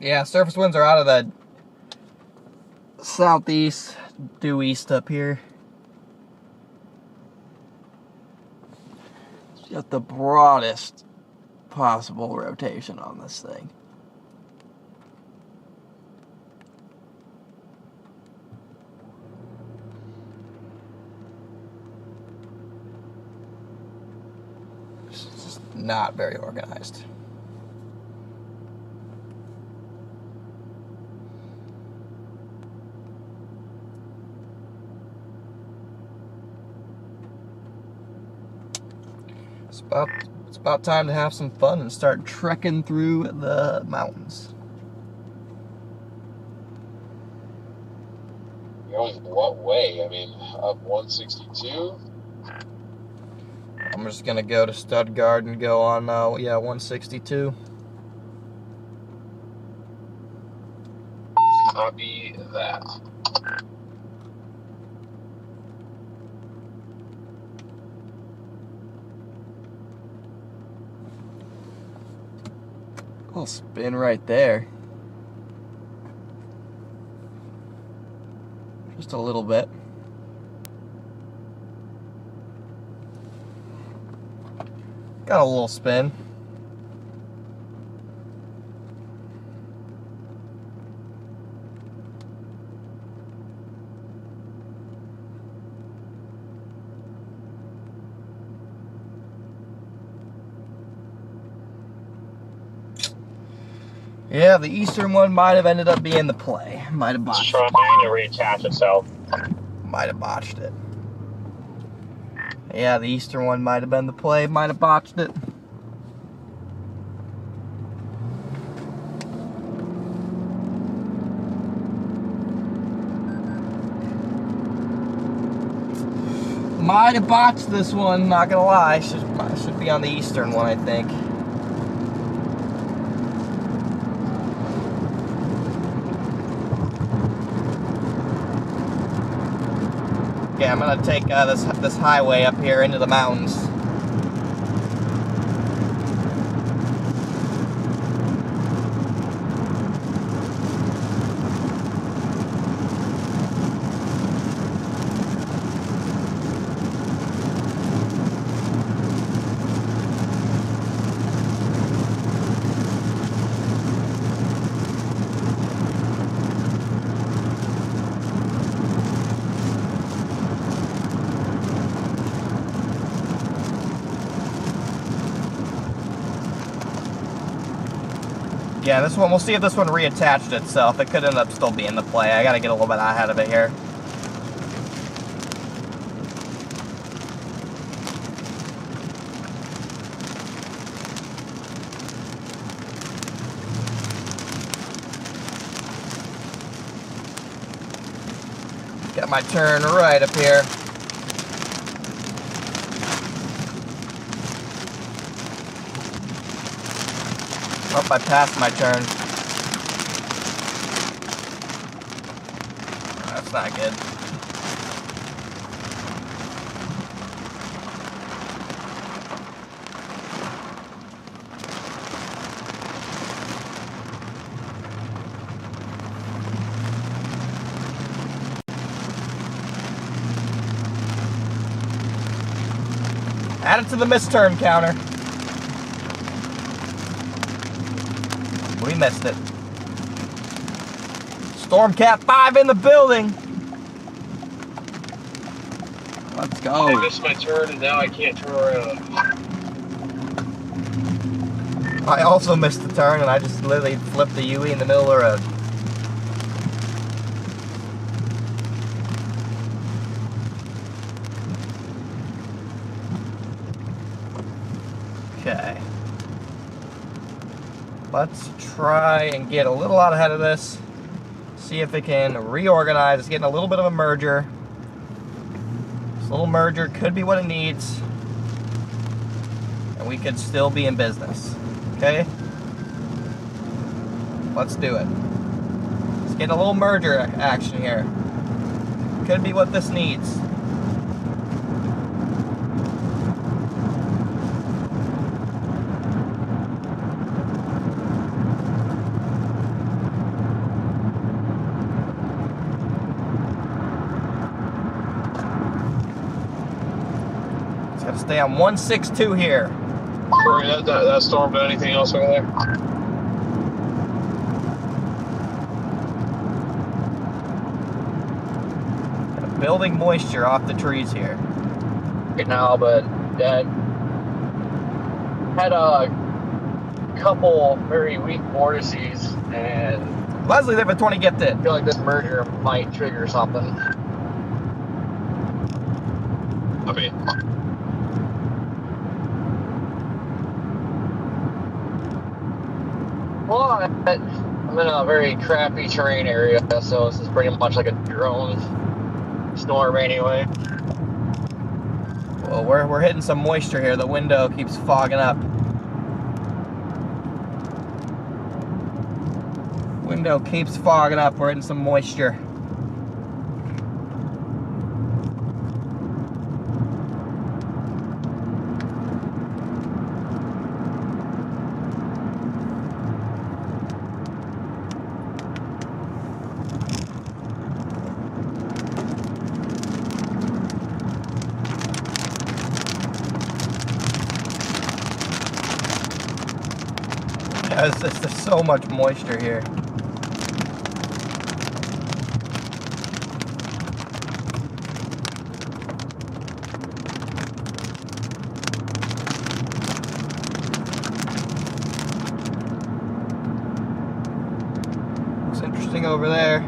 Yeah, surface winds are out of the southeast, due east up here. It's got the broadest possible rotation on this thing. It's just not very organized. It's about time to have some fun and start trekking through the mountains. Going what way? I mean, up 162? I'm just gonna go to Stuttgart and go on, 162. Copy that. I'll spin right there. Just a little bit. Got a little spin. Yeah, the eastern one might have ended up being the play. Might have botched It's trying to reattach itself. Might have botched it. Yeah, the eastern one might have been the play. Might have botched it. Might have botched this one, not gonna lie. Should be on the eastern one, I think. Yeah, I'm gonna take this highway up here into the mountains. Yeah, this one, we'll see if this one reattached itself. It could end up still being the play. I gotta get a little bit ahead of it here. Got my turn right up here. Oh, I passed my turn. That's not good. Add it to the misturn counter. We missed it. Stormcat 5 in the building. Let's go. I missed my turn and now I can't turn around. I also missed the turn and I just literally flipped the UE in the middle of the road. Let's try and get a little out ahead of this. See if it can reorganize. It's getting a little bit of a merger. This little merger could be what it needs. And we could still be in business. Okay? Let's do it. Let's get a little merger action here. Could be what this needs. Stay on 162 here. Corey, that storm done anything else over there? Building moisture off the trees here. Right now, but that had a couple very weak vortices, and Leslie, they've been 20 gifted. I feel like this merger might trigger something. Copy. Well, I'm in a very crappy terrain area, so this is pretty much like a drone storm anyway. Well, we're hitting some moisture here. The window keeps fogging up. Window keeps fogging up. We're hitting some moisture. There's so much moisture here. Looks interesting over there.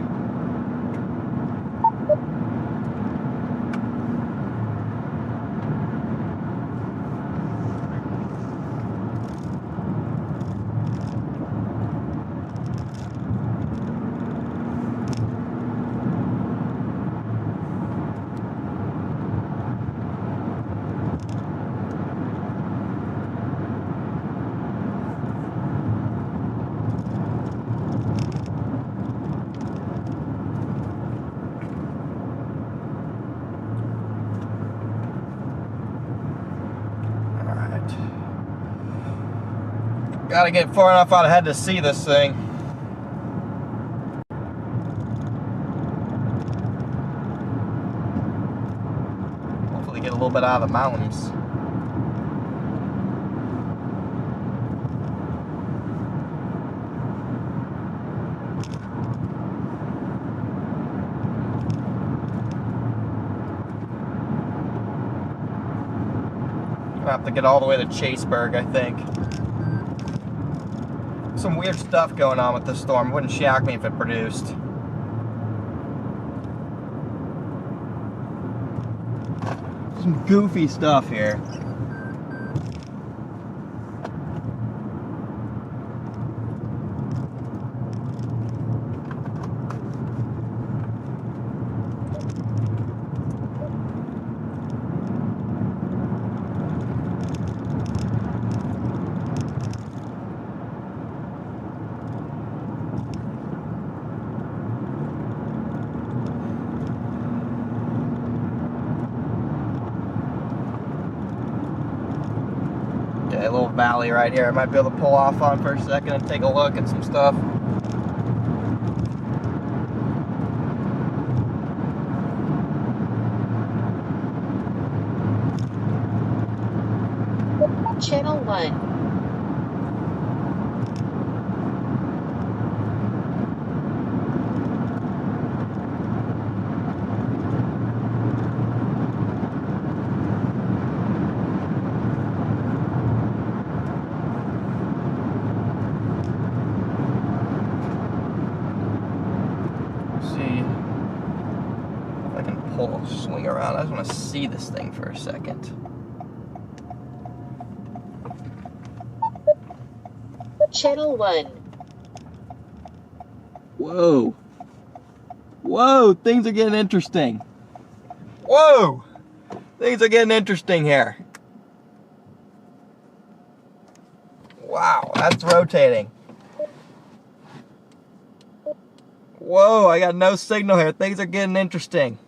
Gotta get far enough out ahead to see this thing. Hopefully get a little bit out of the mountains. Gonna have to get all the way to Chaseburg, I think. Some weird stuff going on with this storm. It wouldn't shock me if it produced. Some goofy stuff here. A little valley right here I might be able to pull off on for a second and take a look at some stuff. Channel 1. Swing around. I just want to see this thing for a second. Channel 1. Whoa. Whoa, things are getting interesting. Whoa! Things are getting interesting here. Wow, that's rotating. Whoa, I got no signal here. Things are getting interesting.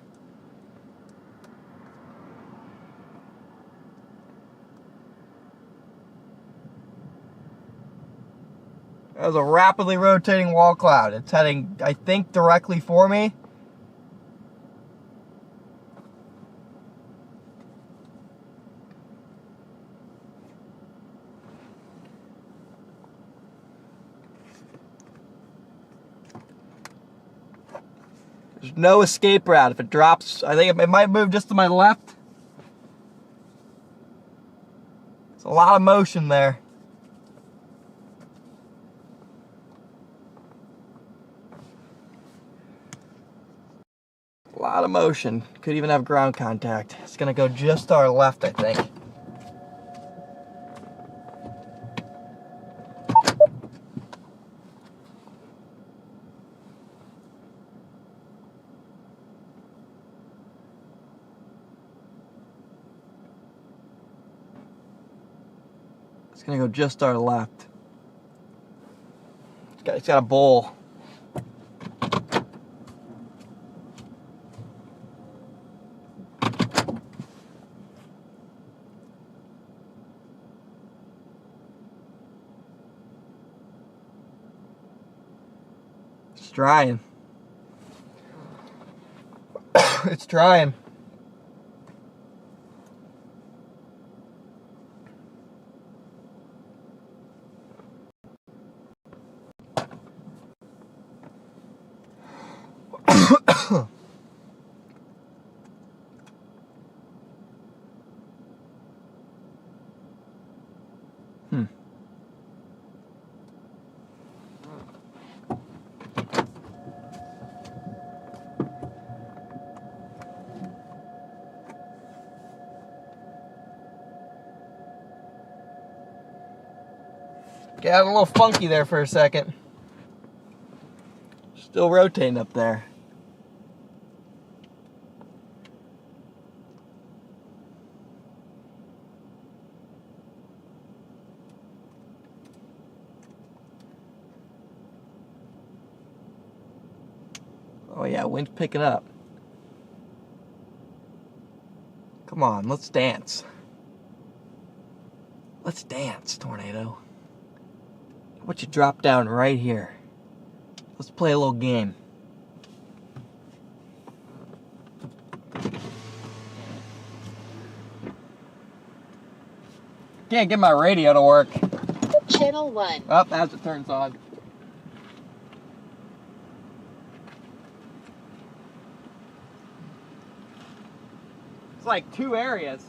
That was a rapidly rotating wall cloud. It's heading, I think, directly for me. There's no escape route. If it drops, I think it might move just to my left. There's a lot of motion there. A lot of motion. Could even have ground contact. It's gonna go just to our left, I think. It's gonna go just to our left. It's got a bowl. It's drying. It's drying. Got a little funky there for a second. Still rotating up there. Oh yeah, wind's picking up. Come on, let's dance. Let's dance, tornado. How about you drop down right here? Let's play a little game. Can't get my radio to work. Channel 1. Oh, as it turns on. It's like two areas.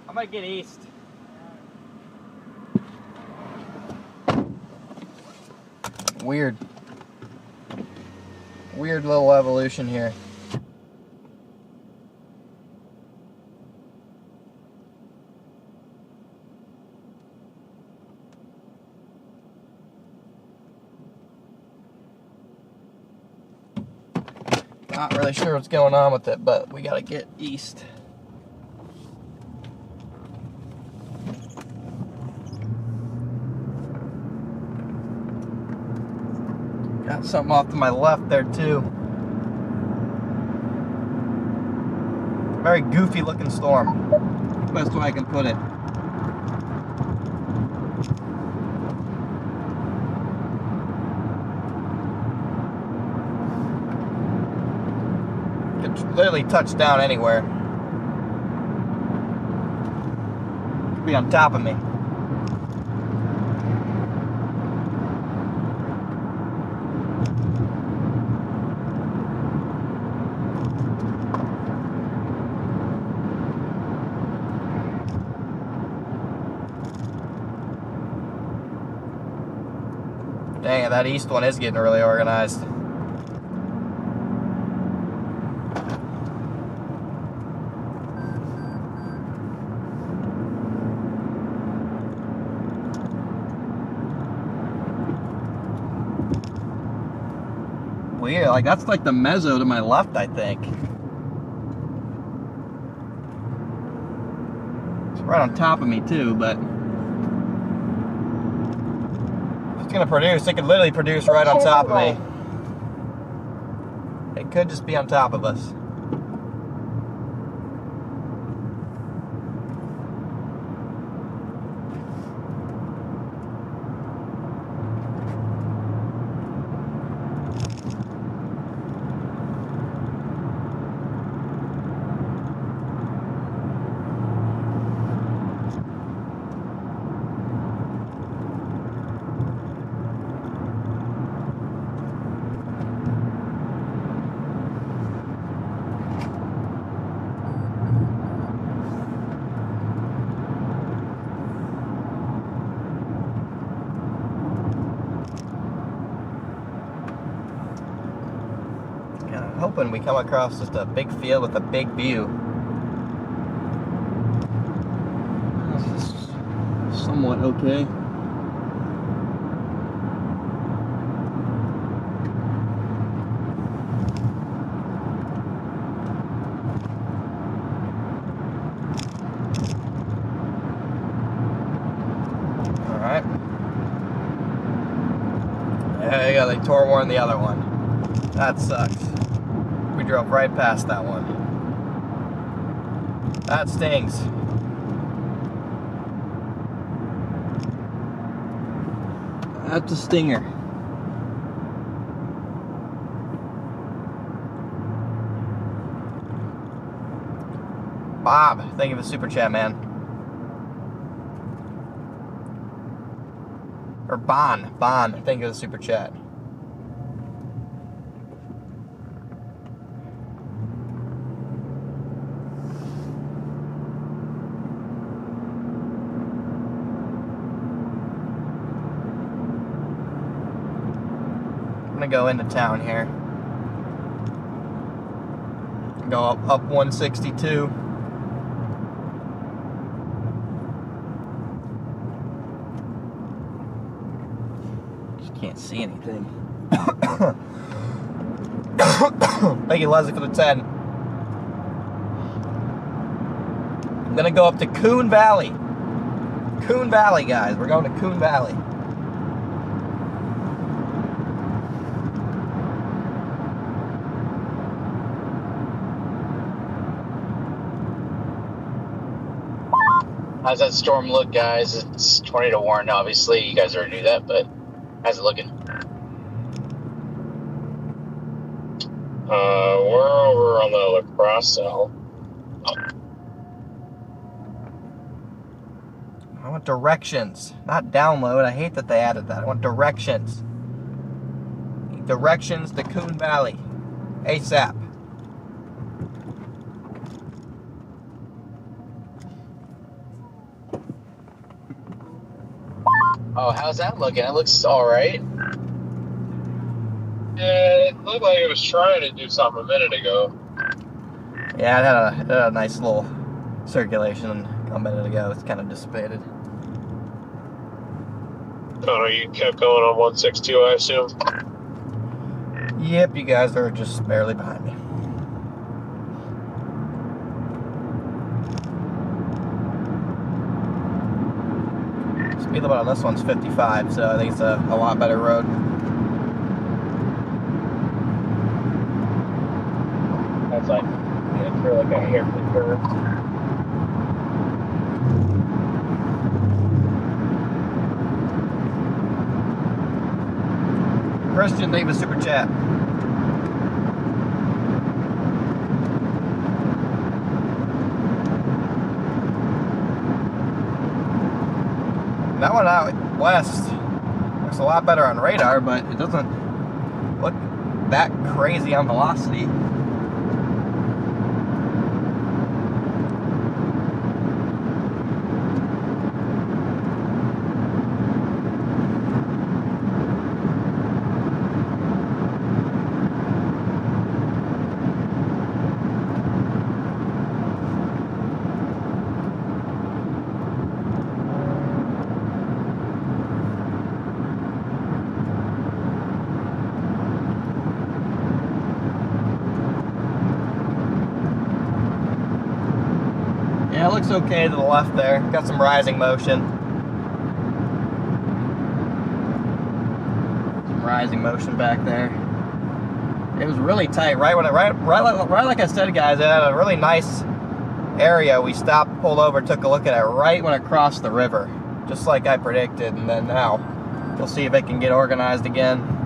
I might get east. Weird. Weird little evolution here. Not really sure what's going on with it, but we gotta get east. Got something off to my left there too. Very goofy looking storm. Best way I can put it. Could literally touch down anywhere. Could be on top of me. Yeah, that east one is getting really organized. Weird, like that's like the mezzo to my left, I think. It's right on top of me too, but if it's gonna produce, it could literally produce right on top of me. It could just be on top of us. Hoping we come across just a big field with a big view. This is somewhat okay. Alright. There you go, they tore warn the other one. That sucks. We drove right past that one. That stings. That's a stinger. Bob, thank you for the super chat, man. Or Bon, thank you for the super chat. I'm gonna go into town here. Go up 162. Just can't see anything. Thank you, Leslie, for the 10. I'm gonna go up to Coon Valley. Coon Valley, guys. We're going to Coon Valley. How's that storm look, guys? It's 20 to 1, obviously. You guys already knew that, but how's it looking? We're over on the Lacrosse cell. I want directions, not download. I hate that they added that. I want directions. Directions to Coon Valley. ASAP. Oh, how's that looking? It looks alright. Yeah, it looked like it was trying to do something a minute ago. Yeah, it had a nice little circulation a minute ago. It's kind of dissipated. Oh, you kept going on 162, I assume? Yep, you guys are just barely behind me. Speed limit on this one's 55, so I think it's a lot better road. That's like, yeah, through like a hairpin curve. Christian, leave a super chat. That one out west looks a lot better on radar, but it doesn't look that crazy on velocity. looks okay to the left there. Got some rising motion. Some rising motion back there. It was really tight. Right like I said, guys, it had a really nice area. We stopped, pulled over, took a look at it right when it crossed the river. Just like I predicted, and then now we'll see if it can get organized again.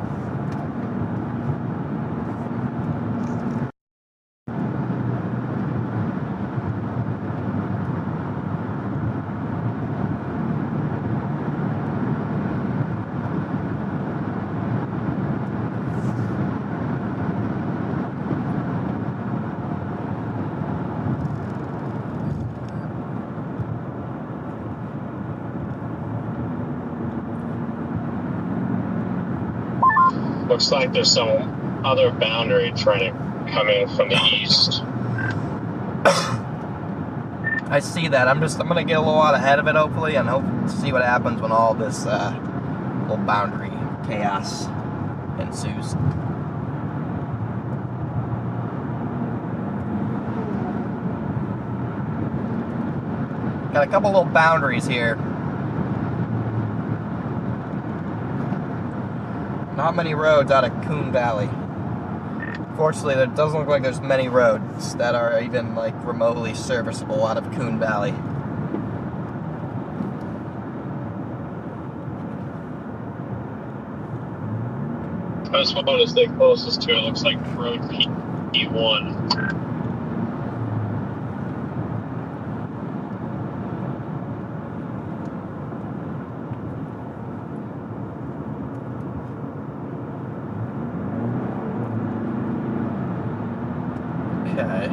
Looks like there's some other boundary trying to come in from the east. I see that. I'm gonna get a little out ahead of it, hopefully, and hope to see what happens when all this little boundary chaos ensues. Got a couple little boundaries here. Not many roads out of Coon Valley. Fortunately, it doesn't look like there's many roads that are even like remotely serviceable out of Coon Valley. I just want to stay closest to it. Looks like road P1. Okay.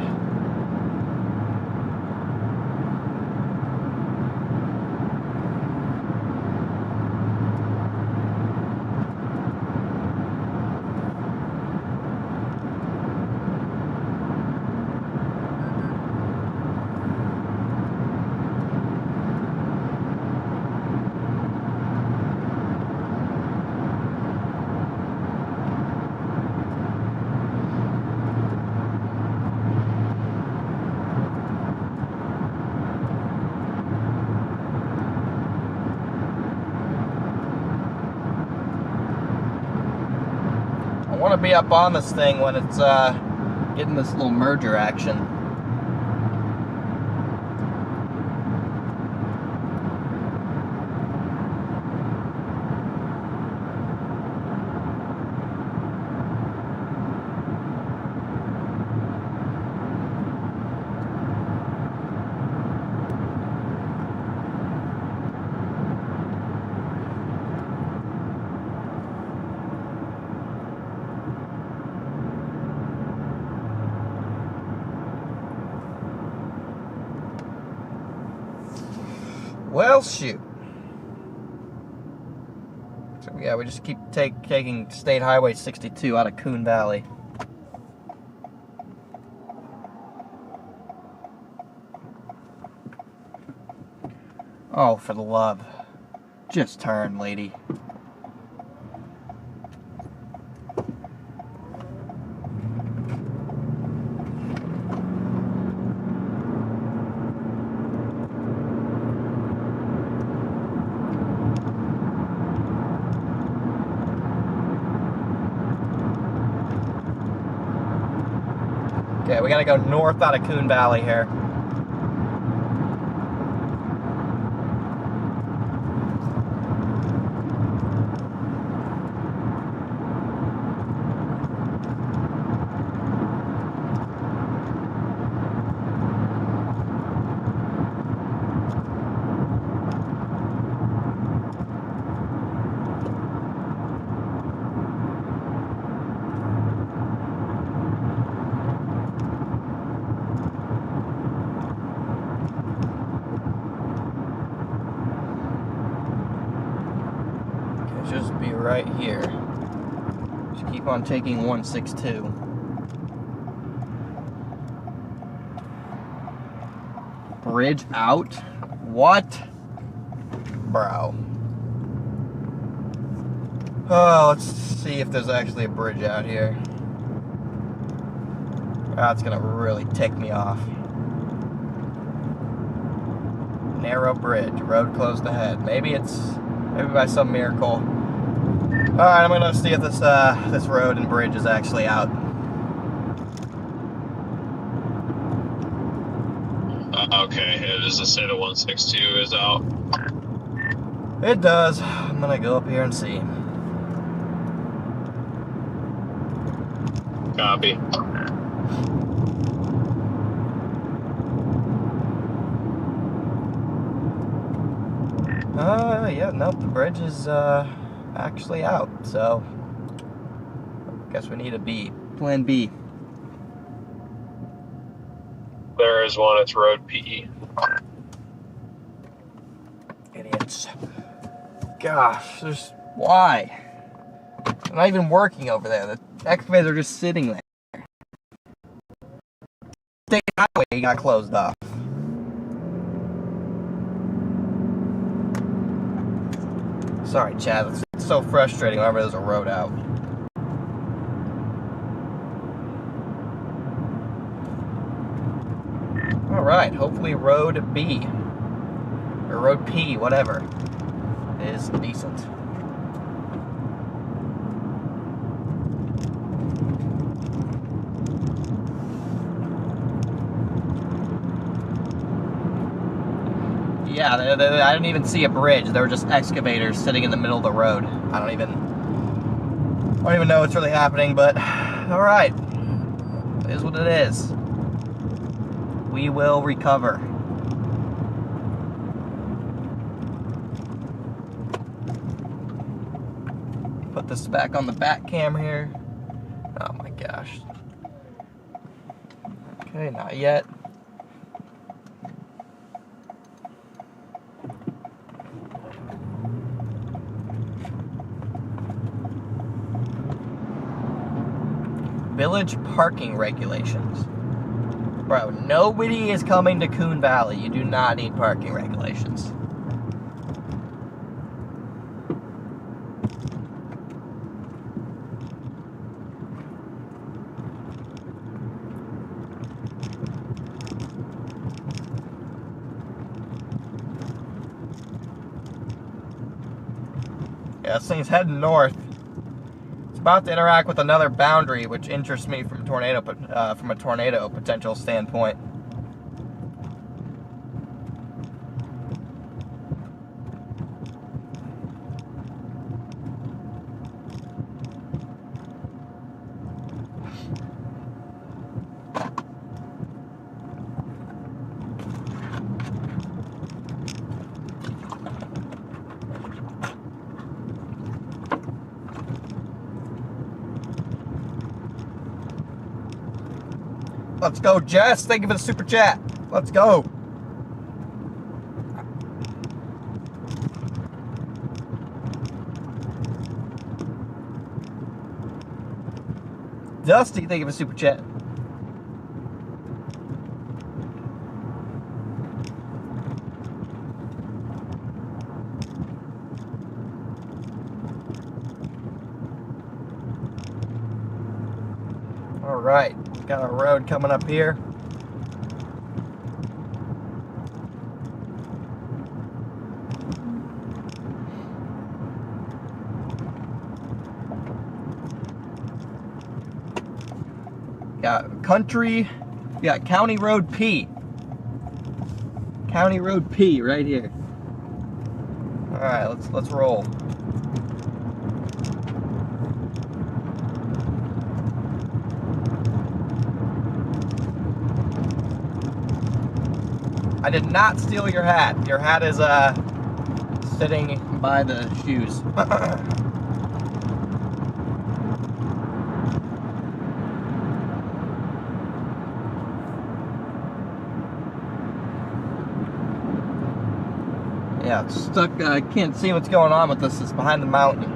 I want to be up on this thing when it's getting this little merger action. Well, shoot. So yeah, we just keep taking State Highway 62 out of Coon Valley. Oh, for the love. Just turn, lady. Okay, we gotta go north out of Coon Valley here. Just be right here. Just keep on taking 162. Bridge out? What? Bro. Oh, let's see if there's actually a bridge out here. That's gonna really tick me off. Narrow bridge. Road closed ahead. Maybe by some miracle. Alright, I'm gonna see if this road and bridge is actually out. Okay, does it say the 162 is out? It does. I'm gonna go up here and see. Copy. Yeah, nope, the bridge is actually out, so I guess we need a B. Plan B. There is one, it's road PE. Idiots. Gosh, why? They're not even working over there. The excavators are just sitting there. State highway got closed off. Sorry, Chad. It's so frustrating whenever there's a road out. Alright, hopefully road B. Or road P, whatever. Is decent. Yeah, I didn't even see a bridge. There were just excavators sitting in the middle of the road. I don't even know what's really happening, but alright. It is what it is. We will recover. Put this back on the back cam here. Oh my gosh. Okay, not yet. Village parking regulations. Bro, nobody is coming to Coon Valley. You do not need parking regulations. Yeah, this thing's heading north. About to interact with another boundary, which interests me from a tornado potential standpoint. Let's go, Jess. Thank you for the super chat. Let's go. Dusty, thank you for the super chat. All right. Got a road coming up here. Got County Road P. County Road P right here. All right, let's roll. I did not steal your hat. Your hat is sitting by the shoes. Yeah, it's stuck. I can't see what's going on with this. It's behind the mountain.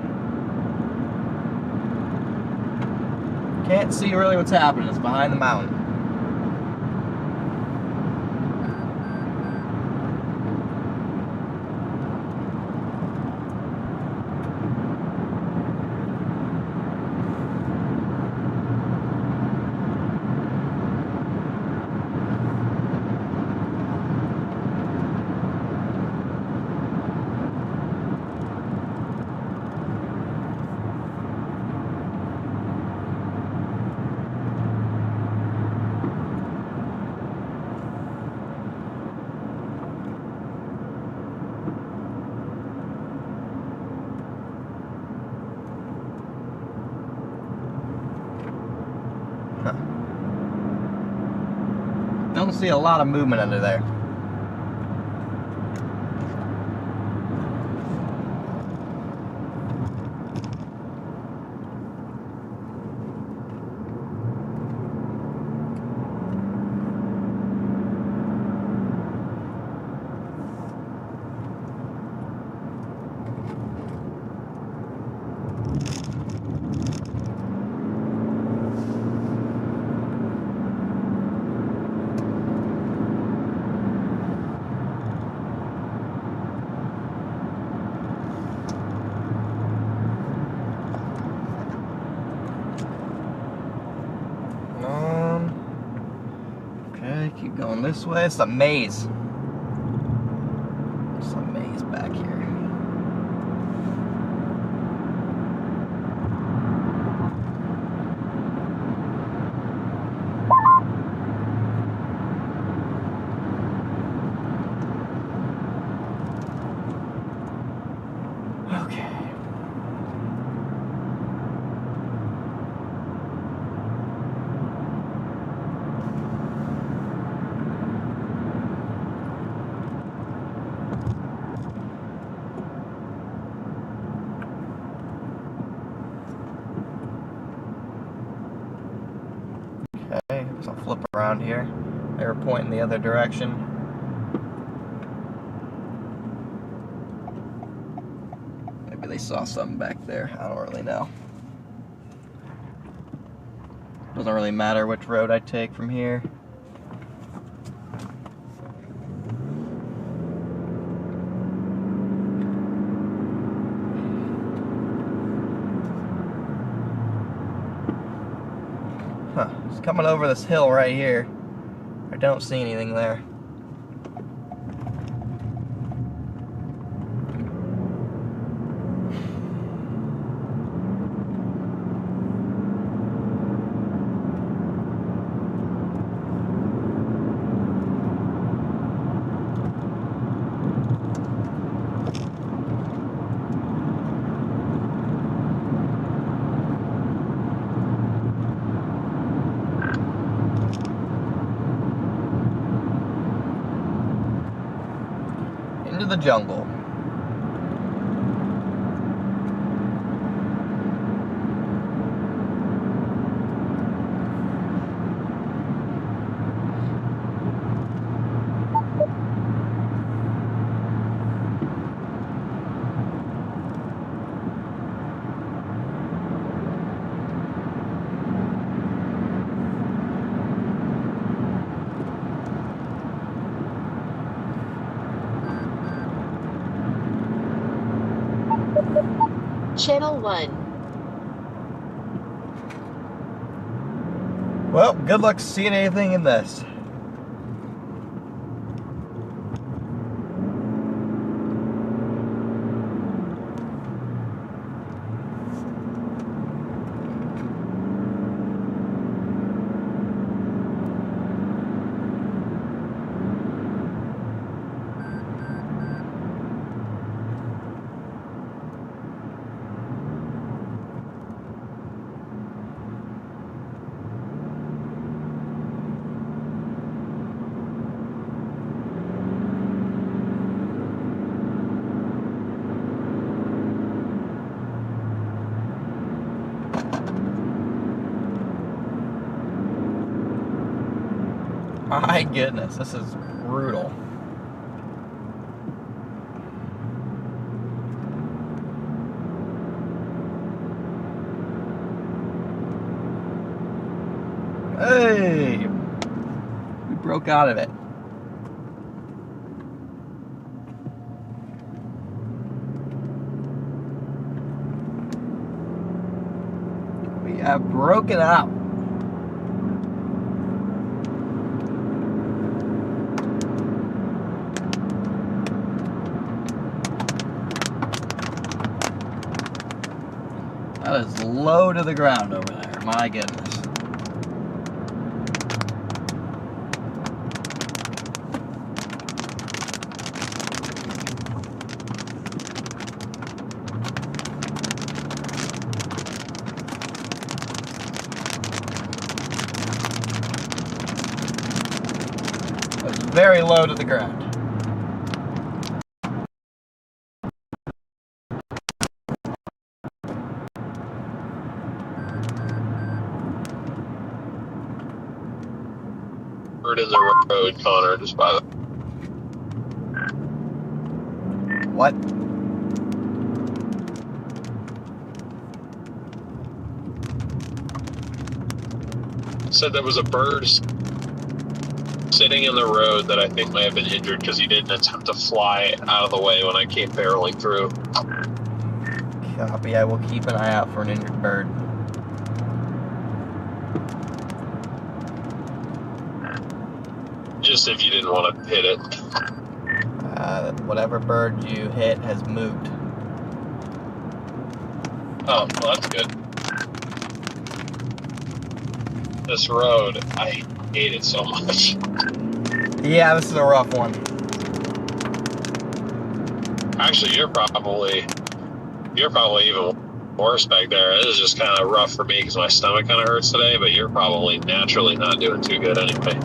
Can't see really what's happening. It's behind the mountain. Don't see a lot of movement under there. Okay, keep going this way. It's a maze. It's a maze back here. Okay. Okay, so I'll flip around here. They were pointing the other direction. Maybe they saw something back there. I don't really know. Doesn't really matter which road I take from here. Huh, it's coming over this hill right here. I don't see anything there. Into the jungle. Channel 1. Well, good luck seeing anything in this. My goodness, this is brutal. Hey! We broke out of it. We have broken out. That is low to the ground over there, my goodness. very low to the ground. Bird in the road, Connor, just by the... What? Said there was a bird sitting in the road that I think may have been injured because he didn't attempt to fly out of the way when I came barreling through. Copy. I will keep an eye out for an injured bird. Just if you didn't want to hit it. Whatever bird you hit has moved. Oh, well, that's good. This road, I hate it so much. Yeah, this is a rough one. Actually, you're probably even worse back there. It is just kind of rough for me because my stomach kind of hurts today, but you're probably naturally not doing too good anyway.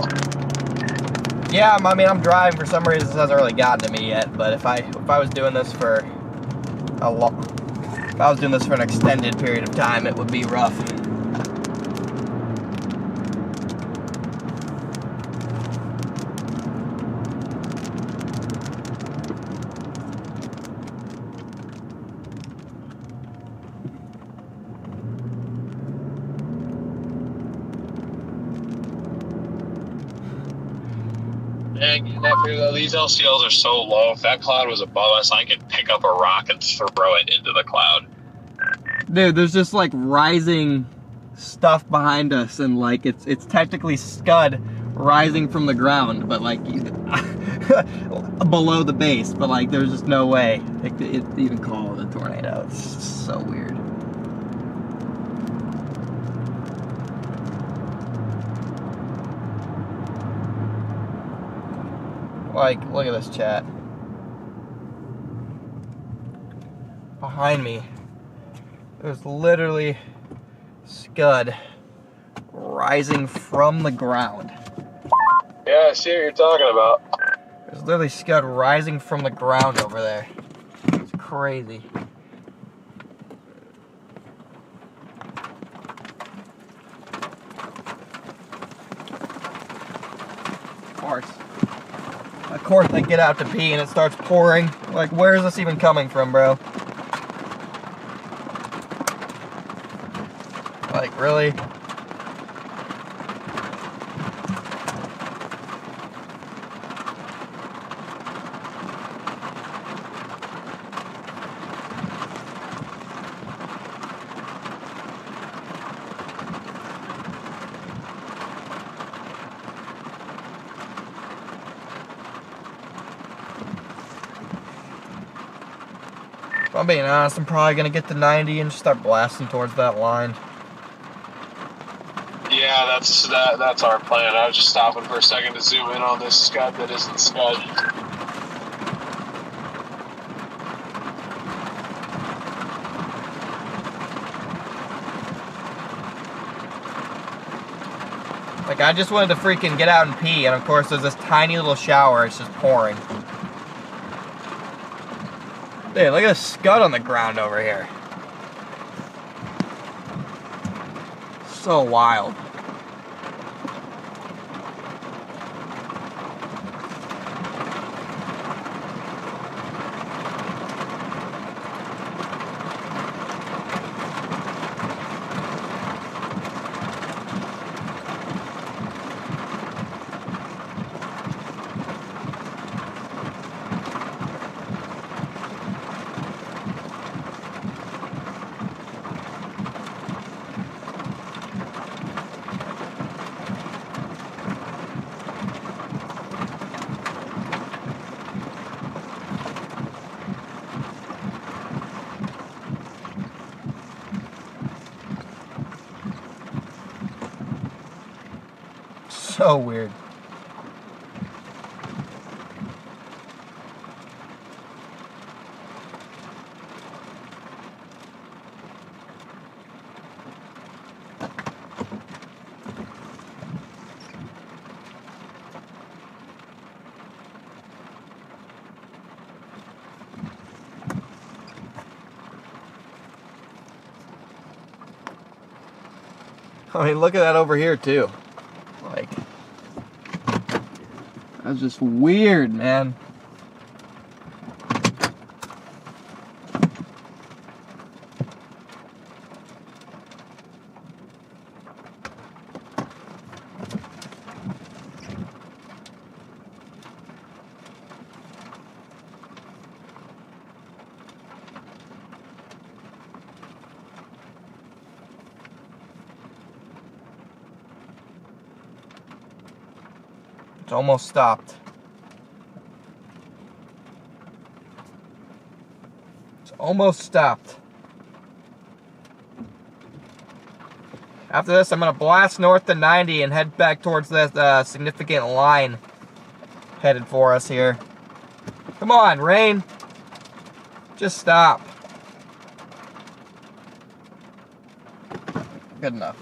Yeah, I mean, I'm driving. For some reason, this hasn't really gotten to me yet. But if I was doing this for if I was doing this for an extended period of time, it would be rough. And these LCLs are so low. If that cloud was above us, I could pick up a rock and throw it into the cloud. Dude, there's just like rising stuff behind us, and like it's technically Scud rising from the ground, but like below the base. But like there's just no way it even call it a tornado. It's so weird. Like, look at this, chat. Behind me, there's literally Scud rising from the ground. Yeah, I see what you're talking about. There's literally Scud rising from the ground over there. It's crazy. Of course I get out to pee and it starts pouring. Like, where is this even coming from, bro? Like, really? If I'm being honest, I'm probably gonna get to 90 and just start blasting towards that line. Yeah, that's our plan. I was just stopping for a second to zoom in on this Scud that isn't Scud. Like, I just wanted to freaking get out and pee, and of course there's this tiny little shower, it's just pouring. Dude, look at the Scud on the ground over here. So wild. So weird. I mean, look at that over here too. Like, that's just weird, man. It's almost stopped. It's almost stopped. After this, I'm going to blast north to 90 and head back towards this significant line headed for us here. Come on, rain. Just stop. Good enough.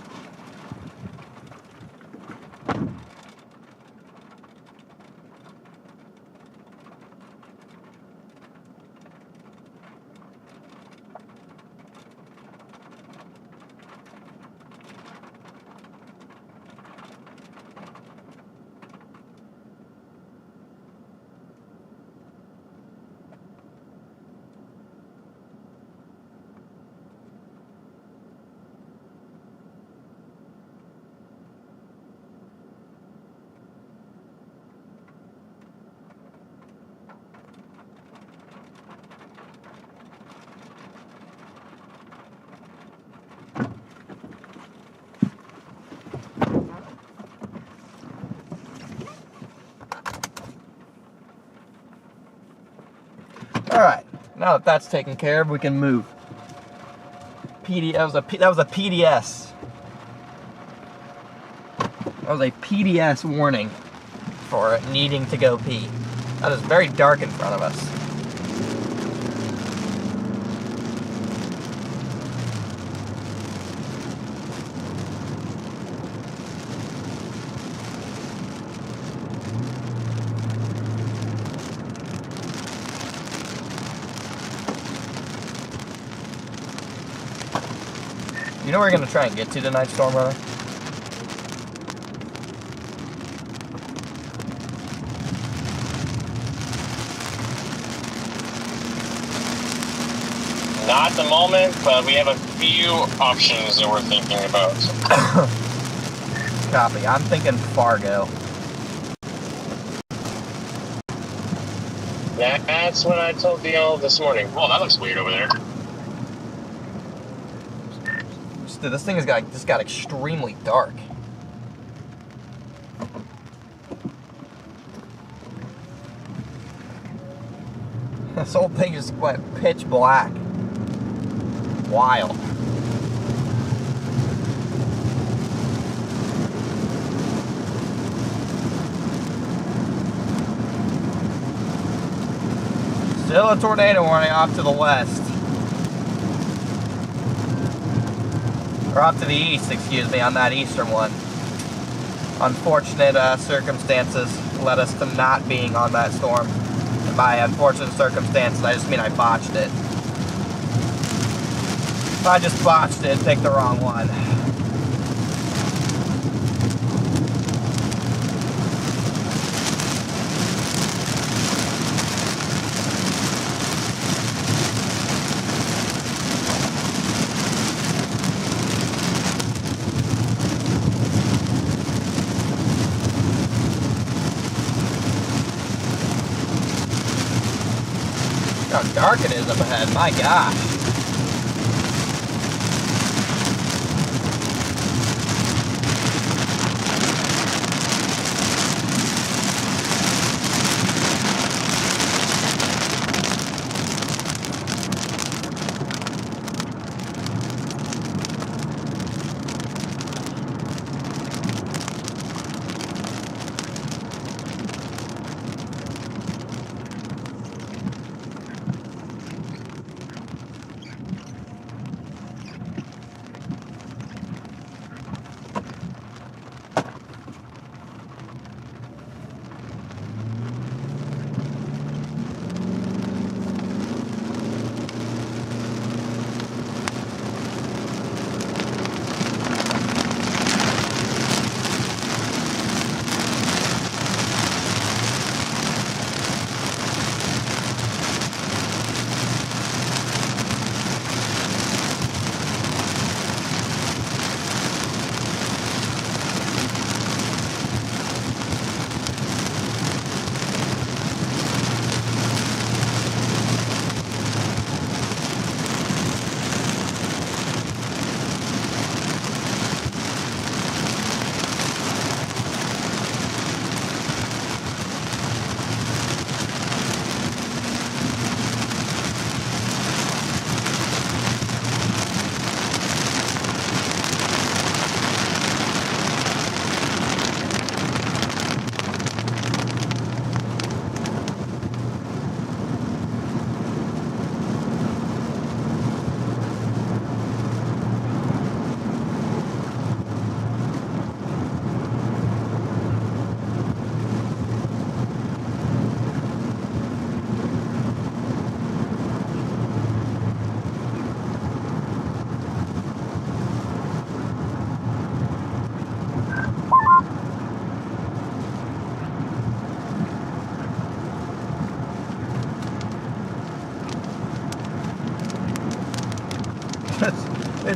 Alright, now that that's taken care of, we can move. That was a PDS. That was a PDS warning for needing to go pee. That is very dark in front of us. You know where we're going to try and get to tonight, Stormrunner? Not at the moment, but we have a few options that we're thinking about. Copy. I'm thinking Fargo. That's what I told Neil this morning. Oh, that looks weird over there. Dude, this thing has just got extremely dark. This whole thing just went pitch black. Wild. Still a tornado warning off to the west. Or off to the east, excuse me, on that eastern one. Unfortunate circumstances led us to not being on that storm. And by unfortunate circumstances, I just mean I botched it. If I just botched it, picked the wrong one. How dark it is up ahead, my gosh.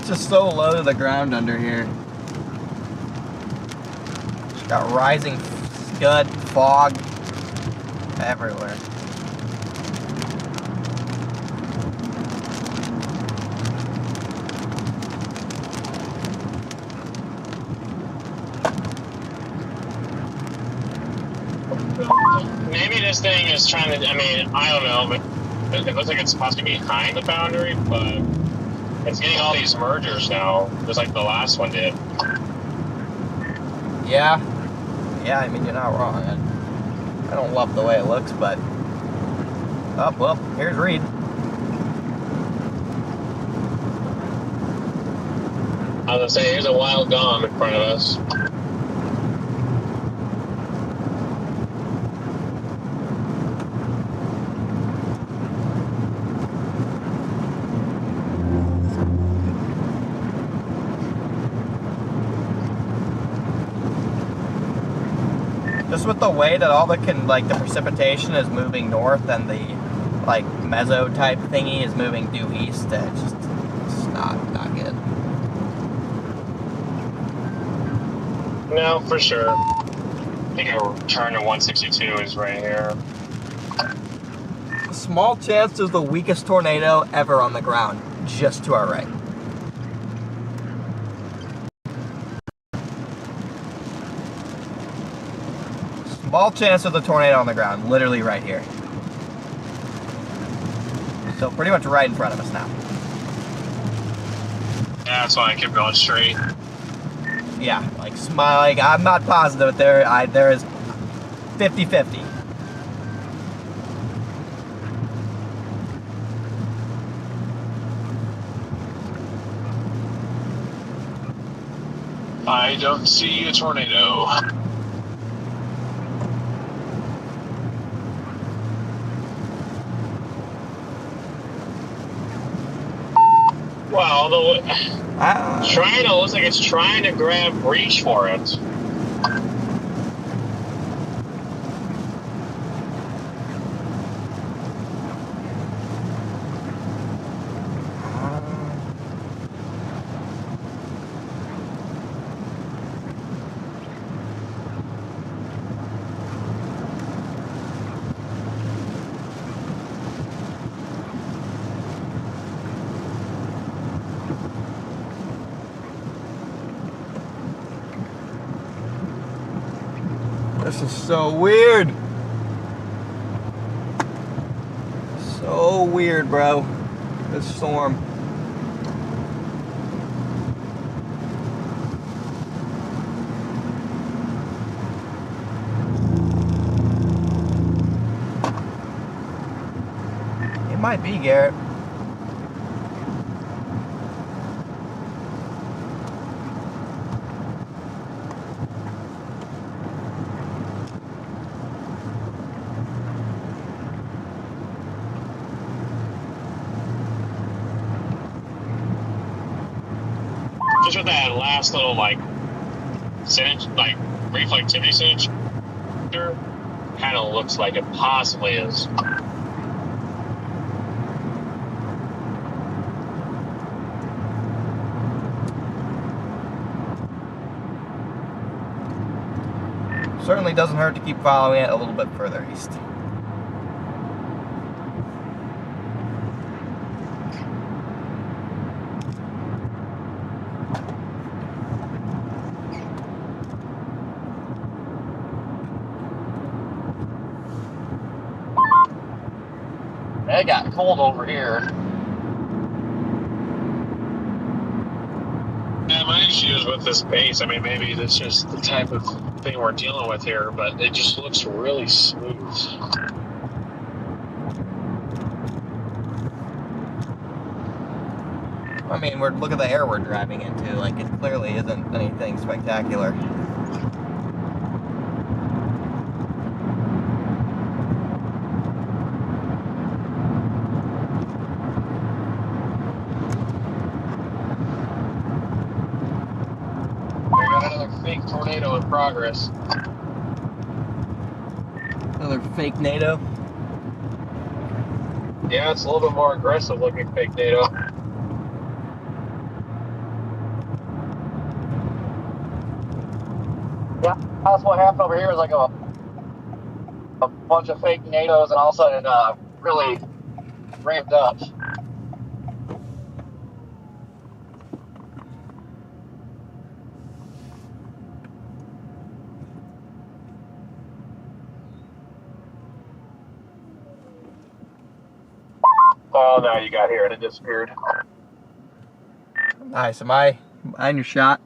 It's just so low to the ground under here. Just got rising scud, fog everywhere. Maybe this thing is trying to, I mean, I don't know, but it looks like it's supposed to be behind the boundary, but it's getting all these mergers now, just like the last one did. Yeah. Yeah, I mean, you're not wrong. I don't love the way it looks, but... Oh, well, here's Reed. I was gonna say, here's a wild gom in front of us. Just with the way that all the the precipitation is moving north and the meso type thingy is moving due east, it's not good. No, for sure. I think a turn to 162 is right here. Small chance of the weakest tornado ever on the ground, just to our right. Small chance of the tornado on the ground, literally right here. So pretty much right in front of us now. Yeah, that's why I kept going straight. Yeah, I'm not positive there is 50-50. I don't see a tornado. Well, looks like it's trying to reach for it. This is so weird. So weird, bro. This storm. It might be, Garrett. Just with that last little reflectivity signature, kind of looks like it possibly is. Certainly doesn't hurt to keep following it a little bit further east. It got cold over here. Yeah, my issue is with this base. I mean, maybe that's just the type of thing we're dealing with here, but it just looks really smooth. I mean, look at the air we're driving into. It clearly isn't anything spectacular. Fake tornado in progress. Another fake NATO. Yeah, it's a little bit more aggressive looking fake NATO. Yeah, that's what happened over here. Is like a bunch of fake NATOs, and all of a sudden, really ramped up. Oh, now you got here and it disappeared. Nice. Am I in your shot?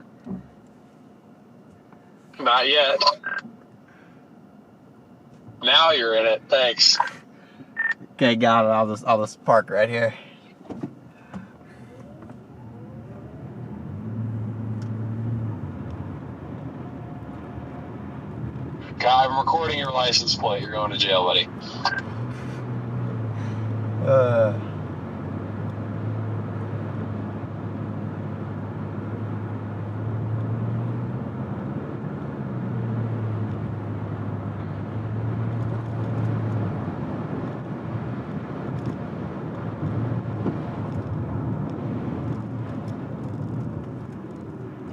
Not yet. Now you're in it. Thanks. Okay, got it. I'll just park right here. God, I'm recording your license plate. You're going to jail, buddy.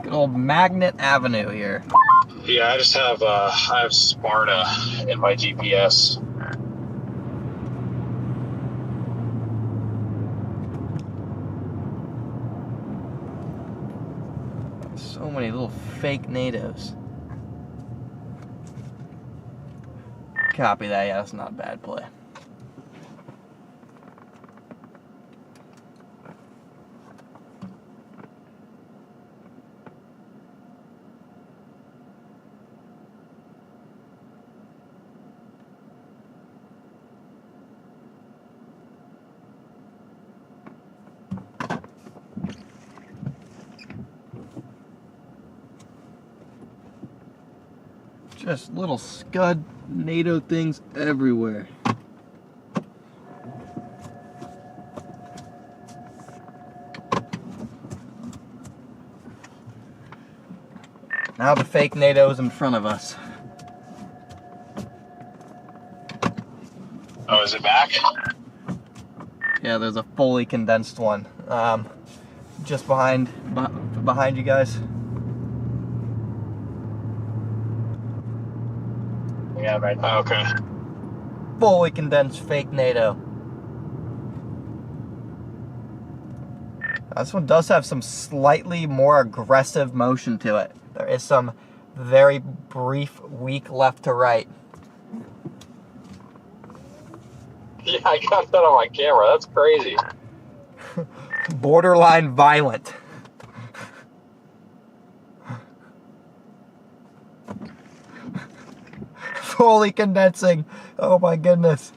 Good old Magnet Avenue here. Yeah, I just have Sparta in my GPS. So many little fake NATOs. Copy that. Yeah, that's not a bad play. Just little Scud NATO things everywhere. Now the fake NATO's in front of us. Oh, is it back? Yeah, there's a fully condensed one. Just behind you guys. Yeah, right. Okay. Fully condensed fake NATO. This one does have some slightly more aggressive motion to it. There is some very brief weak left to right. Yeah, I got that on my camera. That's crazy. Borderline violent. Fully condensing. Oh my goodness.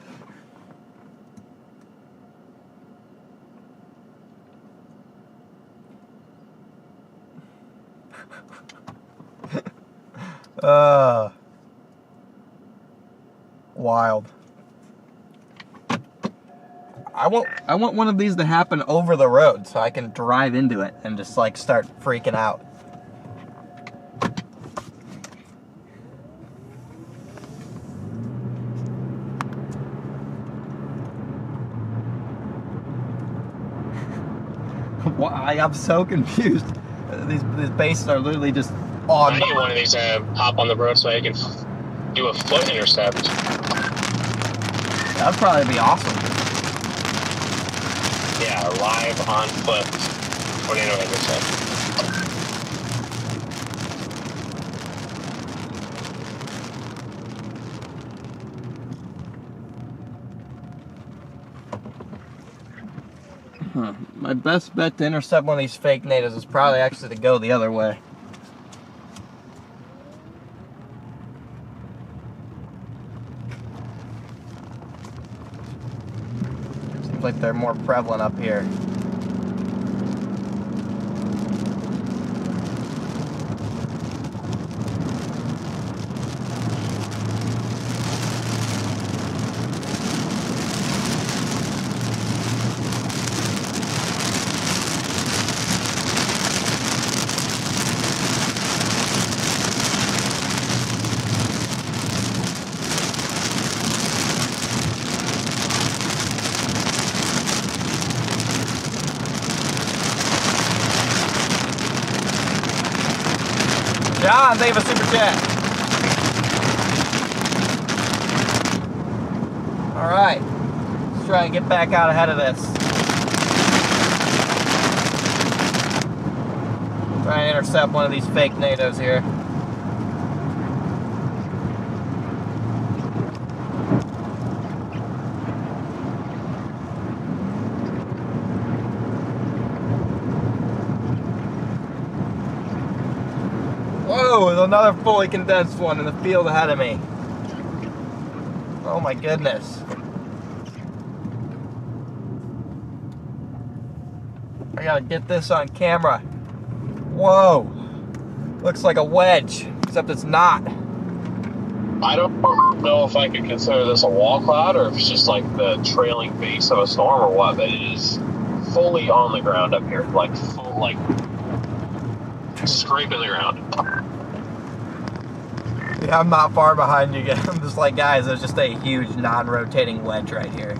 Wild. I want one of these to happen over the road so I can drive into it and just like start freaking out. I'm so confused. These bases are literally just on. I need one of these to hop on the road so I can do a foot intercept. That'd probably be awesome. Yeah, live on foot. Tornado intercept. My best bet to intercept one of these fake NATOs is probably actually to go the other way. Seems like they're more prevalent up here. John, they have a super chat. Alright, let's try and get back out ahead of this. Try and intercept one of these fake NATOs here. Whoa, there's another fully condensed one in the field ahead of me. Oh my goodness. I gotta get this on camera. Whoa. Looks like a wedge, except it's not. I don't know if I could consider this a wall cloud or if it's just like the trailing base of a storm or what, but it is fully on the ground up here. Like, full, like, scraping the ground. Yeah, I'm not far behind you guys. I'm just like, guys, there's just a huge non-rotating wedge right here.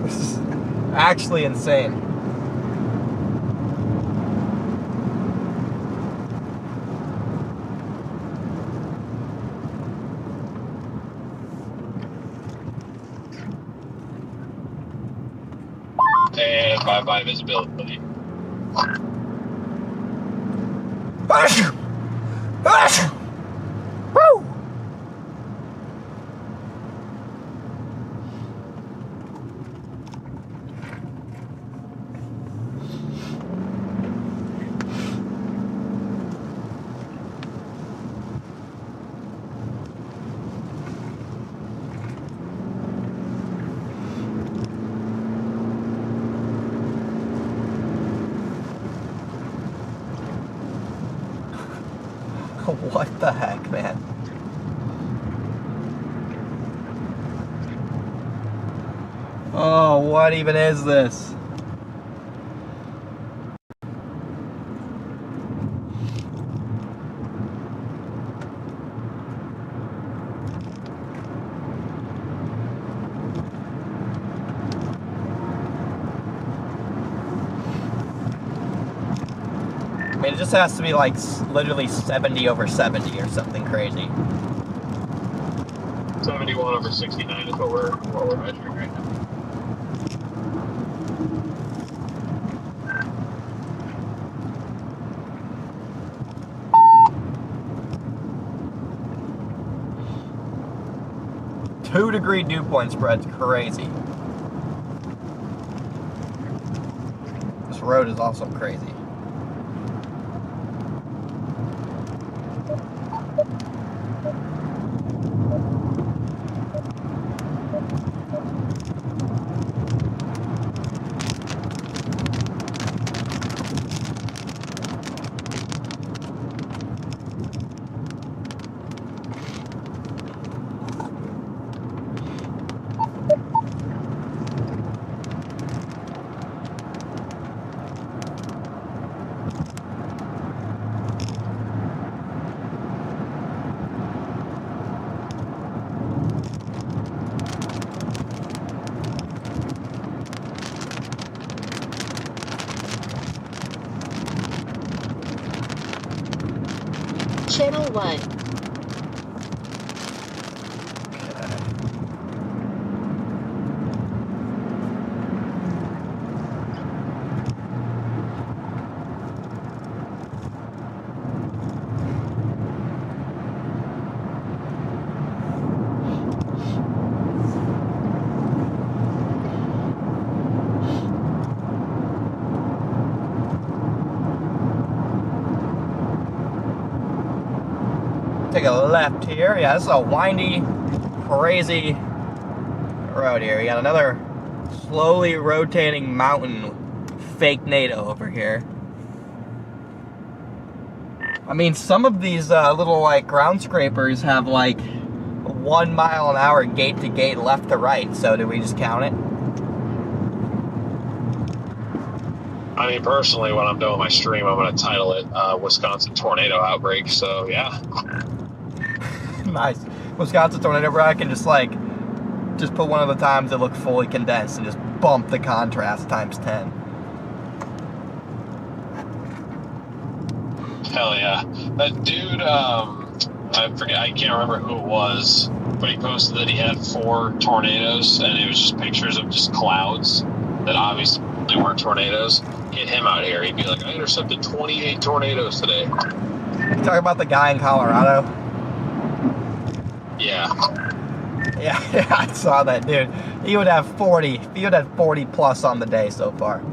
This is actually insane. And bye-bye visibility. Woo! What the heck, man? Oh, what even is this? I mean, it just has to be like literally 70 over 70 or something crazy. 71 over 69 is what we're measuring right now. Two-degree dew point spread's crazy. This road is also crazy. Channel 1. Take a left here. Yeah, this is a windy, crazy road here. We got another slowly rotating mountain fake NATO over here. I mean, some of these little like ground scrapers have like 1 mile an hour gate to gate, left to right. So do we just count it? I mean, personally, when I'm doing my stream, I'm going to title it Wisconsin Tornado Outbreak, so yeah. Nice. Wisconsin tornado bro, I can just put one of the times that look fully condensed and just bump the contrast times 10. Hell yeah. That dude, I can't remember who it was, but he posted that he had 4 tornadoes, and it was just pictures of just clouds that obviously weren't tornadoes. Get him out here. He'd be like, I intercepted 28 tornadoes today. You talking about the guy in Colorado? Yeah. Yeah, I saw that, dude. He would have 40. He would have 40 plus on the day so far.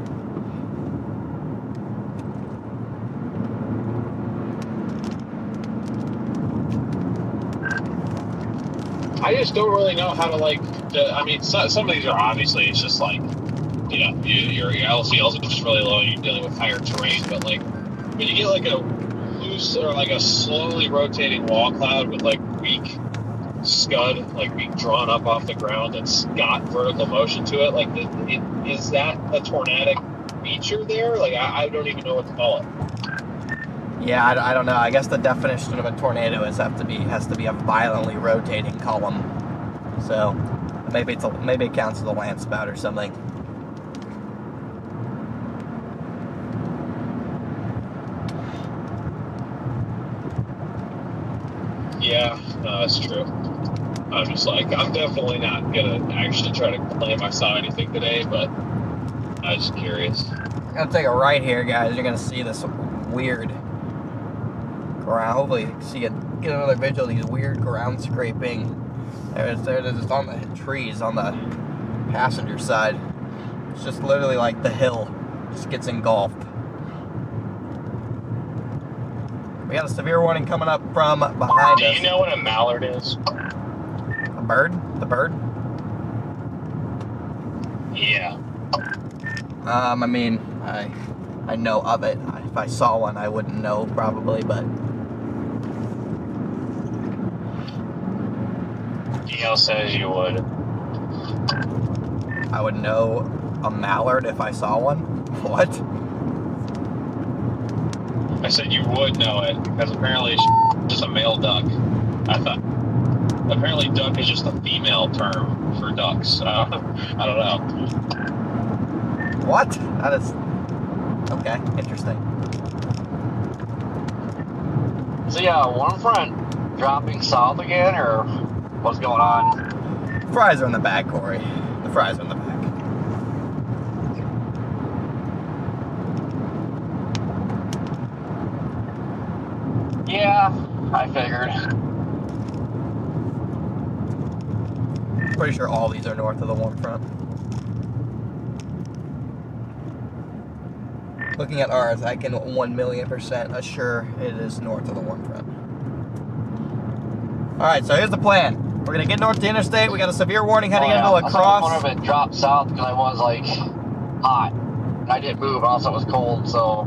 I just don't really know how to, like, I mean, some of these are obviously, it's just like, you know, your LCLs are just really low and you're dealing with higher terrain, but, like, when you get, like, a loose or, like, a slowly rotating wall cloud with, like, weak scud, like, being drawn up off the ground that's got vertical motion to it, like, is that a tornadic feature there? Like, I don't even know what to call it. Yeah, I don't know. I guess the definition of a tornado has to be a violently rotating column. So maybe it counts as a land spout or something. Yeah, no, that's true. I'm just like, I'm definitely not gonna actually try to claim I saw anything today, but I was just curious. I'm gonna take a right here, guys. You're gonna see this weird ground. Hopefully, you can get another visual of these weird ground scraping. There it is on the trees on the passenger side. It's just literally like the hill just gets engulfed. We got a severe warning coming up from behind us. Do you know what a mallard is? A bird? The bird? Yeah. I mean, I know of it. If I saw one, I wouldn't know probably, but DL says you would. I would know a mallard if I saw one. What? I said you would know it, because apparently it's just a male duck. I thought, apparently duck is just a female term for ducks. I don't know. What? That is... Okay, interesting. So yeah, warm front dropping south again, or what's going on? Fries are in the back, Corey. The fries are in the back. Yeah, I figured. Pretty sure all these are north of the warm front. Looking at ours, I can 1,000,000% assure it is north of the warm front. Alright, so here's the plan. We're going to get north to interstate. We got a severe warning heading into Lacrosse. I was wondering if it dropped south because I was like hot. And I didn't move, also it was cold, so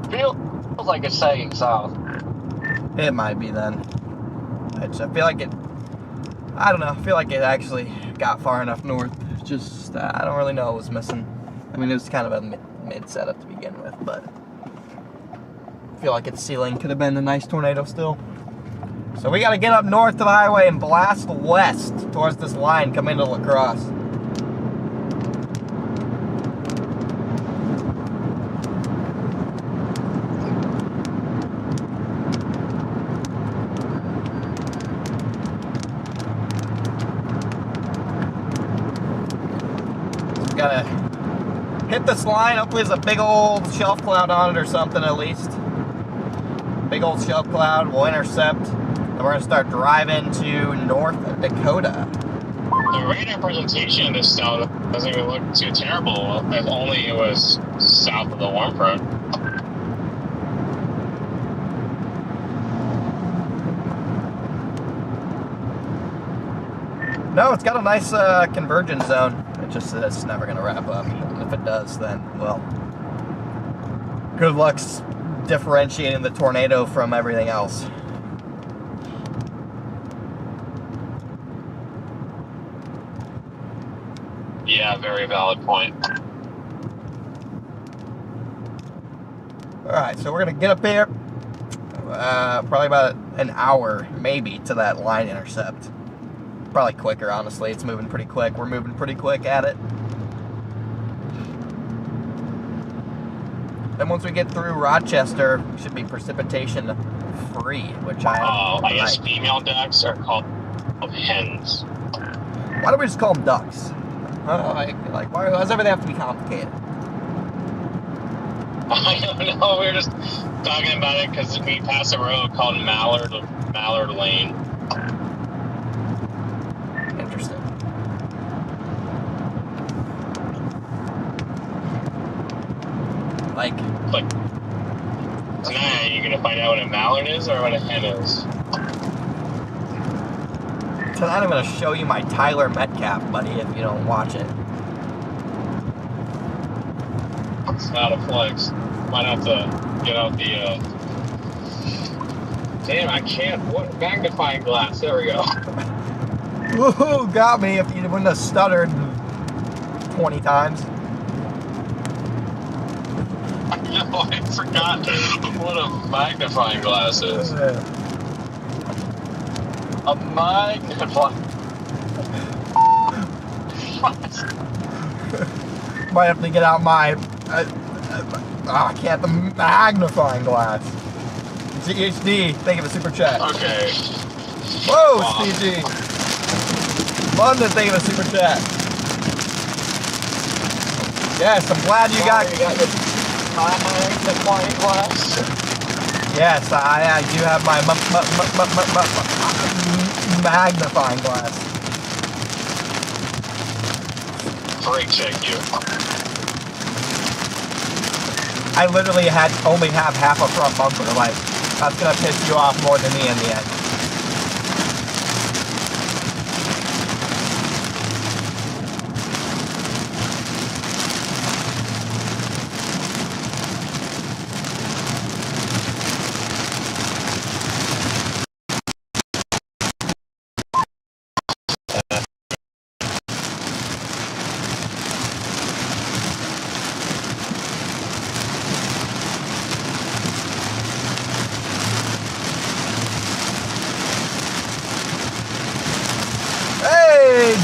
feels like it's saying south. It might be then. I feel like it, I don't know, I feel like it actually got far enough north. Just, I don't really know what was missing. I mean, it was kind of a mid setup to begin with, but I feel like its ceiling could have been a nice tornado still. So we got to get up north to the highway and blast west towards this line coming into Lacrosse. So we got to hit this line. Hopefully there's a big old shelf cloud on it or something at least. Big old shelf cloud. We'll intercept. And we're going to start driving to North Dakota. The radar presentation of this stuff doesn't even look too terrible, if only it was south of the warm front. No, it's got a nice convergence zone. It's never going to wrap up. And if it does, then, well, good luck differentiating the tornado from everything else. Yeah, very valid point. Alright, so we're going to get up here. Probably about an hour, maybe, to that line intercept. Probably quicker, honestly. It's moving pretty quick. We're moving pretty quick at it. Then once we get through Rochester, should be precipitation free, which I guess female ducks are called hens. Why don't we just call them ducks? Like, why does everything have to be complicated? I don't know. We were just talking about it because we passed a road called Mallard Lane. Interesting. Like tonight, you're gonna find out what a mallard is or what a hen is. Tonight I'm gonna show you my Tyler Metcalf, buddy, if you don't watch it. It's not a flex. Might have to get out the. Damn, I can't. What magnifying glass? There we go. Woohoo! Got me. If you wouldn't have stuttered 20 times. No, I forgot what a magnifying glass is. A magnifying. Might have to get out my. I can't. The magnifying glass. GHD, think of a super chat. Okay. Whoa, CG. London, think of a super chat. Yes, I'm glad you got. You got your magnifying glass. Yes, I do have my magnifying glass. Brake check you. I literally only have half a front bumper. Like, that's gonna piss you off more than me in the end.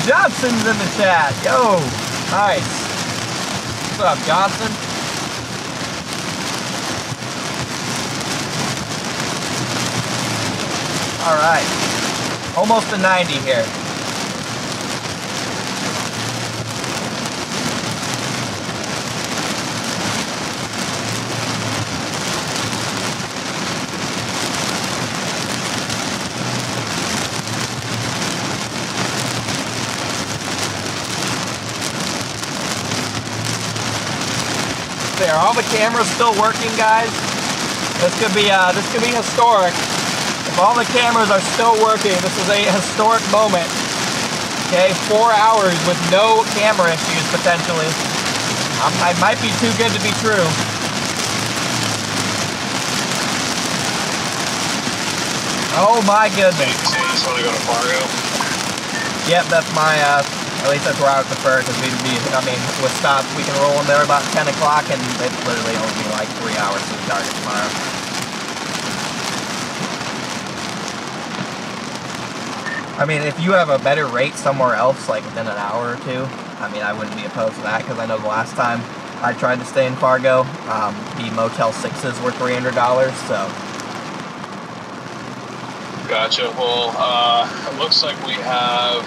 Johnson's in the chat. Yo, nice. What's up, Johnson? All right. Almost a 90 here. Are all the cameras still working, guys? This could be historic. If all the cameras are still working, this is a historic moment. Okay, 4 hours with no camera issues potentially. I might be too good to be true. Oh my goodness. So you just want to go to Fargo? Yep, that's my. At least that's where I would prefer, because with stops, we can roll in there about 10 o'clock, and it's literally only be like 3 hours to the target tomorrow. I mean, if you have a better rate somewhere else, like within an hour or two, I mean, I wouldn't be opposed to that, because I know the last time I tried to stay in Fargo, the Motel 6s were $300, so. Gotcha. Well, it looks like we have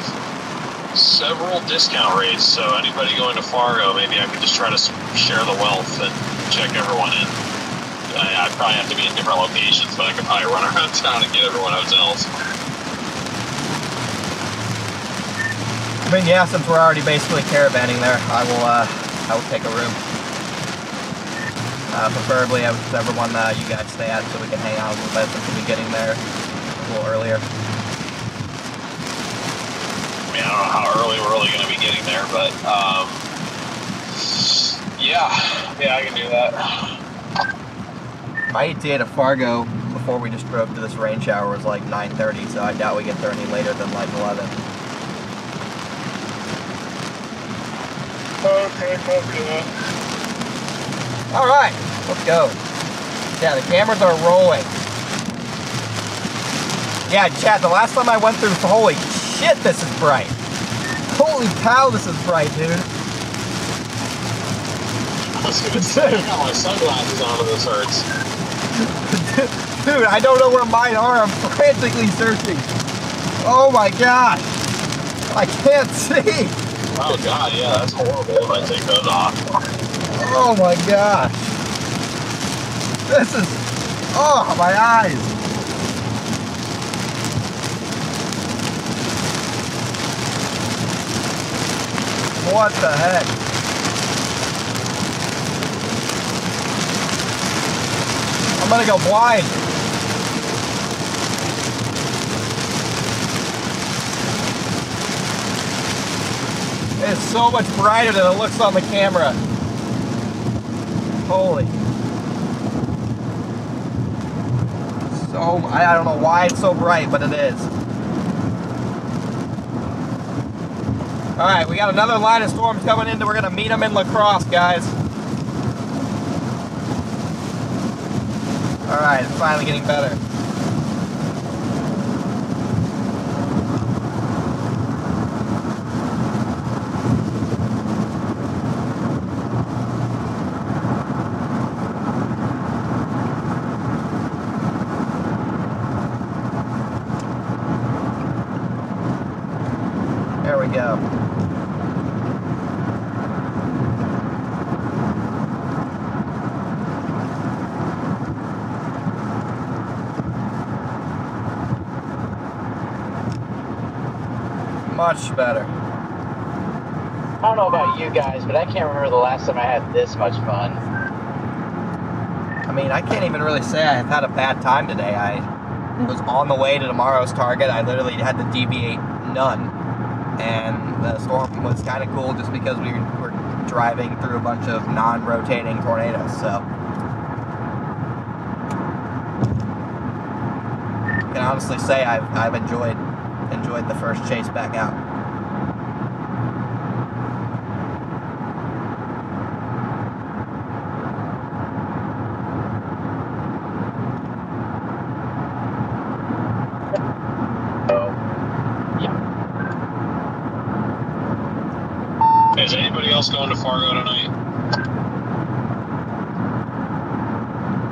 several discount rates, so anybody going to Fargo, maybe I could just try to share the wealth and check everyone in. I'd probably have to be in different locations, but I could probably run around town and get everyone hotels. I mean, yeah, since we're already basically caravanning there, I will take a room. Preferably whichever one you guys stay at, so we can hang out a little bit since we'll be getting there a little earlier. I mean, I don't know how early we're really going to be getting there, but yeah, I can do that. My ETA to Fargo before we just drove to this rain shower was like 9:30, so I doubt we get there any later than like 11. Okay. All right, let's go. Yeah, the cameras are rolling. Yeah, chat, the last time I went through, holy shit, this is bright. Holy cow, this is bright, dude. was gonna say, I got my sunglasses on and this hurts. Dude, I don't know where mine are. I'm frantically searching. Oh my gosh. I can't see. Oh god, yeah, that's horrible if I take those off. Oh my gosh. This is, oh, my eyes. What the heck? I'm gonna go blind. It's so much brighter than it looks on the camera. Holy. So, I don't know why it's so bright, but it is. Alright, we got another line of storms coming in. We're going to meet them in Lacrosse, guys. Alright, it's finally getting better. There we go. Much better. I don't know about you guys, but I can't remember the last time I had this much fun. I mean, I can't even really say I've had a bad time today. I was on the way to tomorrow's target. I literally had to deviate none. And the storm was kind of cool just because we were driving through a bunch of non-rotating tornadoes, so. I can honestly say I've enjoyed the first chase back out. Is anybody else going to Fargo tonight?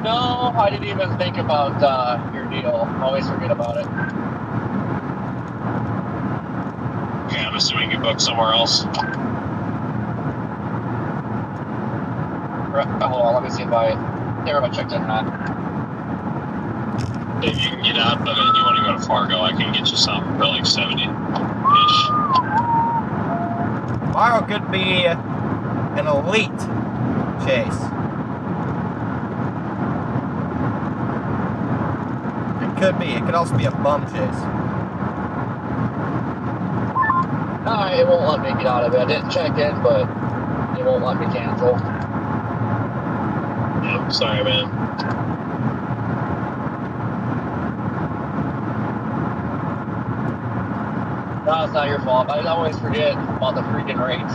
No, I didn't even think about your deal. Always forget about it. Okay, I'm assuming you booked somewhere else. Hold on, let me see if I checked in or not. If you can get out of it and you want to go to Fargo, I can get you something for like 70-ish. Tomorrow could be an elite chase. It could be. It could also be a bum chase. No, it won't let me get out of it. I didn't check in, but it won't let me cancel. Yeah, sorry, man. No, it's not your fault. I always forget about the freaking rates.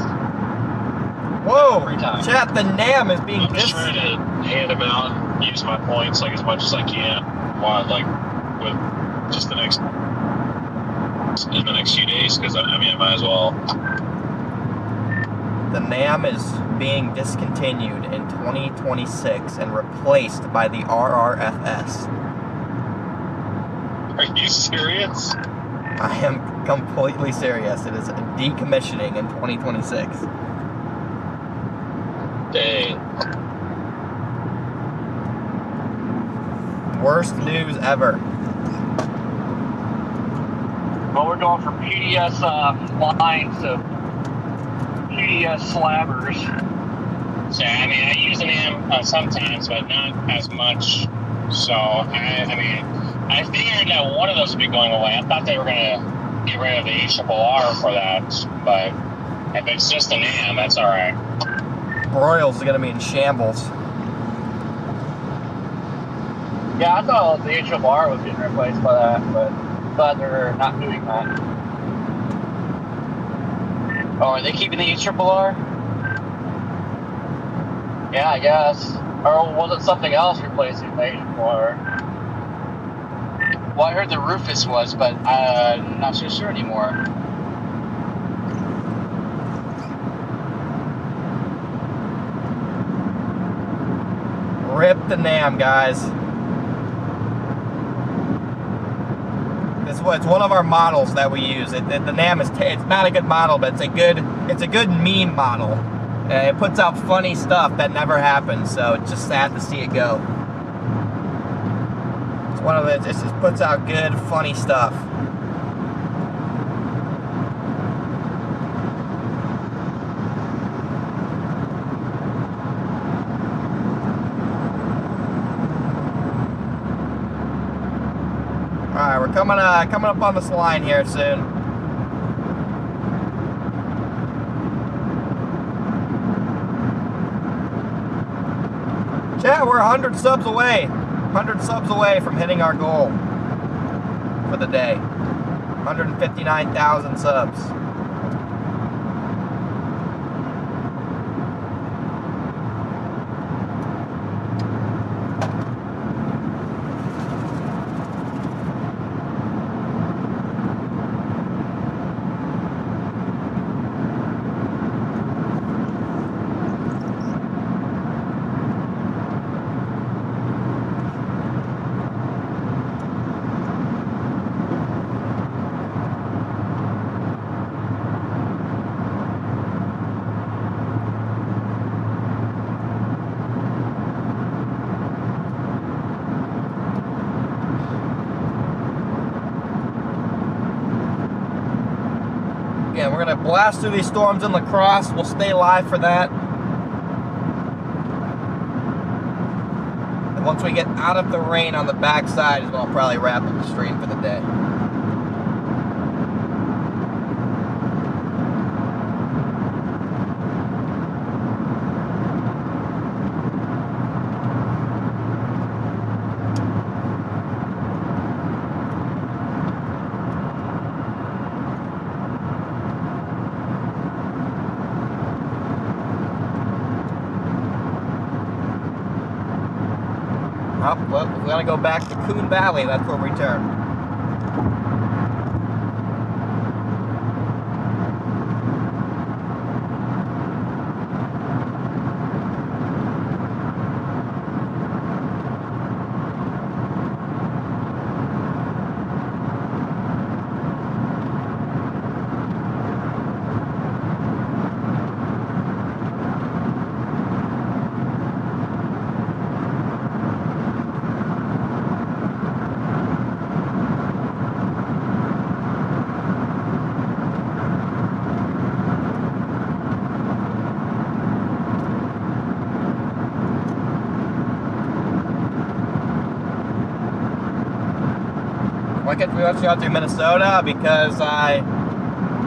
Whoa! Every time. Chat, the NAM is being I'm just trying to hand them out and use my points like as much as I can while like with just in the next few days, because I mean I might as well. The NAM is being discontinued in 2026 and replaced by the RRFS. Are you serious? I am completely serious. It is decommissioning in 2026. Dang. Worst news ever. Well, we're going from PDS lines to PDS slabbers. So, I mean, I use an AM sometimes, but not as much. So, I mean, I figured that one of those would be going away. I thought they were going to get rid of the HRR for that, but if it's just an AM, that's all right. Broyles is going to be in shambles. Yeah, I thought the HRR was getting replaced by that, but they're not doing that. Oh, are they keeping the HRR? Yeah, I guess. Or was it something else replacing the HRR? Well, I heard the Rufus was, but I'm not so sure anymore. Rip the NAM, guys. It's one of our models that we use. The NAM is it's not a good model, but it's a good meme model. It puts out funny stuff that never happens, so it's just sad to see it go. It's one of it just puts out good, funny stuff. Alright, we're coming up on this line here soon. Chat, we're 100 subs away. 100 subs away from hitting our goal for the day. 159,000 subs. Again, we're going to blast through these storms in Lacrosse. We'll stay live for that. And once we get out of the rain on the backside is when I'll probably wrap up the stream for the day. Well, we gotta go back to Coon Valley. That's where we turn. We actually got to Minnesota because I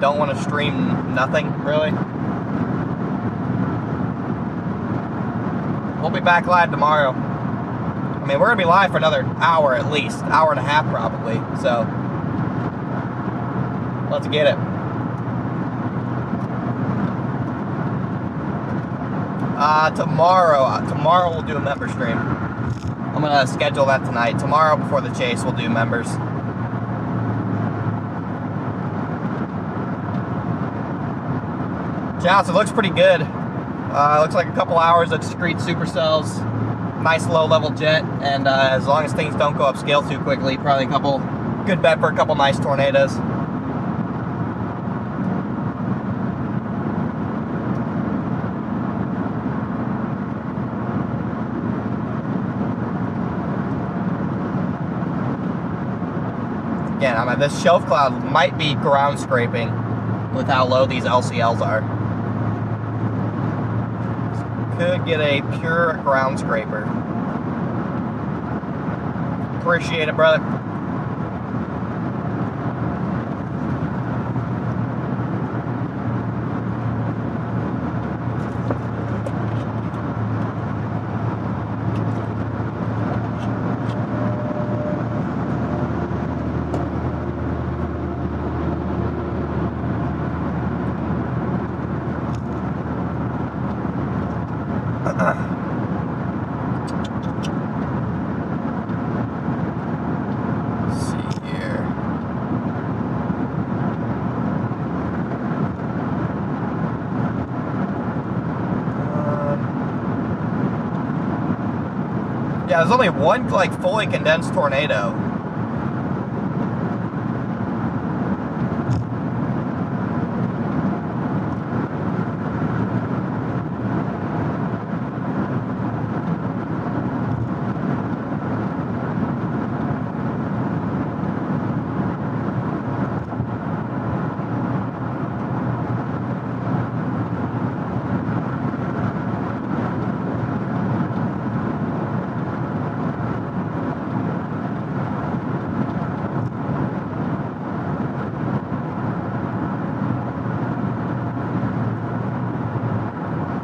don't want to stream nothing, really. We'll be back live tomorrow. I mean, we're going to be live for another hour at least. Hour and a half probably. So, let's get it. Tomorrow we'll do a member stream. I'm going to schedule that tonight. Tomorrow before the chase we'll do members. Johnson looks pretty good. Looks like a couple hours of discrete supercells, nice low-level jet, and as long as things don't go upscale too quickly, probably a couple good bet for a couple nice tornadoes. Again, I mean, this shelf cloud might be ground scraping with how low these LCLs are. Could get a pure ground scraper. Appreciate it, brother. Yeah, there's only one, like, fully condensed tornado.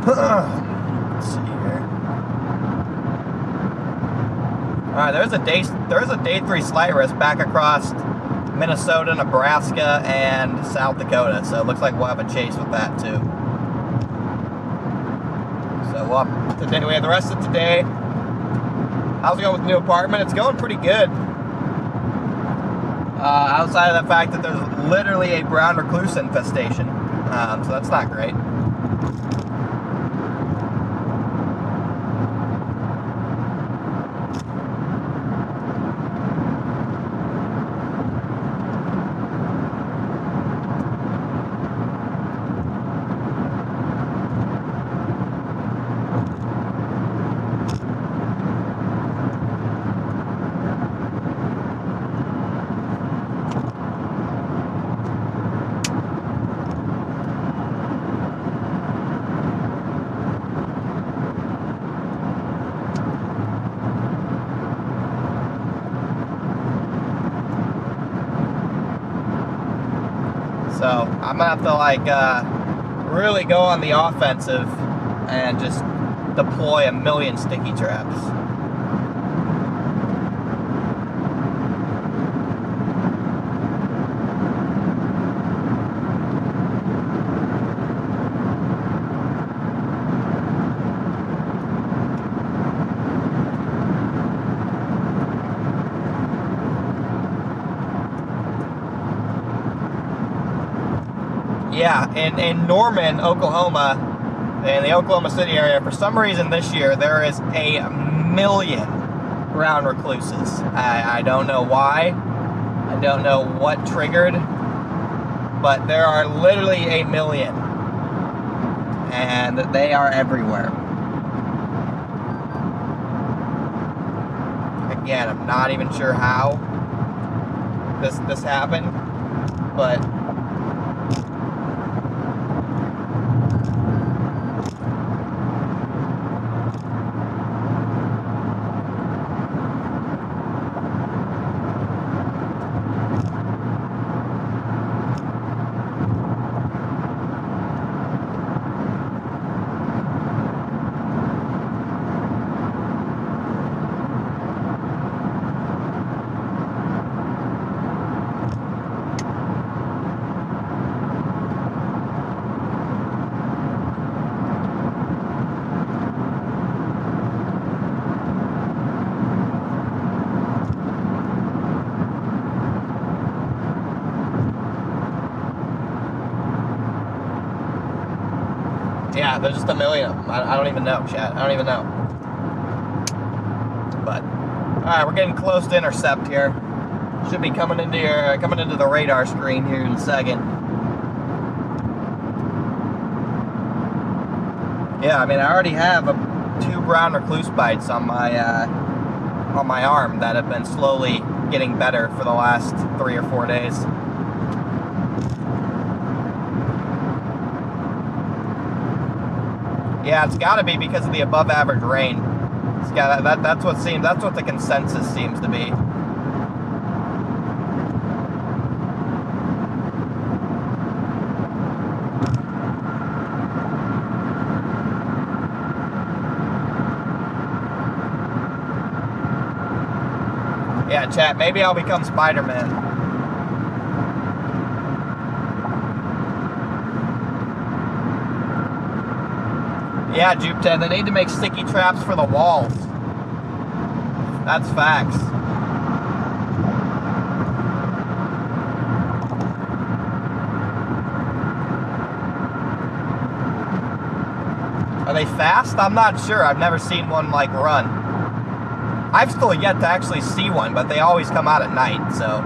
Let's see here. Alright, there's a day 3 slight risk back across Minnesota, Nebraska, and South Dakota. So it looks like we'll have a chase with that too. So today we have the rest of today. How's it going with the new apartment? It's going pretty good. Outside of the fact that there's literally a brown recluse infestation. So that's not great. So I'm gonna have to like really go on the offensive and just deploy a million sticky traps. Yeah, in Norman, Oklahoma, in the Oklahoma City area, for some reason this year, there is a million brown recluses. I don't know why. I don't know what triggered, but there are literally a million. And they are everywhere. Again, I'm not even sure how this happened, but yeah, there's just a million of them. I don't even know, chat. I don't even know. But all right, we're getting close to intercept here. Should be coming into the radar screen here in a second. Yeah, I mean, I already have 2 brown recluse bites on my arm that have been slowly getting better for the last 3 or 4 days. Yeah, it's got to be because of the above-average rain. It's got that's what the consensus seems to be. Yeah, chat. Maybe I'll become Spider-Man. Yeah, Jupe 10, they need to make sticky traps for the walls. That's facts. Are they fast? I'm not sure. I've never seen one, like, run. I've still yet to actually see one, but they always come out at night, so.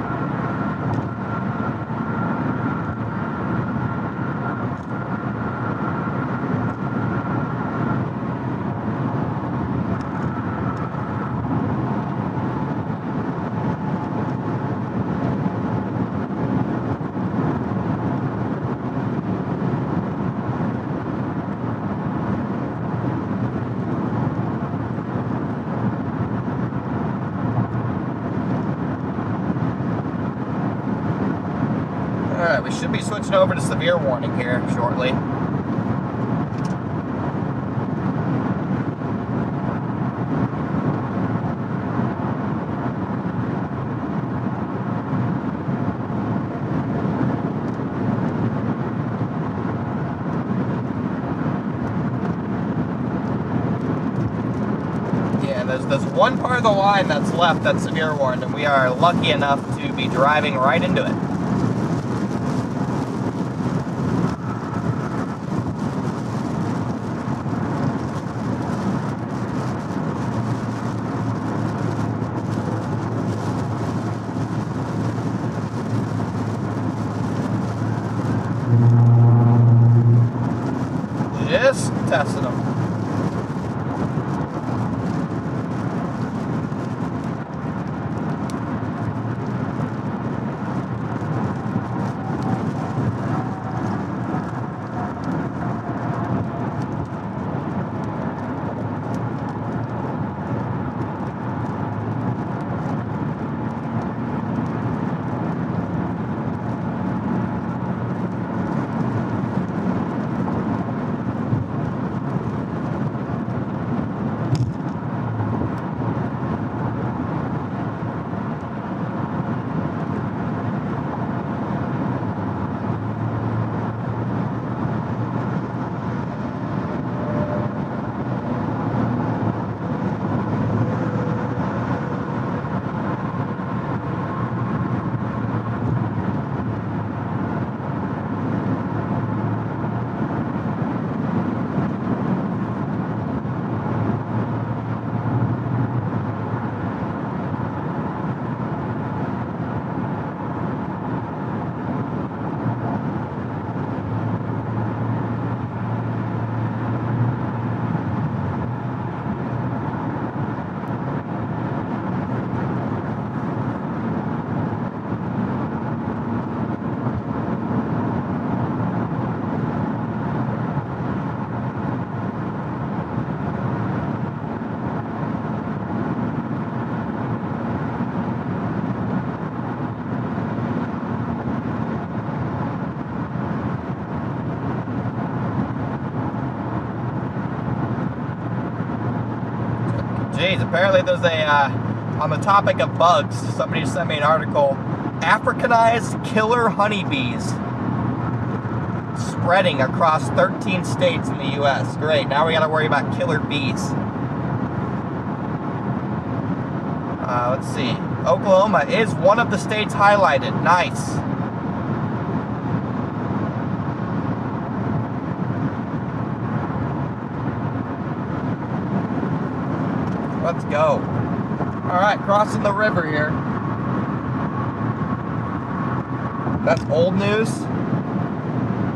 Alright, we should be switching over to severe warning here shortly. Yeah, there's one part of the line that's left that's severe warned, and we are lucky enough to be driving right into it. Just testing them. Jeez, apparently there's a, on the topic of bugs, somebody sent me an article, Africanized killer honeybees spreading across 13 states in the U.S. Great, now we gotta worry about killer bees. Let's see, Oklahoma is one of the states highlighted, nice. Let's go. Alright, crossing the river here. That's old news?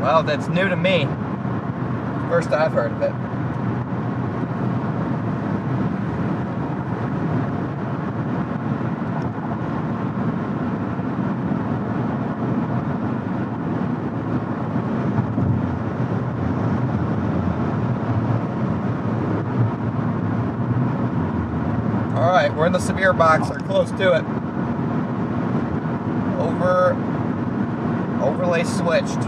Well, that's new to me. First I've heard of it. Alright, we're in the severe box, or close to it. Overlay switched.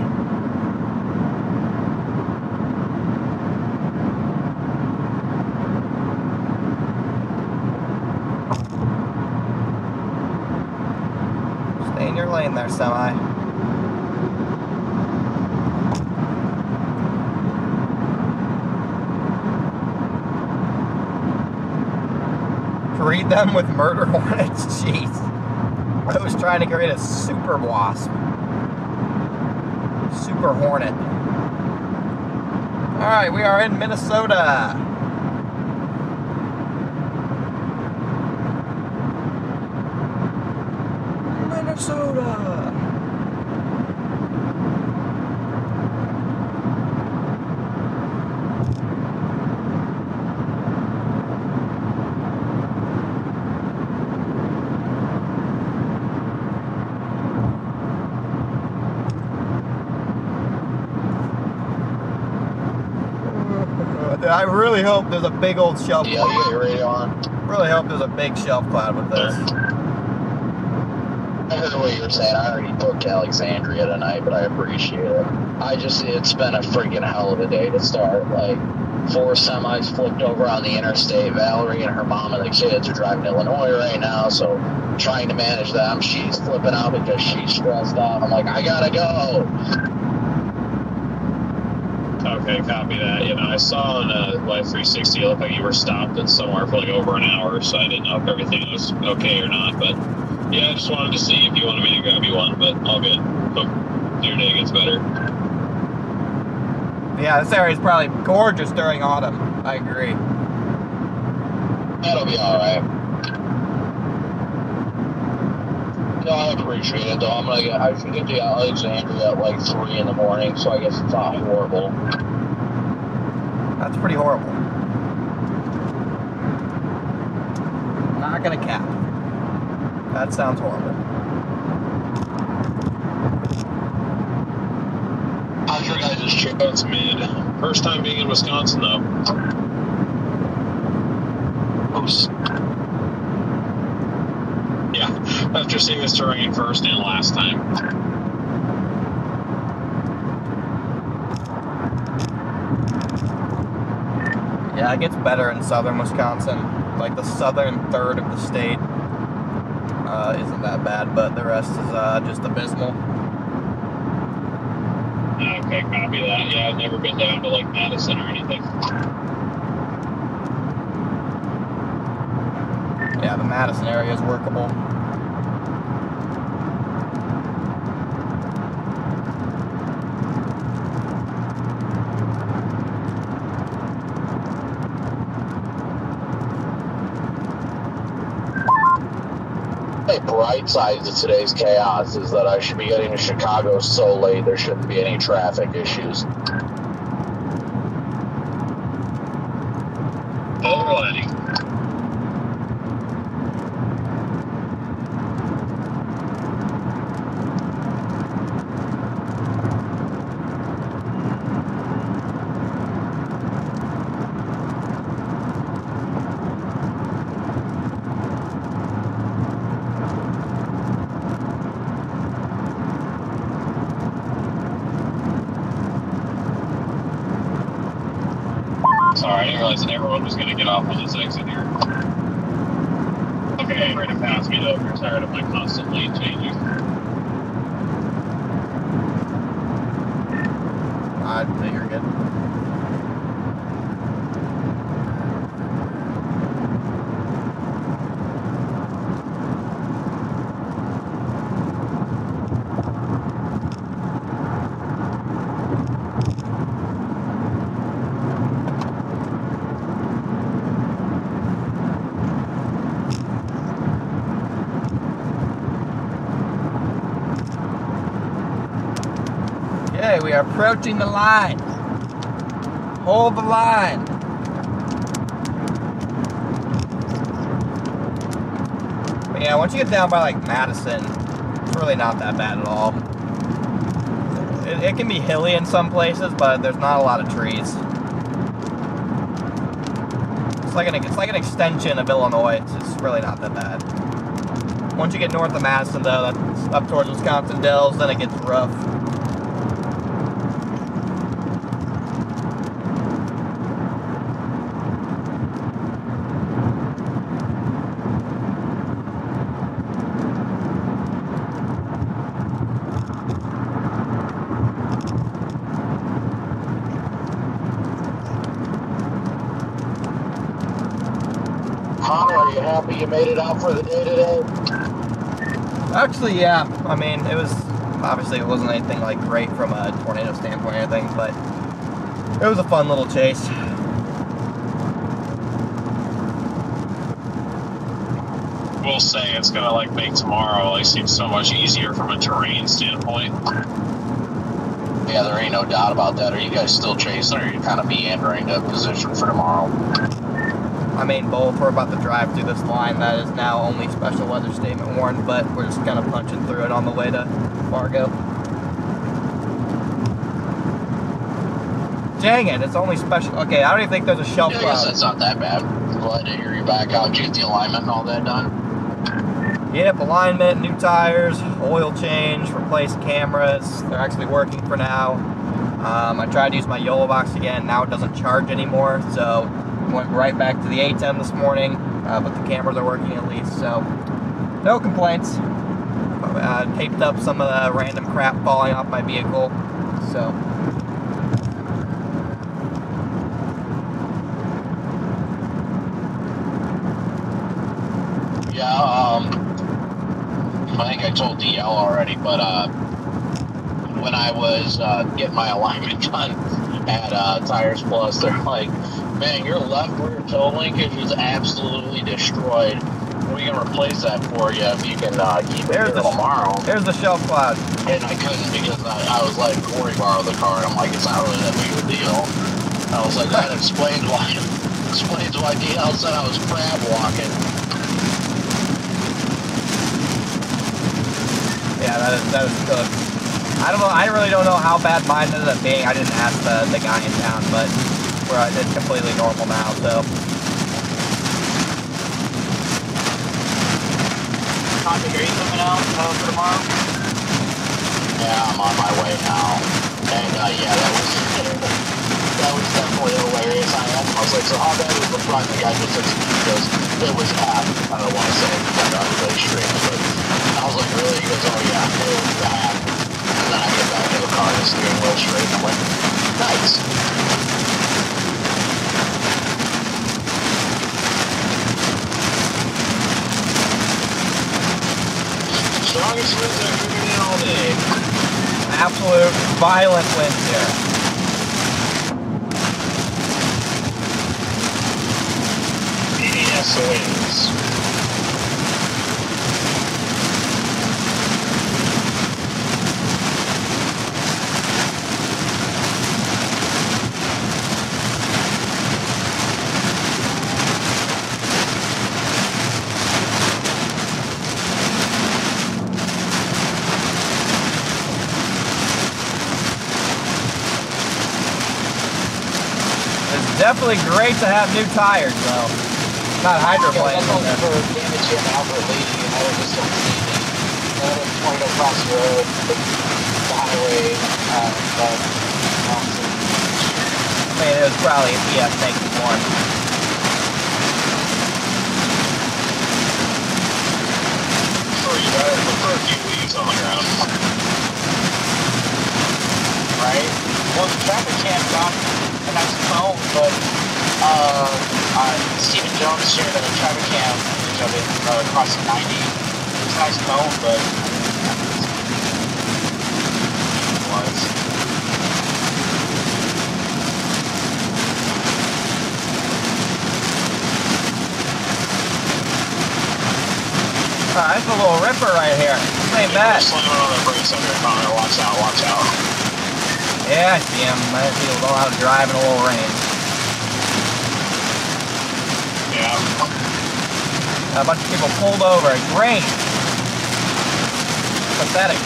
Stay in your lane there, semi. Breed them with murder hornets, jeez. I was trying to create a super wasp. Super hornet. Alright, we are in Minnesota. Minnesota. I really hope there's a big old shelf Yeah, cloud. you got your radio on. Really hope there's a big shelf cloud with this. I heard what you were saying. I already booked Alexandria tonight, but I appreciate it. It's been a freaking hell of a day to start. Like, 4 semis flipped over on the interstate. Valerie and her mom and the kids are driving to Illinois right now, so trying to manage them. She's flipping out because she's stressed out. I'm like, I gotta go. Okay, copy that. You know, I saw on Life 360, it looked like you were stopped at somewhere for like over an hour, so I didn't know if everything was okay or not. But yeah, I just wanted to see if you wanted me to grab you one, but all good. Hope your day gets better. Yeah, this area is probably gorgeous during autumn. I agree. That'll be alright. No, I appreciate it though. I should get to Alexandria at like 3 in the morning, so I guess it's not horrible. That's pretty horrible. Not gonna cap. That sounds horrible. How's your guys' trip? That's mid. First time being in Wisconsin, though. Oops. Yeah, after seeing this terrain first and last time. Yeah, it gets better in southern Wisconsin. Like the southern third of the state isn't that bad, but the rest is just abysmal. Okay, copy that. Yeah, I've never been down to like Madison or anything. Yeah, the Madison area is workable. The bright side to today's chaos is that I should be getting to Chicago so late there shouldn't be any traffic issues. Alrighty. Sorry, I didn't realize that everyone was going to get off on this exit here. Okay, ready to pass me though if you're tired of my constant lane changing. I think you're good. Okay, we are approaching the line. Hold the line. But yeah, once you get down by like Madison, it's really not that bad at all. It can be hilly in some places, but there's not a lot of trees. It's like an extension of Illinois. It's really not that bad. Once you get north of Madison, though, that's up towards Wisconsin Dells, then it gets rough. Are you happy you made it out for the day today? Actually, yeah. I mean, it wasn't anything like great from a tornado standpoint or anything, but it was a fun little chase. will say it's gonna like make tomorrow like seem so much easier from a terrain standpoint. Yeah, there ain't no doubt about that. Are you guys still chasing, or are you kind of meandering to position for tomorrow? I mean, both. We're about to drive through this line that is now only special weather statement warned, but we're just kind of punching through it on the way to Fargo. Dang it, it's only special. Okay, I don't even think there's a shelf Yeah, I cloud. guess that's not that bad. Glad to hear you back out. Did you get the alignment and all that done? Yep, alignment, new tires, oil change, replaced cameras. They're actually working for now. I tried to use my YOLO box again. Now it doesn't charge anymore, so went right back to the A10 this morning, but the cameras are working at least, so no complaints. Taped up some of the random crap falling off my vehicle, so. Yeah, I think I told DL already, but when I was getting my alignment done at Tires Plus, they're like, man, your left rear toe linkage is absolutely destroyed. We can replace that for you if you can keep it here tomorrow. There's the shelf cloud. And I couldn't because I was like, Corey borrowed the car, and I'm like, it's not really that big of a deal. I was like, that explains why DL said I was crab walking. Yeah, that is good. I don't know. I really don't know how bad mine ended up being. I didn't ask the guy in town, but it's completely normal now. So. Topic, are you coming out for tomorrow? Yeah, I'm on my way now. And yeah, that was definitely hilarious. I was like, so how bad was the front? The guy just said, because it was half. I don't want to say that on the stream, but I was like, really? He goes, oh yeah, it was bad. And then I get back to the car and the steering wheel straight, and I'm like, nice. Strongest winds I've driven in all day. Absolute violent winds here. PDS wins. Definitely great to have new tires, though. Not hydroplaning. Yeah, that's only for damage in Albert Lea, and I just don't see any. Pointed across the road, the highway, I mean, it was probably a PS making one. Sure, you better look for a few leaves on the ground. right? Well, the traffic cam got a nice cone, but Stephen Jones shared a traffic cam image of it crossing 90. It was a nice cone, but it was. That's a little ripper right here. This ain't bad. Slamming on the brakes under your car. Watch out, watch out. Yeah, I see him. Might be a little out of drive in a little rain. Yeah. A bunch of people pulled over. It's rain. Pathetic.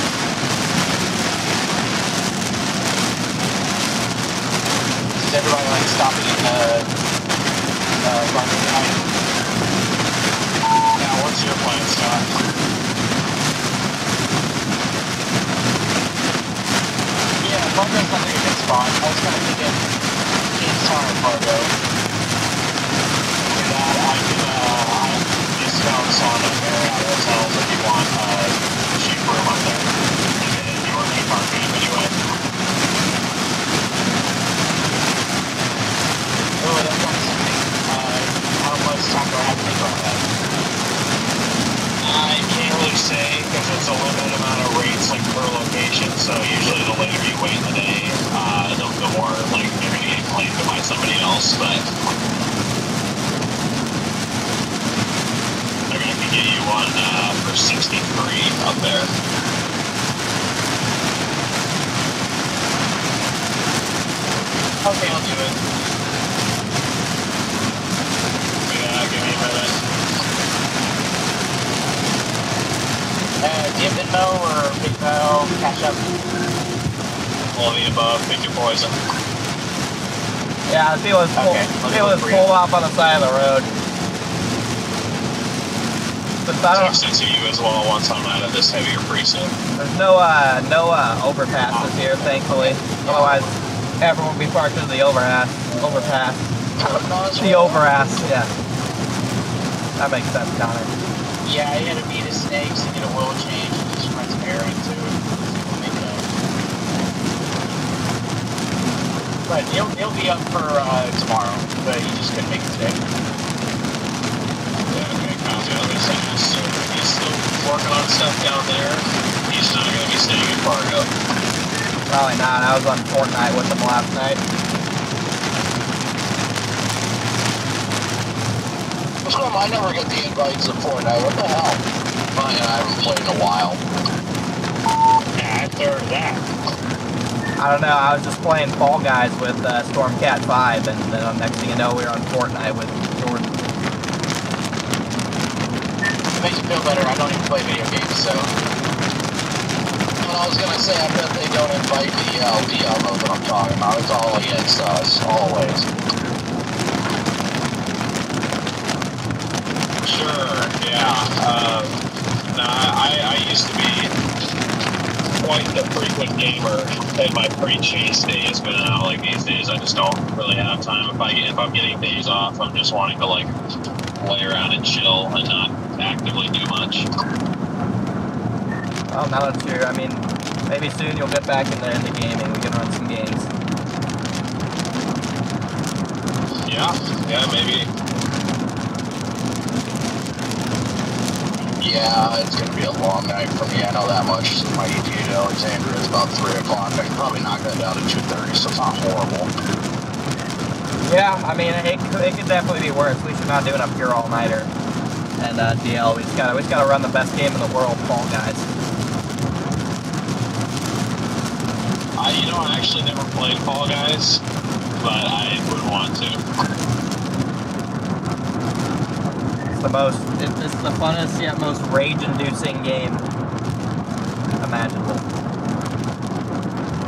Does everybody like stopping in Barker tonight? Now, what's your plan, Scott? Yeah, Fargo's not a good spot. I was kind of thinking Kingstown or Fargo. Yeah, I can discounts on Marriott hotels if you want cheap room up there. And you want cheap parking anyway. Oh, that's kind of something. How much time do I have to think about that? I can't really say because it's a limited amount of rates like per location. So usually the later you wait in the day, the more like you're gonna get claimed by somebody else. But they're gonna give you for 63 up there. Okay, I'll do it. Yeah, give me a minute. Do you have Venmo or PayPal, Cash App? All of the above, pick your poison. Yeah, the deal is pulled off on the side of the road. Since I don't, Text it to you as well once I'm out of this heavier precinct. there's no overpasses here, thankfully. Otherwise, everyone would be parked into the overpass. The overass, yeah. That makes sense, Connor. Yeah, I had to beat his snakes and get a oil change and just run some air into it. But he'll be up for tomorrow, but he just couldn't make it today. Yeah, okay, copy. I was gonna say, he's still working on stuff down there. He's not gonna be staying in Fargo. Probably not. I was on Fortnite with him last night. What's going on? I never get the invites to Fortnite. What the hell? I haven't played in a while. Yeah, I've heard that. I don't know. I was just playing Fall Guys with Stormcat 5, and then next thing you know, we were on Fortnite with Jordan. It makes me feel better. I don't even play video games, so. Well, I was gonna say, I bet they don't invite the LDL that I'm talking about. It's all against us, always. Sure, yeah. No, I used to be quite the frequent gamer in my pre-chase days, but now, like, these days I just don't really have time. If I'm getting days off, I'm just wanting to, like, lay around and chill and not actively do much. Well, now that you're, I mean, maybe soon you'll get back into gaming. We can run some games. Yeah, maybe. Yeah, it's gonna be a long night for me. I know that much. My ETA to Alexandria is about 3 o'clock. I can probably knock that down to 2:30, so it's not horrible. Yeah, I mean, it could definitely be worse. We should not do an up here all-nighter. And DL, we just gotta run the best game in the world, Fall Guys. I actually never played Fall Guys, but I would want to. It's the funnest yet most rage-inducing game imaginable.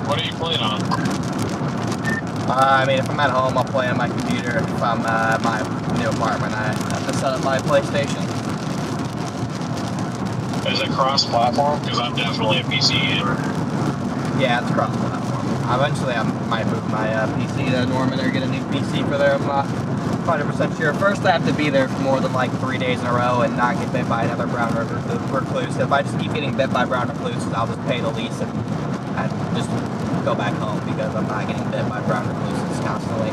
What are you playing on? I mean, if I'm at home, I'll play on my computer. If I'm at my new apartment, I have to set up my PlayStation. Is it cross-platform? Because I'm definitely a PC gamer. Yeah, it's cross-platform. Eventually, I might move my PC to Norman or get a new PC for there. I'm not 100% sure. First, I have to be there for more than like 3 days in a row and not get bit by another brown recluse. If I just keep getting bit by brown recluses, I'll just pay the lease and just go back home because I'm not getting bit by brown recluses constantly.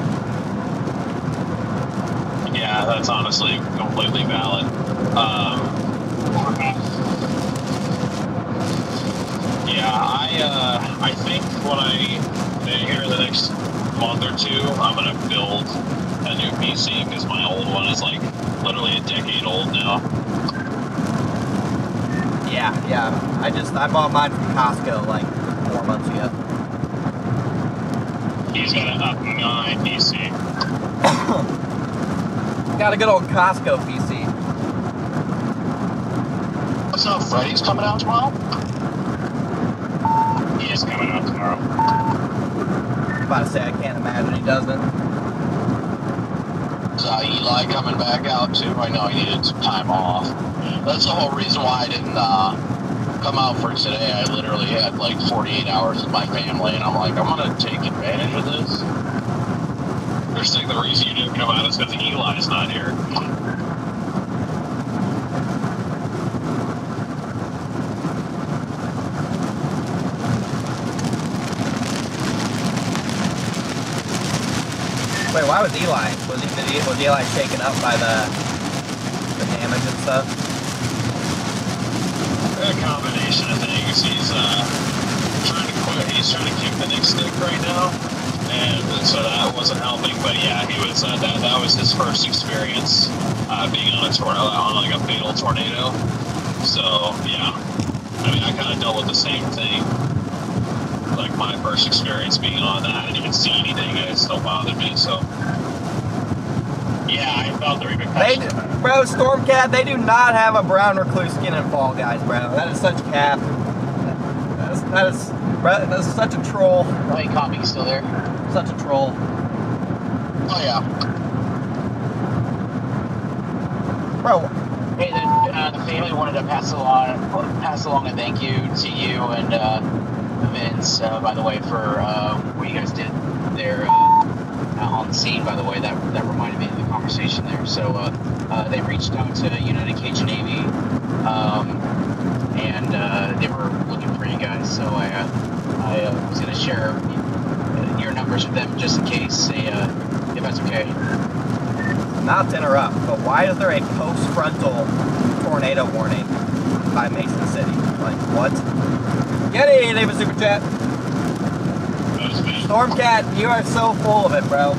Yeah, that's honestly completely valid. I think here in the next month or two, I'm gonna build a new PC because my old one is like literally a decade old now. Yeah. I bought mine from Costco like 4 months ago. He's gonna up my PC. Got a good old Costco PC. What's up, Freddy's coming out tomorrow? He is coming out tomorrow. I'm about to say I can't imagine he doesn't. Eli coming back out too. I know he needed some time off. That's the whole reason why I didn't come out for today. I literally had like 48 hours with my family, and I'm like, I'm gonna take advantage of this. First thing, the reason you didn't come out is because Eli's not here. Wait, why was Eli? Was Eli shaken up by the damage and stuff? A combination of things. He's trying to quit. He's trying to kick the next stick right now, and so that wasn't helping. But yeah, he was. That was his first experience being on a like a fatal tornado. So yeah, I mean, I kind of dealt with the same thing. Like my first experience being on that, I didn't even see anything, and it still bothered me. So Yeah, I felt the repercussions. Bro, Stormcat, they do not have a brown recluse skin in Fall Guys, bro. That is such cap. That is such a troll. Hey, Cobb, you still there? Such a troll. Oh, yeah. Bro. Hey, the family wanted to pass along a thank you to you and Vince, by the way, for what you guys did there on the scene, by the way. That reminded me of the conversation there. So they reached out to United Cajun Navy, and they were looking for you guys. So I was going to share your numbers with them just in case, if that's okay. Not to interrupt, but why is there a post-frontal tornado warning by Mason City? Like, what? Get it, leave a super chat. Stormcat, you are so full of it, bro.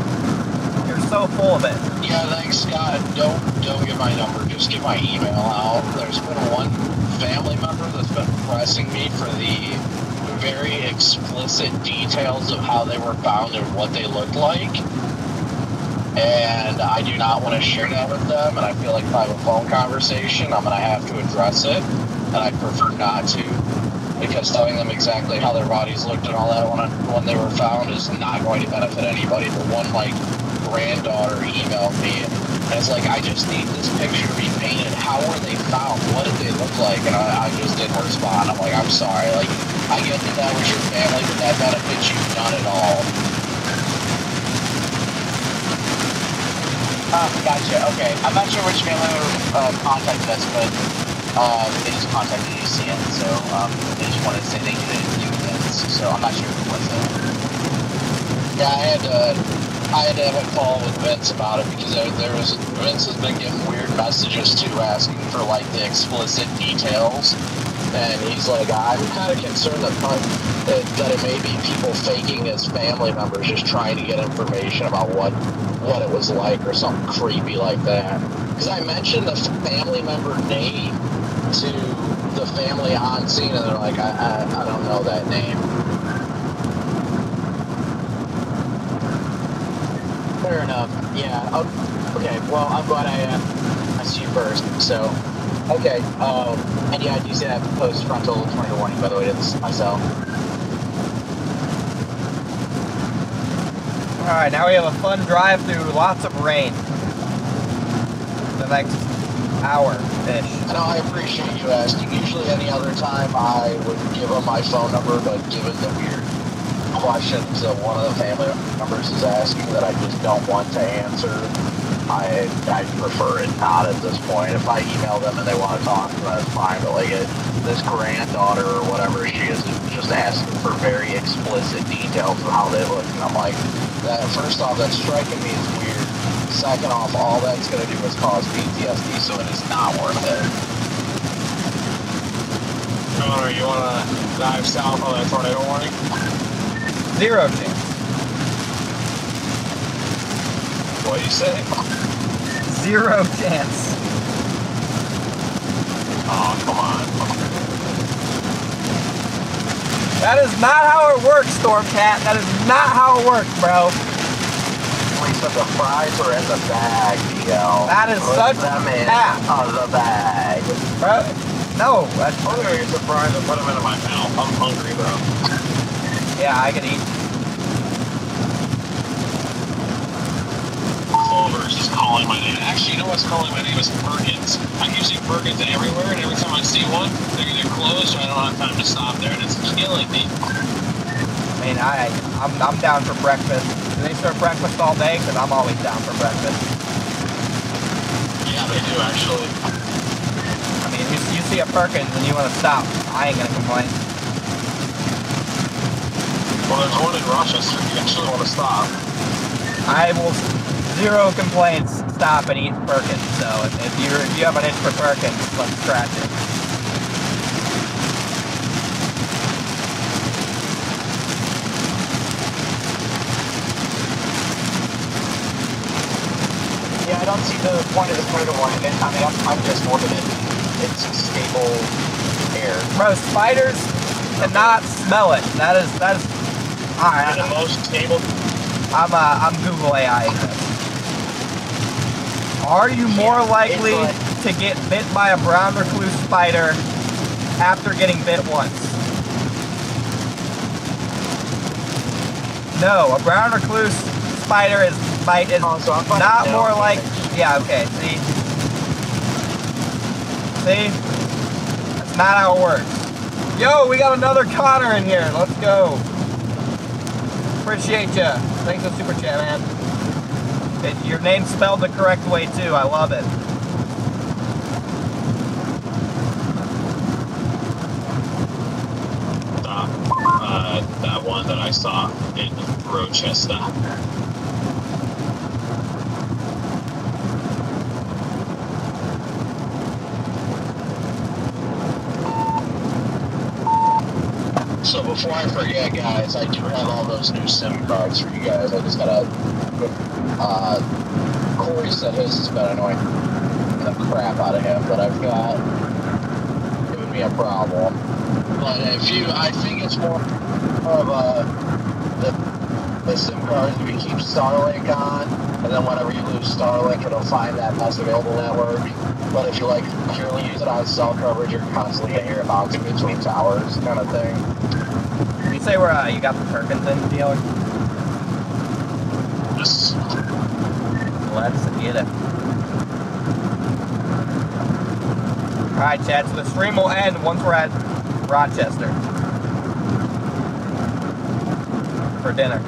You're so full of it. Yeah, thanks, Scott. Don't get my number. Just get my email out. There's been one family member that's been pressing me for the very explicit details of how they were found and what they looked like. And I do not want to share that with them, and I feel like if I have a phone conversation, I'm going to have to address it, and I prefer not to, because telling them exactly how their bodies looked and all that when they were found is not going to benefit anybody. But one, like, granddaughter emailed me, and it's like, I just need this picture to be painted. How were they found? What did they look like? And I just didn't respond. I'm like, I'm sorry. Like, I get that was your family, but that benefits you none at all. Gotcha. Okay. I'm not sure which family contacted us, but they just contacted UCN, so they just wanted to say thank you to you and Vince. So I'm not sure who it was though. Yeah, I had to have a call with Vince about it because Vince has been getting weird messages too, asking for like the explicit details. And he's like, I'm kind of concerned that it may be people faking as family members, just trying to get information about what it was like or something creepy like that. Because I mentioned the family member name to the family on scene, and they're like, I don't know that name. Fair enough. Yeah. Okay. Well, I'm glad I see you first. So. Okay, and yeah, I do say that post-frontal tornado warning, by the way, to myself. Alright, now we have a fun drive through lots of rain. The next hour-ish. I know, I appreciate you asking. Usually any other time I would give them my phone number, but given the weird questions that one of the family members is asking that I just don't want to answer, I prefer it not at this point. If I email them and they want to talk, that's fine. But like this granddaughter or whatever she is just asking for very explicit details of how they look, and I'm like, that first off, that's striking me as weird. Second off, all that's going to do is cause PTSD, so it is not worth it. Connor, you want to dive south on that tornado warning? 0 chance. What do you say? 0 chance. Oh, come on. That is not how it works, Stormcat. That is not how it works, bro. Wait, so the fries are in the bag, DL. That is Put such them in crap. the bag. Bro, no. That's, I'm gonna get surprised and put them into my mouth. I'm hungry, bro. yeah, I can eat. Culver's is calling my name. Actually, you know what's calling my name is Perkins. I'm using Perkins everywhere, and every time I see one, they're either closed or I don't have time to stop there, and it's killing me. I mean, I'm down for breakfast. Do they serve breakfast all day? Because I'm always down for breakfast. Yeah, they do, actually. I mean, you see a Perkins and you want to stop. I ain't going to complain. Well, there's one in Rochester if you actually want to stop. I will 0 complaints stop and eat Perkins. So if you have an itch for Perkins, let's scratch it. Yeah, I don't see the point of the tornado warning. I mean, I'm just looking at it's stable air. Bro, spiders cannot smell it. That is. Alright. The most stable. I'm Google AI. Are you more likely to get bit by a brown recluse spider after getting bit once? No, a brown recluse spider bite is not more like. Yeah, okay. See, that's not how it works. Yo, we got another Connor in here. Let's go. Appreciate ya. Thanks for the super chat, man. Your name's spelled the correct way too. I love it. That one that I saw in Rochester. So before I forget, guys, I do have all those new SIM cards for you guys. I just gotta. Corey said his has been annoying the crap out of him, but I've got giving me a problem. But I think it's more of the SIM cards we keep Starlink on, and then whenever you lose Starlink, it'll find that best available network. But if you like purely use it on cell coverage, you're constantly gonna hear it bouncing between towers, kind of thing. Can you say where you got the Perkins in, dealer? Yes. Let's get it. Alright, Chad, so the stream will end once we're at Rochester for dinner.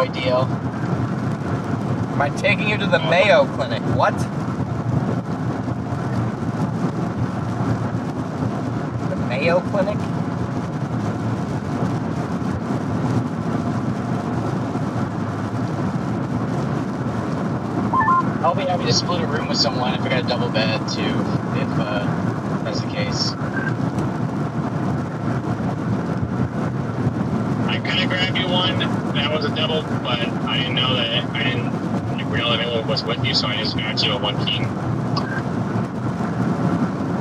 DL. Am I taking you to the Mayo Clinic? What? The Mayo Clinic? I'll be happy to split a room with someone if I got a double bed too, if that's the case. I could have grabbed you one that was a double, but I didn't know that. I didn't realize it was with you, so I just got you a 1 king.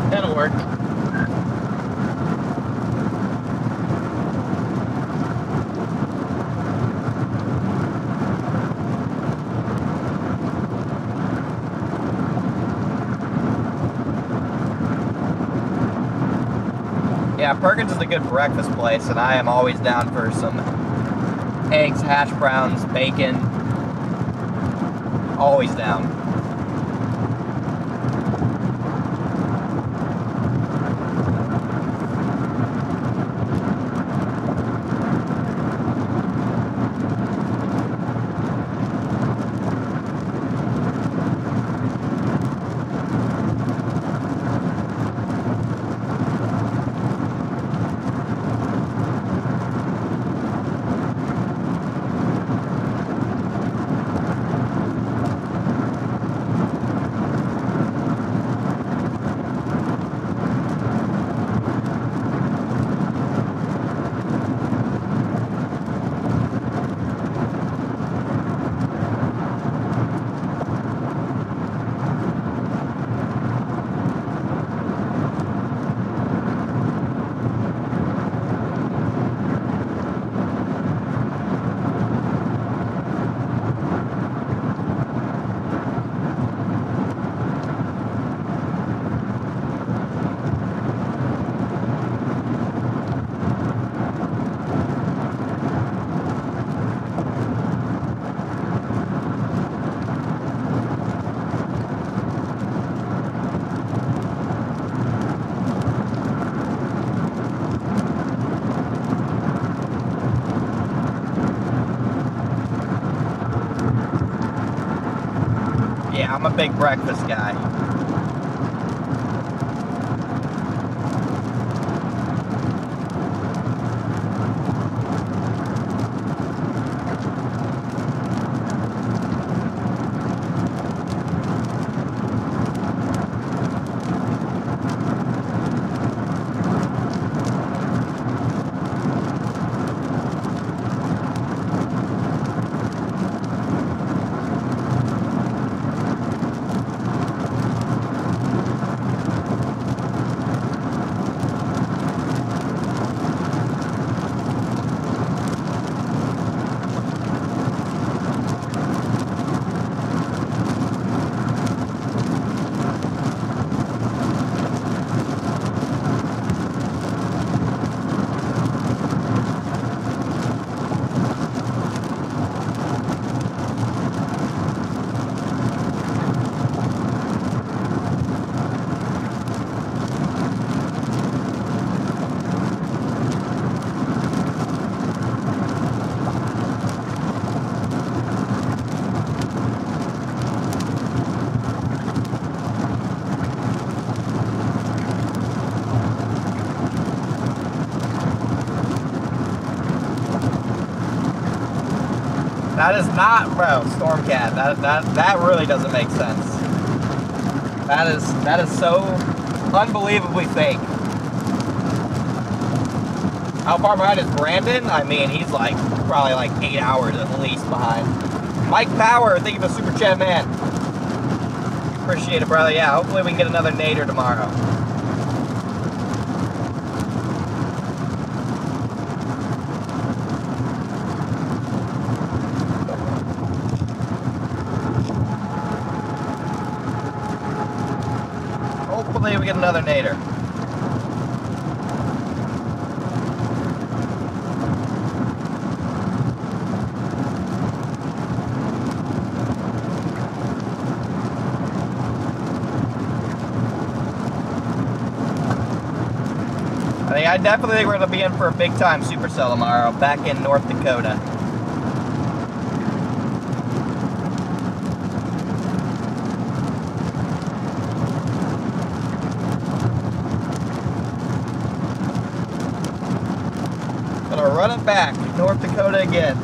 That'll work. Yeah, Perkins is a good breakfast place, and I am always down for some eggs, hash browns, bacon. Always down. I'm a big breakfast guy. That is not, bro, Stormcat. That really doesn't make sense. That is so unbelievably fake. How far behind is Brandon? I mean, he's like probably like 8 hours at least behind. Mike Power, thank you for Super Chat, man. Appreciate it, brother. Yeah, hopefully we can get another nader tomorrow. Hopefully we get another nader. I definitely think we're going to be in for a big time supercell tomorrow, back in North Dakota. Gonna run it back, North Dakota again.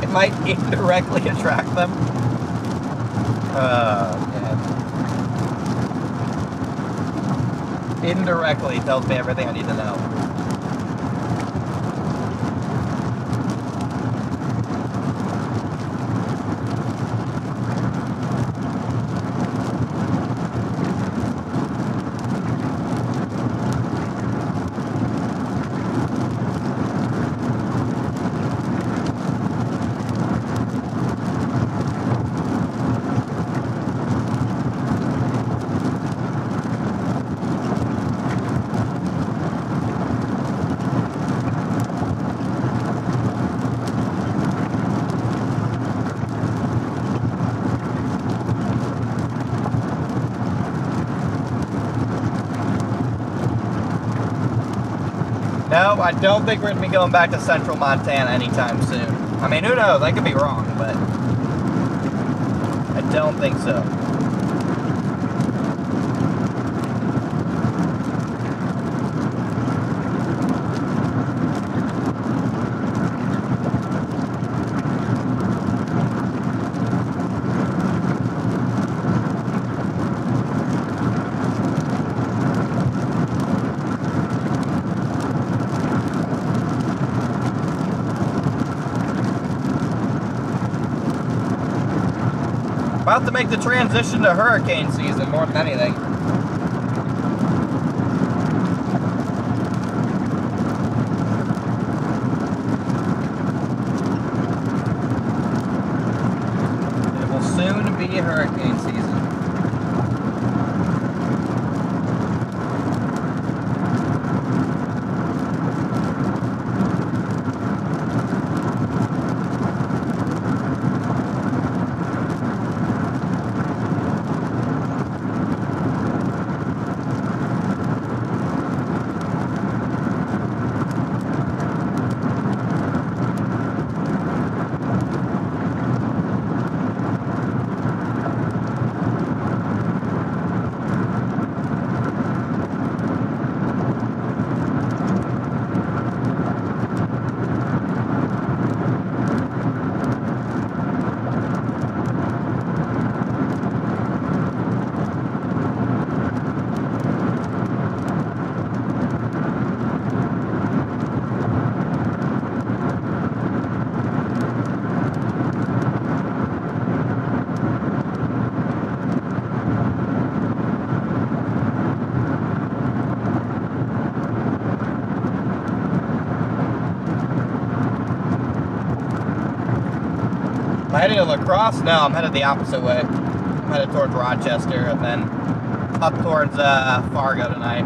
It might indirectly attract them. Man. Indirectly tells me everything I need to know. No, I don't think we're going to be going back to central Montana anytime soon. I mean, who knows? I could be wrong, but I don't think so. About to make the transition to hurricane season more than anything. It will soon be hurricane season. Am I heading to Lacrosse? No, I'm headed the opposite way. I'm headed towards Rochester and then up towards Fargo tonight.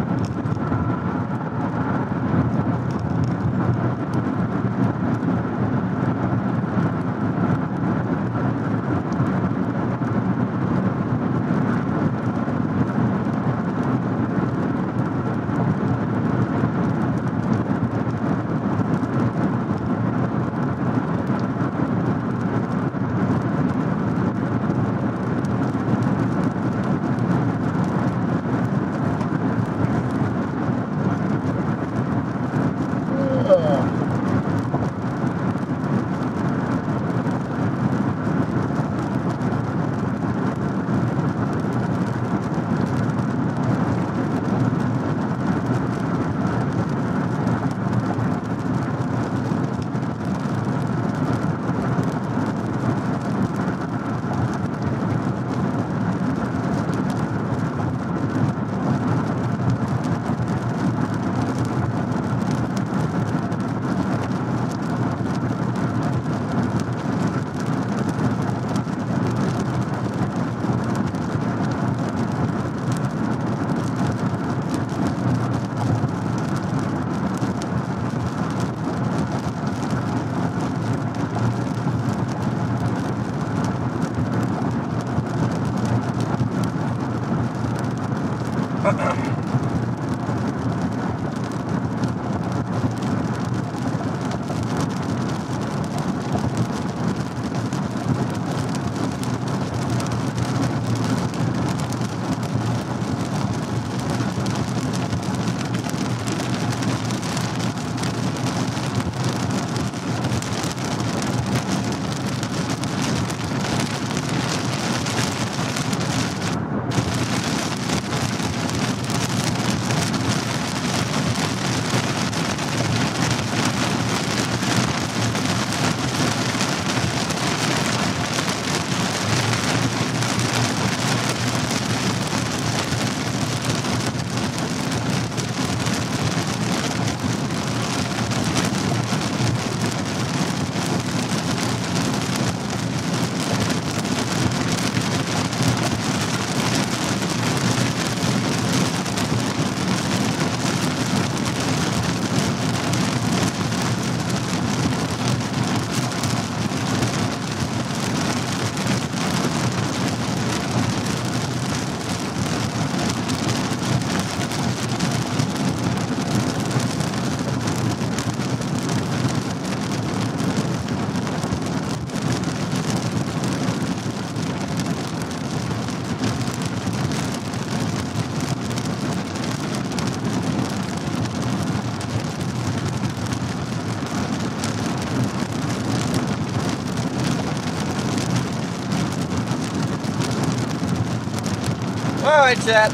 Alright, chat.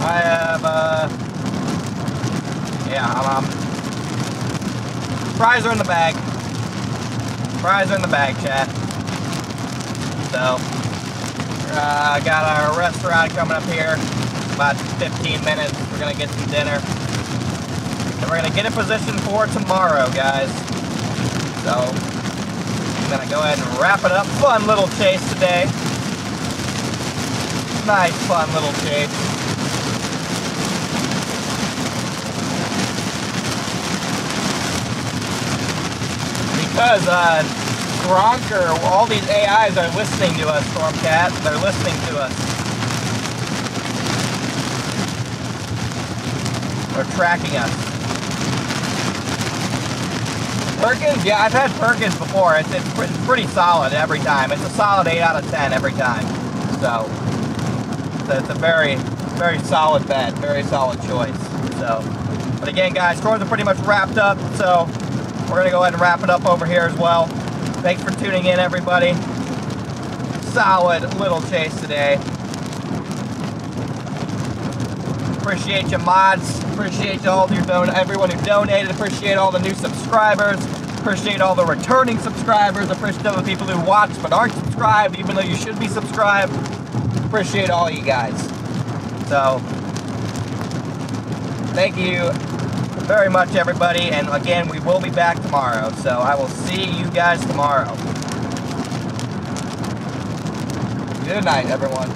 I have, yeah, fries are in the bag. Fries are in the bag, chat. So, got our restaurant coming up here. About 15 minutes. We're gonna get some dinner. And we're gonna get in position for tomorrow, guys. So, I'm gonna go ahead and wrap it up. Fun little chase today. Nice, fun little chase. Because, Gronker, all these AIs are listening to us, Stormcat. They're listening to us. They're tracking us. Perkins? Yeah, I've had Perkins before. It's pretty solid every time. It's a solid 8 out of 10 every time. So, it's a very, very solid bet. Very solid choice. So, but again, guys, scores are pretty much wrapped up. So, we're going to go ahead and wrap it up over here as well. Thanks for tuning in, everybody. Solid little chase today. Appreciate you, mods. Appreciate all of your everyone who donated. Appreciate all the new subscribers. Appreciate all the returning subscribers. Appreciate all the people who watch but aren't subscribed, even though you should be subscribed. Appreciate all you guys. So, thank you very much, everybody, and again, we will be back tomorrow, so I will see you guys tomorrow. Good night, everyone.